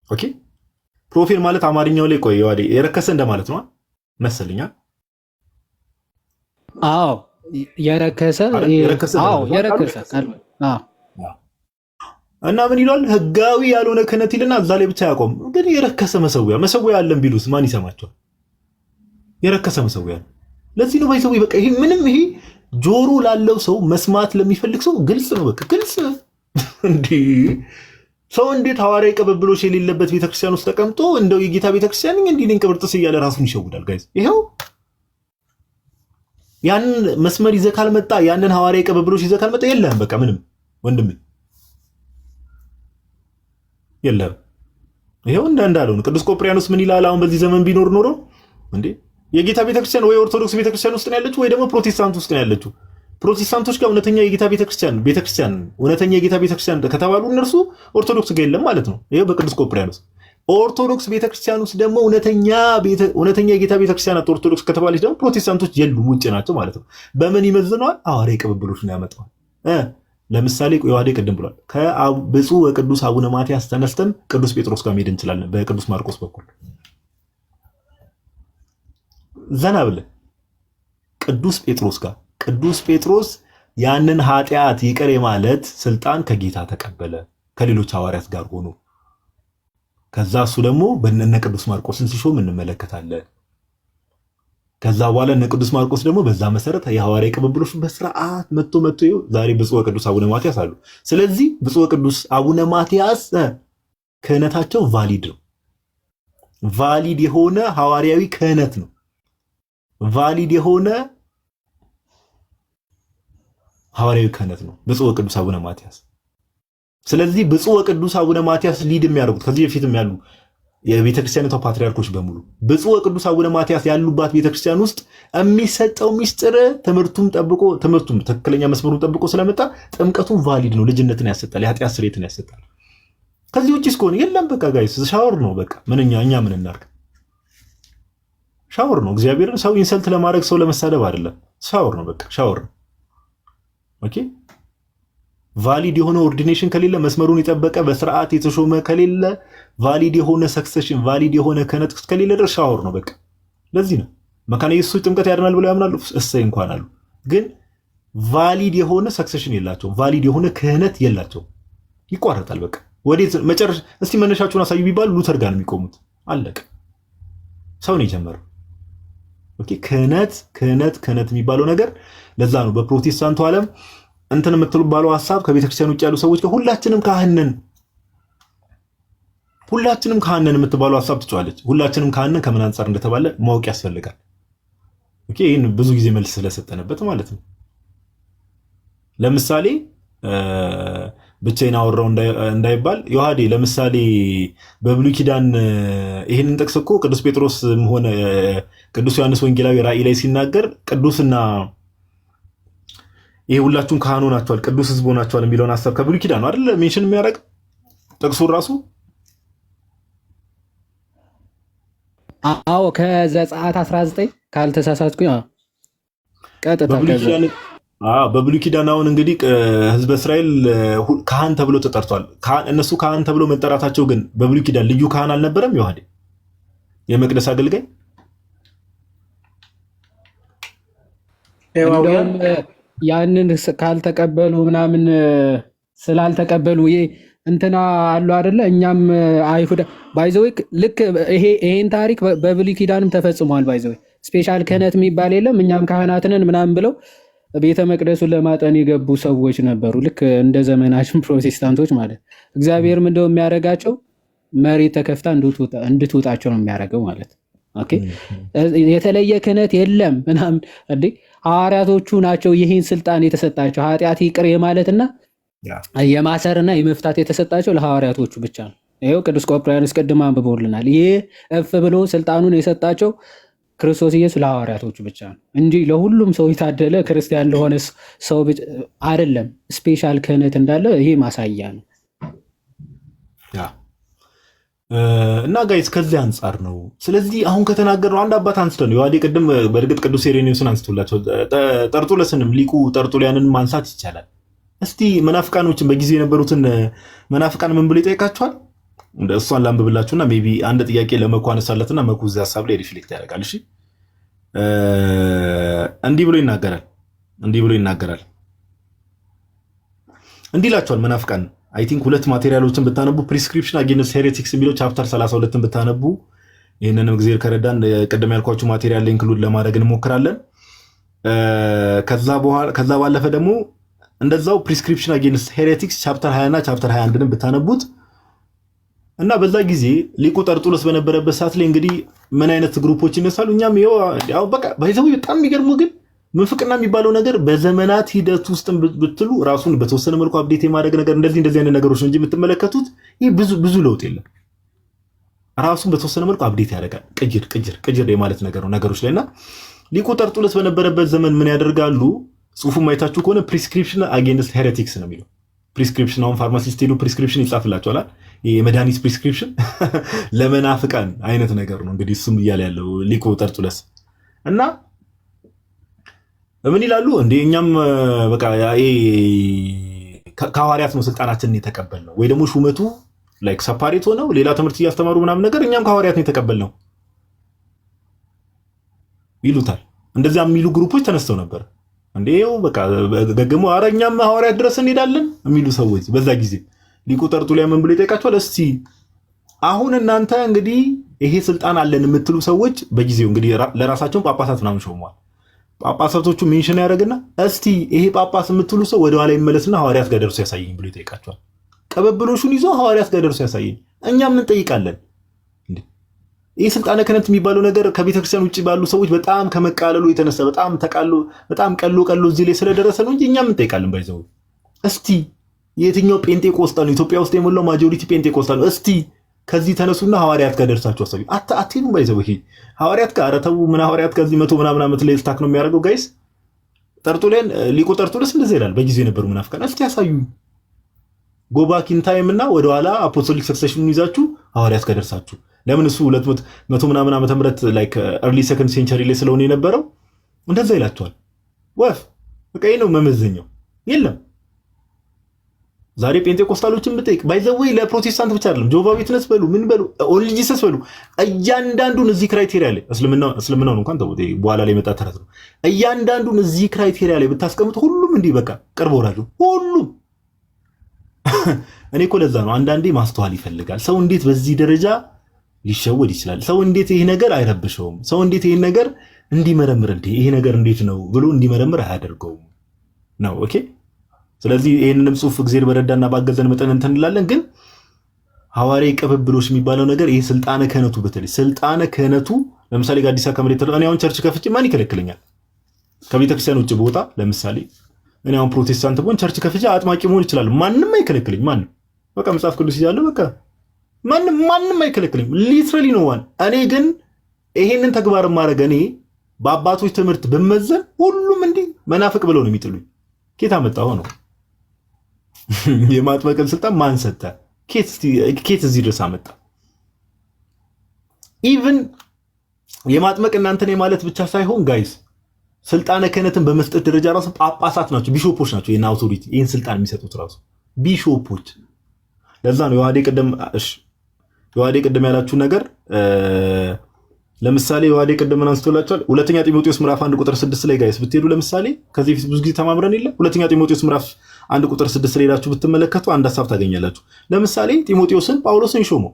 ኦኬ። ፕሮፌን ማለት አማርኛው ላይ ቆይ ዋዴ የረከሰ እንደማለት ነው መሰለኛ። አዎ የረከሰ እና ምን ይሏል? ህጋዊ ያልሆነ ክህነት ይልና እዛ ላይ ብቻ ያቆም። ግን የረከሰ መሰዊያ ያለን ቢሉስ ማን ይሰማቸዋል? የረከሰ መሰዊያ ነው። ለዚህ ነው ባይሰው በቃ ይሄ ምንም ይሄ ጆሮ ላለው ሰው መስማት ለሚፈልግ ሰው ግልጽ ነው። በቃ ግልጽ እንዴ ሰው እንዴት ሐዋርያዊ ቅብብሎሽ የሌለበት ቤተክርስቲያን ውስጥ ተቀምጦ እንደው የጌታ ቤተክርስቲያን እንዲህ ነኝ ቅብርጥስ እያለ ራሱን ይሸውዳል? ጋይስ ይሄው ያንን መስመር ይዘህ ካልመጣ ያንን ሐዋርያዊ ቅብብሎሽ ይዘህ ካልመጣ የለህም። በቃ ምንም ወንድም የለም። ይሄው እንዳለው ነው። ቅዱስ ቆጵርያኖስ ምን ይላል? አሁን በዚህ ዘመን ቢኖር ኖሮ እንዴ የጌታ ቤተክርስቲያን ወይ ኦርቶዶክስ ቤተክርስቲያን ውስጥ ነው ያለችው ወይ ደግሞ ፕሮቴስታንት ውስጥ ነው ያለችው። ፕሮቴስታንቶች ጋር እውነተኛ የጌታ ቤተክርስቲያን እውነተኛ የጌታ ቤተክርስቲያን ከተባሉ እነርሱ ኦርቶዶክስ ጋር የለም ማለት ነው። ይሄው በቅዱስ ቆጵርያኖስ። ኦርቶዶክስ ቤተክርስቲያን ውስጥ ደግሞ እውነተኛ የጌታ ቤተክርስቲያን ኦርቶዶክስ ከተባለች ደግሞ ፕሮቴስታንቶች የሉም፣ ውጭ ናቸው ማለት ነው። በምን ይመዝነዋል? ሐዋርያዊ ቅብብሎሽን ያመጣዋል። ለምሳሌ ዮሐዴ ቅድም ብሏል። ከብፁዕ ወቅዱስ አቡነ ማትያስ ተነስተን ቅዱስ ጴጥሮስ ጋር መሄድ እንችላለን። በቅዱስ ማርቆስ በኩል ዘና ብለን ቅዱስ ጴጥሮስ ጋር ቅዱስ ጴጥሮስ ያንን ኃጢአት ይቅር የማለት ስልጣን ከጌታ ተቀበለ ከሌሎች ሐዋርያት ጋር ሆኖ። ከዛ እሱ ደግሞ በእነ ቅዱስ ማርቆስን ሲሾም እንመለከታለን። ከዛ በኋላ እነ ቅዱስ ማርቆስ ደግሞ በዛ መሰረት የሐዋርያዊ ቅብብሎሽ በስርዓት መጥቶ ዛሬ ብፁዕ ወቅዱስ አቡነ ማትያስ አሉ። ስለዚህ ብፁዕ ወቅዱስ አቡነ ማትያስ ክህነታቸው ቫሊድ ነው። ቫሊድ የሆነ ሐዋርያዊ ክህነት ነው። ቫሊድ የሆነ ሐዋርያዊ ክህነት ነው ብፁዕ ወቅዱስ አቡነ ማትያስ። ስለዚህ ብፁዕ ወቅዱስ አቡነ ማትያስ ሊድ የሚያደርጉት ከዚህ በፊትም ያሉ የቤተክርስቲያኒቷ ፓትሪያርኮች በሙሉ ብፁዕ ወቅዱስ አቡነ ማትያስ ያሉባት ቤተክርስቲያን ውስጥ የሚሰጠው ሚስጥር ትምህርቱም ትክክለኛ መስመሩን ጠብቆ ስለመጣ ጥምቀቱን ቫሊድ ነው። ልጅነትን ያሰጣል፣ የኃጢአት ስርየትን ያሰጣል። ከዚህ ውጭ እስከሆነ የለም። በቃ ጋይስ ሻወር ነው። በቃ እኛ ምን እናድርግ? ሻወር ነው። እግዚአብሔርን ሰው ኢንሰልት ለማድረግ ሰው ለመሳደብ አይደለም። ሻወር ነው። በቃ ሻወር ነው። ኦኬ ቫሊድ የሆነ ኦርዲኔሽን ከሌለ መስመሩን የጠበቀ በስርዓት የተሾመ ከሌለ ቫሊድ የሆነ ሰክሰሽን ቫሊድ የሆነ ክህነት ከሌለ ድረስ ሻወር ነው። በቃ ለዚህ ነው መካነ ኢየሱስ ጥምቀት ያድናል ብለው ያምናሉ። እሰይ እንኳን አሉ። ግን ቫሊድ የሆነ ሰክሰሽን የላቸውም። ቫሊድ የሆነ ክህነት የላቸውም። ይቋረጣል። በቃ ወዴት መጨረሻ እስቲ መነሻቸውን አሳዩ ቢባሉ ሉተር ጋር ነው የሚቆሙት። አለቀ። ሰው ነው የጀመረው። ኦኬ ክህነት የሚባለው ነገር ለዛ ነው በፕሮቴስታንቱ ዓለም እንትን የምትባለው ሐሳብ ከቤተክርስቲያን ውጭ ያሉ ሰዎች ሁላችንም ካህንን የምትባለው ሐሳብ ትጫዋለች። ሁላችንም ካህንን ከምን አንጻር እንደተባለ ማወቅ ያስፈልጋል። ኦኬ ይሄን ብዙ ጊዜ መልስ ስለሰጠነበት ማለት ነው። ለምሳሌ ብቻዬን አወራው እንዳይባል ዮሐዴ ለምሳሌ በብሉይ ኪዳን ይህንን ጥቅስ እኮ ቅዱስ ጴጥሮስም ሆነ ቅዱስ ዮሐንስ ወንጌላዊ ራእይ ላይ ሲናገር ቅዱስና ይሄ ሁላችሁም ካህኑ ናቸዋል ቅዱስ ሕዝብ ሆናችኋል የሚለውን ሐሳብ ከብሉይ ኪዳን ነው አይደል ሜንሽን የሚያደርግ ጥቅሱ ራሱ። አዎ ከዘጸአት 19 ካልተሳሳትኩኝ ቀጥታ በብሉይ ኪዳን አሁን እንግዲህ ህዝበ እስራኤል ካህን ተብሎ ተጠርቷል። እነሱ ካህን ተብሎ መጠራታቸው ግን በብሉይ ኪዳን ልዩ ካህን አልነበረም? ዮሐዴ የመቅደስ አገልጋይ እንደውም ያንን ካልተቀበሉ ምናምን ስላልተቀበሉ እንትና አሉ አይደለ? እኛም አይሁዳ ባይዘው ልክ ይሄን ታሪክ በብሉይ ኪዳንም ተፈጽሟል። ባይዘው ስፔሻል ክህነት የሚባል የለም እኛም ካህናትንን ምናምን ብለው ቤተ መቅደሱን ለማጠን የገቡ ሰዎች ነበሩ። ልክ እንደ ዘመናችን ፕሮቴስታንቶች ማለት እግዚአብሔር ምንድነው የሚያደርጋቸው? መሬት ተከፍታ እንድትውጣቸው ነው የሚያደርገው ማለት። ኦኬ የተለየ ክህነት የለም ምናምን እንዴ! ሐዋርያቶቹ ናቸው ይህን ስልጣን የተሰጣቸው። ኃጢአት ይቅር የማለትና የማሰርና የመፍታት የተሰጣቸው ለሐዋርያቶቹ ብቻ ነው። ይኸው ቅዱስ ቆጵርያኖስ ቅድም አንብቦልናል። ይህ እፍ ብሎ ስልጣኑን የሰጣቸው ክርስቶስ ኢየሱስ ለሐዋርያቶቹ ብቻ ነው እንጂ ለሁሉም ሰው የታደለ ክርስቲያን ለሆነ ሰው አይደለም። ስፔሻል ክህነት እንዳለ ይሄ ማሳያ ነው። እና ጋይስ ከዚህ አንጻር ነው። ስለዚህ አሁን ከተናገርነው አንድ አባት አንስተን ዮሐዴ ቅድም በእርግጥ ቅዱስ ኢሬኔዎስን አንስቶላቸው ጠርጡለስንም ሊቁ ጠርጡልያንን ማንሳት ይቻላል። እስቲ መናፍቃኖችን በጊዜ የነበሩትን መናፍቃን ምን ብሎ ይጠይቃቸዋል? እንደ እሷን ላንብብላችሁና ሜይ ቢ አንድ ጥያቄ ለመኩ አነሳለትና መኩ እዚህ ሀሳብ ላይ ሪፍሌክት ያደርጋል። እሺ እንዲህ ብሎ ይናገራል። እንዲህ ይላቸዋል መናፍቃን። አይ ቲንክ ሁለት ማቴሪያሎችን ብታነቡ ፕሪስክሪፕሽን አጌንስት ሄሬቲክስ የሚለው ቻፕተር 32ን ብታነቡ ይህንንም እግዚአብሔር ከረዳን ቅድም ያልኳችሁ ማቴሪያል ላይ ኢንክሉድ ለማድረግ እንሞክራለን። ከዛ ባለፈ ደግሞ እንደዛው ፕሪስክሪፕሽን አጌንስት ሄሬቲክስ ቻፕተር 20 እና ቻፕተር 21ን ብታነቡት እና በዛ ጊዜ ሊቁ ጠርጡለስ በነበረበት ሰዓት ላይ እንግዲህ ምን አይነት ግሩፖች ይነሳሉ? እኛም ያው በቃ ባይዘው በጣም የሚገርሙ ግን ምንፍቅና የሚባለው ነገር በዘመናት ሂደት ውስጥ ብትሉ ራሱን በተወሰነ መልኩ አፕዴት የማድረግ ነገር እንደዚህ አይነት ነገሮች እንጂ የምትመለከቱት ይህ ብዙ ለውጥ የለም። ራሱን በተወሰነ መልኩ አፕዴት ያደርጋል። ቅጅር የማለት ነገር ነው ነገሮች ላይና ሊቁ ጠርጡለስ በነበረበት ዘመን ምን ያደርጋሉ? ጽሁፉን ማየታችሁ ከሆነ ፕሪስክሪፕሽን አጌንስት ሄሬቲክስ ነው የሚለው። ፕሪስክሪፕሽን አሁን ፋርማሲስት ሄዱ ፕሪስክሪፕሽን ይጻፍላቸዋል። የመድኃኒት ፕሪስክሪፕሽን ለመናፍቃን አይነት ነገር ነው እንግዲህ እሱም እያለ ያለው ሊቁ ጠርጡለስ እና ምን ይላሉ እንዴ? እኛም በቃ ከሐዋርያት ነው ስልጣናችንን የተቀበልነው ወይ ደግሞ ሹመቱ ላይክ ሰፓሬት ሆነው ሌላ ትምህርት እያስተማሩ ምናምን ነገር እኛም ከሐዋርያት ነው የተቀበልነው ይሉታል። እንደዚያ የሚሉ ግሩፖች ተነስተው ነበር። እንዴው በቃ ገገሙ ኧረ እኛም ሐዋርያት ድረስ እንሄዳለን የሚሉ ሰዎች በዛ ጊዜ ሊቁ ጠርጡልያ ምን ብሎ ይጠይቃቸዋል? እስቲ አሁን እናንተ እንግዲህ ይሄ ስልጣን አለን የምትሉ ሰዎች በጊዜው እንግዲህ ለራሳቸው ጳጳሳት ምናምን ሾመዋል። ጳጳሳቶቹ ሜንሽን ያደርግና እስቲ ይሄ ጳጳስ የምትሉ ሰው ወደ ኋላ ይመለስና ሐዋርያት ጋር ደርሶ ያሳየኝ ብሎ ይጠይቃቸዋል። ቀበብሎሹን ይዞ ሐዋርያት ጋር ደርሶ ያሳየኝ። እኛም ምን ጠይቃለን? ይህ ስልጣነ ክህነት የሚባለው ነገር ከቤተክርስቲያን ውጭ ባሉ ሰዎች በጣም ከመቃለሉ የተነሳ በጣም ቀሎ እዚህ ላይ ስለደረሰ ነው እንጂ እኛም ምን ጠይቃለን? ባይዘው እስቲ የትኛው ጴንጤቆስጣል ነው? ኢትዮጵያ ውስጥ የሞላው ማጆሪቲ ጴንጤቆስጣል ነው። እስቲ ከዚህ ተነሱና ሐዋርያት ጋር ደርሳችሁ አሳዩ። አትሄዱም? ባይዘው ይሄ ሐዋርያት ጋር ኧረ ተው ምን ሐዋርያት ጋር እዚህ 100 ምናምን ዓመት ላይ ስታክ ነው የሚያደርገው ጋይስ። ጠርጡልያን ሊቁ ጠርጡለስ እንደዚህ ይላል። በጊዜ የነበሩ ምናፍቃን እስቲ ያሳዩ ጎባኪን ታይም እና ወደኋላ አፖስቶሊክ ሰክሴሽኑን ይዛችሁ ሐዋርያት ጋር ደርሳችሁ ለምን እሱ 200 ምናምን ዓመተ ምህረት ላይክ early second century ላይ ስለሆነ የነበረው እንደዛ ይላቸዋል። ወፍ በቃ ይሄ ነው መመዘኛው። የለም ዛሬ ጴንጤቆስታሎችን ብጠይቅ ባይዘወይ ለፕሮቴስታንት ብቻ አይደለም ጆቫ ዊትነስ በሉ ምን በሉ ኦንሊ ጂሰስ በሉ እያንዳንዱን እዚህ ክራይቴሪያ ላይ እስልምናውን እንኳን ተውት በኋላ ላይ መጣ ተረት ነው። እያንዳንዱን እዚህ ክራይቴሪያ ላይ ብታስቀምጡ ሁሉም እንዲህ በቃ ቅርብ ወራጁ ሁሉም እኔ እኮ ለዛ ነው አንዳንዴ ማስተዋል ይፈልጋል። ሰው እንዴት በዚህ ደረጃ ሊሸወድ ይችላል? ሰው እንዴት ይሄ ነገር አይረብሸውም? ሰው እንዴት ይሄን ነገር እንዲመረምር ይሄ ነገር እንዴት ነው ብሎ እንዲመረምር አያደርገውም ነው። ኦኬ። ስለዚህ ይሄንንም ጽሁፍ እግዚአብሔር በረዳና ባገዘን መጠን እንትን እንላለን። ግን ሐዋርያዊ ቅብብሎች የሚባለው ነገር ይሄ ስልጣነ ክህነቱ በተለይ ስልጣነ ክህነቱ ለምሳሌ ጋዲሳ ከመሬት እኔ አሁን ቸርች ከፍቼ ማን ይከለክለኛል? ከቤተክርስቲያን ውጭ ቦታ ለምሳሌ እኔ አሁን ፕሮቴስታንት ብሆን ቸርች ከፍቼ አጥማቂ መሆን ይችላል። ማንም አይከለክልኝ። ማንም በቃ መጽሐፍ ቅዱስ ይያለው በቃ ማንም አይከለክልኝ። ሊትራሊ ነው ዋን። እኔ ግን ይሄንን ተግባር ማድረግ እኔ በአባቶች ትምህርት ብመዘን ሁሉም እንዲህ መናፍቅ ብለው ነው የሚጥሉኝ። ኬት አመጣው ነው የማጥመቅን ስልጣን ማን ሰጠ? ኬት እዚህ ድረስ አመጣ? ኢቭን የማጥመቅ እናንተን የማለት ብቻ ሳይሆን ጋይስ ስልጣነ ክህነትን በመስጠት ደረጃ ራሱ ጳጳሳት ናቸው፣ ቢሾፖች ናቸው። ይሄን አውቶሪቲ ይሄን ስልጣን የሚሰጡት ራሱ ቢሾፖች። ለዛ ነው ዮሐዴ ቅድም ያላችሁ ነገር ለምሳሌ ዮሐዴ ቅድም አንስቶላችኋል። ሁለተኛ ጢሞቴዎስ ምዕራፍ 1 ቁጥር 6 ላይ ጋይስ ብትሄዱ ለምሳሌ ከዚህ በፊት ብዙ ጊዜ ተማምረን የለ ሁለተኛ ጢሞቴዎስ ምዕራፍ 1 ቁጥር 6 ላይ ሄዳችሁ ብትመለከቱ አንድ ሐሳብ ታገኛላችሁ። ለምሳሌ ጢሞቴዎስን ጳውሎስን ሾመው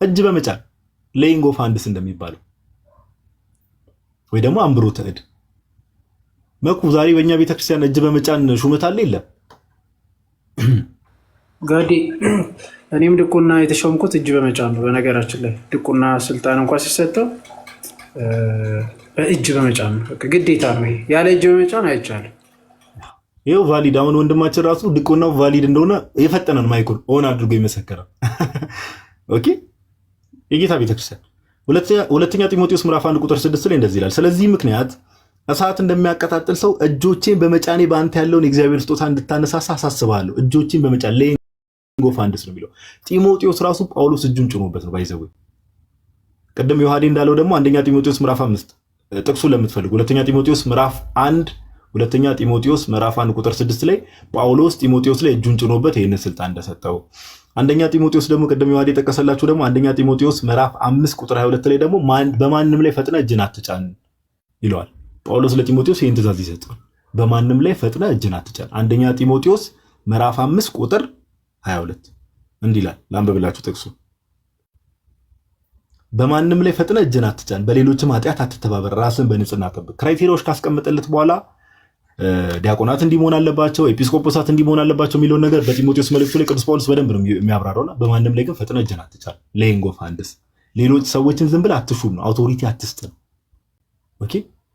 እጅ በመጫን ሌይንግ ኦፍ ሃንድስ እንደሚባለው ወይ ደግሞ አንብሮተ እድ መኩ። ዛሬ በእኛ ቤተክርስቲያን እጅ በመጫን ሹመት አለ የለም? ጋዴ እኔም ድቁና የተሾምኩት እጅ በመጫን ነው። በነገራችን ላይ ድቁና ስልጣን እንኳን ሲሰጠው በእጅ በመጫን ነው። ግዴታ ነው። ያለ እጅ በመጫን አይቻልም። ይኸው ቫሊድ። አሁን ወንድማችን ራሱ ድቁናው ቫሊድ እንደሆነ የፈጠነን ማይኩን ኦን አድርጎ ይመሰከራል። ኦኬ የጌታ ቤተክርስቲያን ሁለተኛ ጢሞቴዎስ ምዕራፍ 1 ቁጥር 6 ላይ እንደዚህ ይላል፣ ስለዚህ ምክንያት እሳት እንደሚያቀጣጥል ሰው እጆቼን በመጫኔ በአንተ ያለውን የእግዚአብሔር ስጦታ እንድታነሳሳ አሳስብሃለሁ። እጆቼን በመጫን ሌይንግ ኦፍ ሃንድስ ነው የሚለው። ጢሞቴዎስ ራሱ ጳውሎስ እጁን ጭኖበት ነው ባይዘው። ቅድም ዮሐዴ እንዳለው ደግሞ አንደኛ ጢሞቴዎስ ምዕራፍ 5 ጥቅሱን ለምትፈልጉ ሁለተኛ ጢሞቴዎስ ምዕራፍ 1 ቁጥር 6 ላይ ጳውሎስ ጢሞቴዎስ ላይ እጁን ጭኖበት ይህንን ስልጣን እንደሰጠው። አንደኛ ጢሞቴዎስ ደግሞ ቅድም ዮሐዴ የጠቀሰላችሁ ደግሞ አንደኛ ጢሞቴዎስ ምዕራፍ 5 ቁጥር 22 ላይ ደግሞ በማንም ላይ ፈጥነ እጅን አትጫን ይለዋል። ጳውሎስ ለጢሞቴዎስ ይህን ትእዛዝ ይሰጠዋል። በማንም ላይ ፈጥነ እጅን አትጫን። አንደኛ ጢሞቴዎስ ምዕራፍ 5 ቁጥር 22 እንዲህ ይላል። ላንብብላችሁ ጥቅሱ። በማንም ላይ ፈጥነ እጅን አትጫን፣ በሌሎችም ኃጢአት አትተባበር፣ ራስን በንጽህና ጠብቅ። ክራይቴሪያዎች ካስቀመጠለት በኋላ ዲያቆናት እንዲሆን አለባቸው፣ ኤጲስቆጶሳት እንዲሆን አለባቸው የሚለውን ነገር በጢሞቴዎስ መልእክቱ ላይ ቅዱስ ጳውሎስ በደንብ ነው የሚያብራራውና በማንም ላይ ግን ፈጥነ እጅን አትጫን። ሌይንግ ኦፍ ሃንድስ ሌሎች ሰዎችን ዝም ብለህ አትሹም ነው፣ አውቶሪቲ አትስጥ ነው። ኦኬ።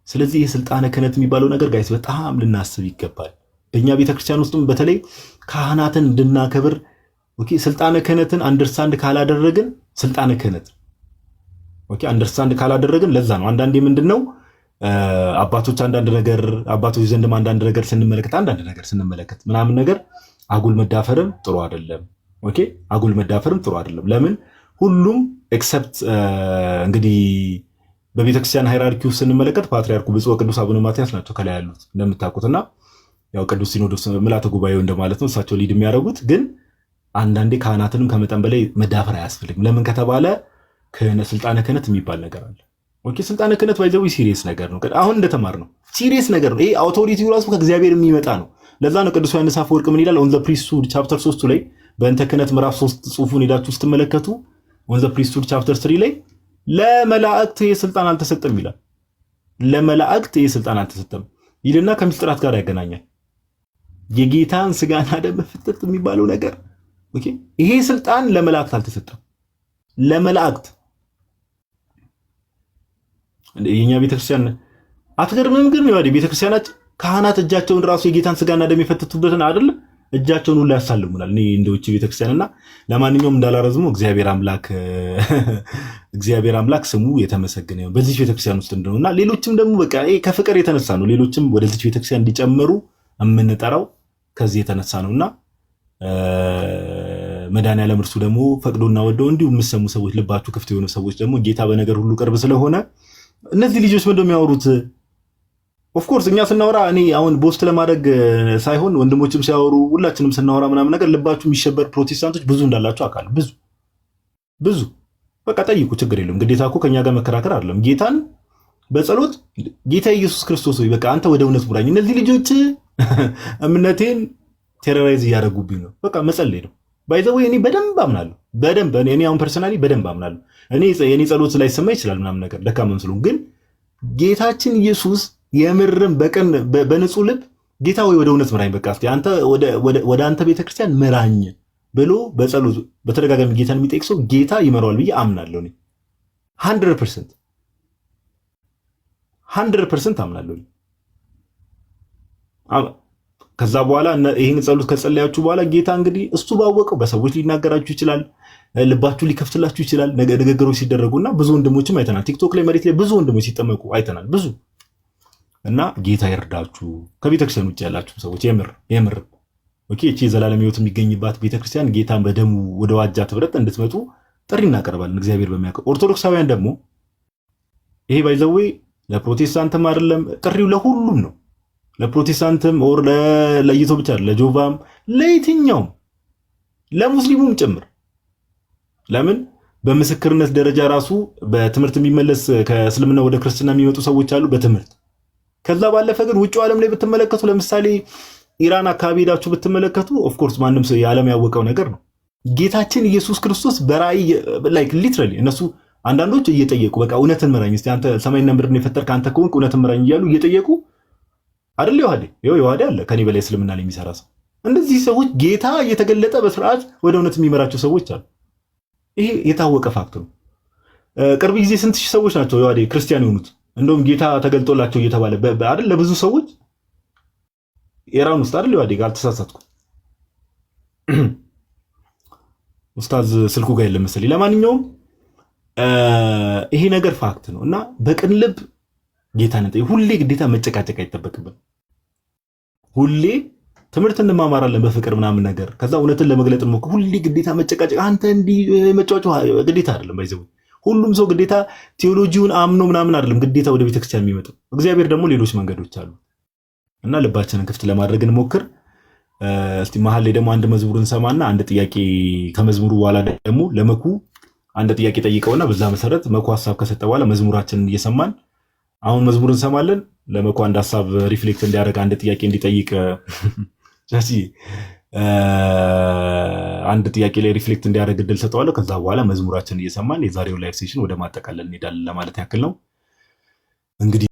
ስለዚህ የስልጣነ ክህነት የሚባለው ነገር ጋይስ በጣም ልናስብ ይገባል። በእኛ ቤተክርስቲያን ውስጥም በተለይ ካህናትን እንድናከብር ኦኬ፣ ስልጣነ ክህነትን አንደርስታንድ ካላደረግን ስልጣነ ክህነት ኦኬ አንደርስታንድ ካላደረግን ለዛ ነው አንዳንዴ ምንድነው አባቶች ዘንድም አንዳንድ ነገር ስንመለከት ምናምን ነገር አጉል መዳፈርም ጥሩ አይደለም። ኦኬ አጉል መዳፈርም ጥሩ አይደለም። ለምን ሁሉም ኤክሰፕት እንግዲህ በቤተክርስቲያን ሃይራርኪው ስንመለከት ፓትርያርኩ ብፁዕ ቅዱስ አቡነ ማትያስ ናቸው ከላይ ያሉት እንደምታውቁትና ያው ቅዱስ ሲኖዶስ ምልዓተ ጉባኤው እንደማለት ነው እሳቸው ሊድ የሚያደርጉት። ግን አንዳንዴ ካህናትንም ከመጠን በላይ መዳፈር አያስፈልግም። ለምን ከተባለ ስልጣነ ክህነት የሚባል ነገር አለ። ኦኬ ስልጣነ ክህነት ባይዘው ሲሪየስ ነገር ነው። አሁን እንደተማር ነው ሲሪየስ ነገር ነው። ይሄ አውቶሪቲው ራሱ ከእግዚአብሔር የሚመጣ ነው። ለዛ ነው ቅዱስ ዮሐንስ አፈወርቅ ምን ይላል? ኦን ዘ ፕሪስትሁድ ቻፕተር 3 ላይ በእንተ ክህነት ምዕራፍ 3 ጽሑፉን ሄዳችሁ ስትመለከቱ ኦን ዘ ፕሪስትሁድ ቻፕተር 3 ላይ ለመላእክት ይሄ ስልጣን አልተሰጠም ይላል። ለመላእክት ይሄ ስልጣን አልተሰጠም ይልና ከምስጢራት ጋር ያገናኛል። የጌታን ስጋና ደም መፍጠት የሚባለው ነገር ኦኬ ይሄ ስልጣን ለመላእክት አልተሰጠም። ለመላእክት የኛ ቤተክርስቲያን አትገርምም? ግን ይወዲ ቤተክርስቲያናችን ካህናት እጃቸውን ራሱ የጌታን ስጋና ደም የፈተቱበትን አይደል እጃቸውን ሁሉ ያሳልሙናል። እኔ እንደውጪ ቤተክርስቲያንና ለማንኛውም እንዳላረዝሙ እግዚአብሔር አምላክ ስሙ የተመሰገነ ይሁን በዚህ ቤተክርስቲያን ውስጥ እንደሆነና ሌሎችም ደግሞ በቃ ከፍቅር የተነሳ ነው ሌሎችም ወደዚህ ቤተክርስቲያን እንዲጨምሩ የምንጠራው ከዚህ የተነሳ ነውና መድኃኒዓለም እርሱ ደግሞ ፈቅዶና ወደው እንዲሁ የምሰሙ ሰዎች ልባችሁ ክፍት የሆኑ ሰዎች ደግሞ ጌታ በነገር ሁሉ ቅርብ ስለሆነ እነዚህ ልጆች ምን እንደሚያወሩት ኦፍኮርስ እኛ ስናወራ እኔ አሁን ቦስት ለማድረግ ሳይሆን ወንድሞችም ሲያወሩ ሁላችንም ስናወራ ምናምን ነገር ልባችሁ የሚሸበር ፕሮቴስታንቶች ብዙ እንዳላችሁ አውቃለሁ። ብዙ በቃ ጠይቁ፣ ችግር የለም። ግዴታ እኮ ከኛ ጋር መከራከር አይደለም። ጌታን በጸሎት ጌታ ኢየሱስ ክርስቶስ ሆይ በቃ አንተ ወደ እውነት ሙራኝ፣ እነዚህ ልጆች እምነቴን ቴሮራይዝ እያደረጉብኝ ነው፣ በቃ መጸለይ ነው። ባይዘው እኔ በደንብ አምናለሁ። እኔ አሁን ፐርሰናሊ በደንብ አምናለሁ። የኔ ጸሎት ላይ ሰማ ይችላል ምናምን ነገር ደካማ መስሎ፣ ግን ጌታችን ኢየሱስ የምርም በቀን በንጹህ ልብ ጌታ ወይ ወደ እውነት ምራኝ፣ በቃ እስቲ አንተ ወደ አንተ ቤተክርስቲያን ምራኝ ብሎ በጸሎት በተደጋጋሚ ጌታን የሚጠይቅ ሰው ጌታ ይመራዋል ብዬ አምናለሁ። እኔ 100% አምናለሁ። ከዛ በኋላ ይሄን ጸሎት ከጸለያችሁ በኋላ ጌታ እንግዲህ እሱ ባወቀው በሰዎች ሊናገራችሁ ይችላል፣ ልባችሁ ሊከፍትላችሁ ይችላል። ንግግሮች ሲደረጉና ብዙ ወንድሞችም አይተናል። ቲክቶክ ላይ መሬት ላይ ብዙ ወንድሞች ሲጠመቁ አይተናል። ብዙ እና ጌታ ይርዳችሁ። ከቤተክርስቲያን ውጭ ያላችሁ ሰዎች የምር ኦኬ፣ እቺ የዘላለም ሕይወት የሚገኝባት ቤተክርስቲያን ጌታን በደሙ ወደ ዋጃት ህብረት እንድትመጡ ጥሪ እናቀርባለን። እግዚአብሔር በሚያውቀው ኦርቶዶክሳውያን ደግሞ ይሄ ባይዘዌ ለፕሮቴስታንትም አይደለም ጥሪው ለሁሉም ነው። ለፕሮቴስታንትም ኦር ለይቶ ብቻ ለጆቫም ለየትኛውም ለሙስሊሙም ጭምር። ለምን በምስክርነት ደረጃ ራሱ በትምህርት የሚመለስ ከእስልምና ወደ ክርስትና የሚመጡ ሰዎች አሉ በትምህርት። ከዛ ባለፈ ግን ውጭው ዓለም ላይ ብትመለከቱ ለምሳሌ ኢራን አካባቢ ሄዳችሁ ብትመለከቱ ኦፍኮርስ ማንም ሰው የዓለም ያወቀው ነገር ነው። ጌታችን ኢየሱስ ክርስቶስ በራእይ ላይክ ሊትራሊ እነሱ አንዳንዶች እየጠየቁ በቃ እውነትን ምራኝ እስቲ አንተ ሰማይና ምድርን የፈጠርክ አንተ ከሆንክ እውነትን ምራኝ እያሉ እየጠየቁ አይደል? ዮሐዴ አለ ከኔ በላይ እስልምና ላይ የሚሰራ ሰው። እንደዚህ ሰዎች ጌታ እየተገለጠ በስርዓት ወደ እውነት የሚመራቸው ሰዎች አሉ። ይሄ የታወቀ ፋክት ነው። ቅርብ ጊዜ ስንት ሺህ ሰዎች ናቸው ዮሐዴ ክርስቲያን የሆኑት? እንደውም ጌታ ተገልጦላቸው እየተባለ አይደል? ለብዙ ሰዎች ኢራን ውስጥ አይደል? ዮሐዴ ጋር አልተሳሳትኩም። ኡስታዝ ስልኩ ጋር የለም መሰለኝ። ለማንኛውም ይሄ ነገር ፋክት ነው እና በቅን ልብ ጌታን ሁሌ ግዴታ መጨቃጨቅ አይጠበቅብን። ሁሌ ትምህርት እንማማራለን በፍቅር ምናምን ነገር ከዛ እውነትን ለመግለጥ ነው። ሁሌ ግዴታ መጨቃጨቅ አንተ እንዲህ መጫወቻ ግዴታ አይደለም። ባይዘው ሁሉም ሰው ግዴታ ቴዎሎጂውን አምኖ ምናምን አይደለም ግዴታ ወደ ቤተክርስቲያን የሚመጣው። እግዚአብሔር ደግሞ ሌሎች መንገዶች አሉ እና ልባችንን ክፍት ለማድረግ እንሞክር። እስቲ መሀል ላይ ደግሞ አንድ መዝሙር እንሰማና አንድ ጥያቄ ከመዝሙሩ በኋላ ደግሞ ለመኩ አንድ ጥያቄ ጠይቀውና በዛ መሰረት መኩ ሐሳብ ከሰጠ በኋላ መዝሙራችንን እየሰማን አሁን መዝሙር እንሰማለን። ለመኩ አንድ ሐሳብ ሪፍሌክት እንዲያደርግ አንድ ጥያቄ እንዲጠይቅ አንድ ጥያቄ ላይ ሪፍሌክት እንዲያደርግ እድል ሰጠዋለሁ። ከዛ በኋላ መዝሙራችንን እየሰማን የዛሬው ላይቭ ሴሽን ወደ ማጠቃለል እንሄዳለን ለማለት ያክል ነው እንግዲህ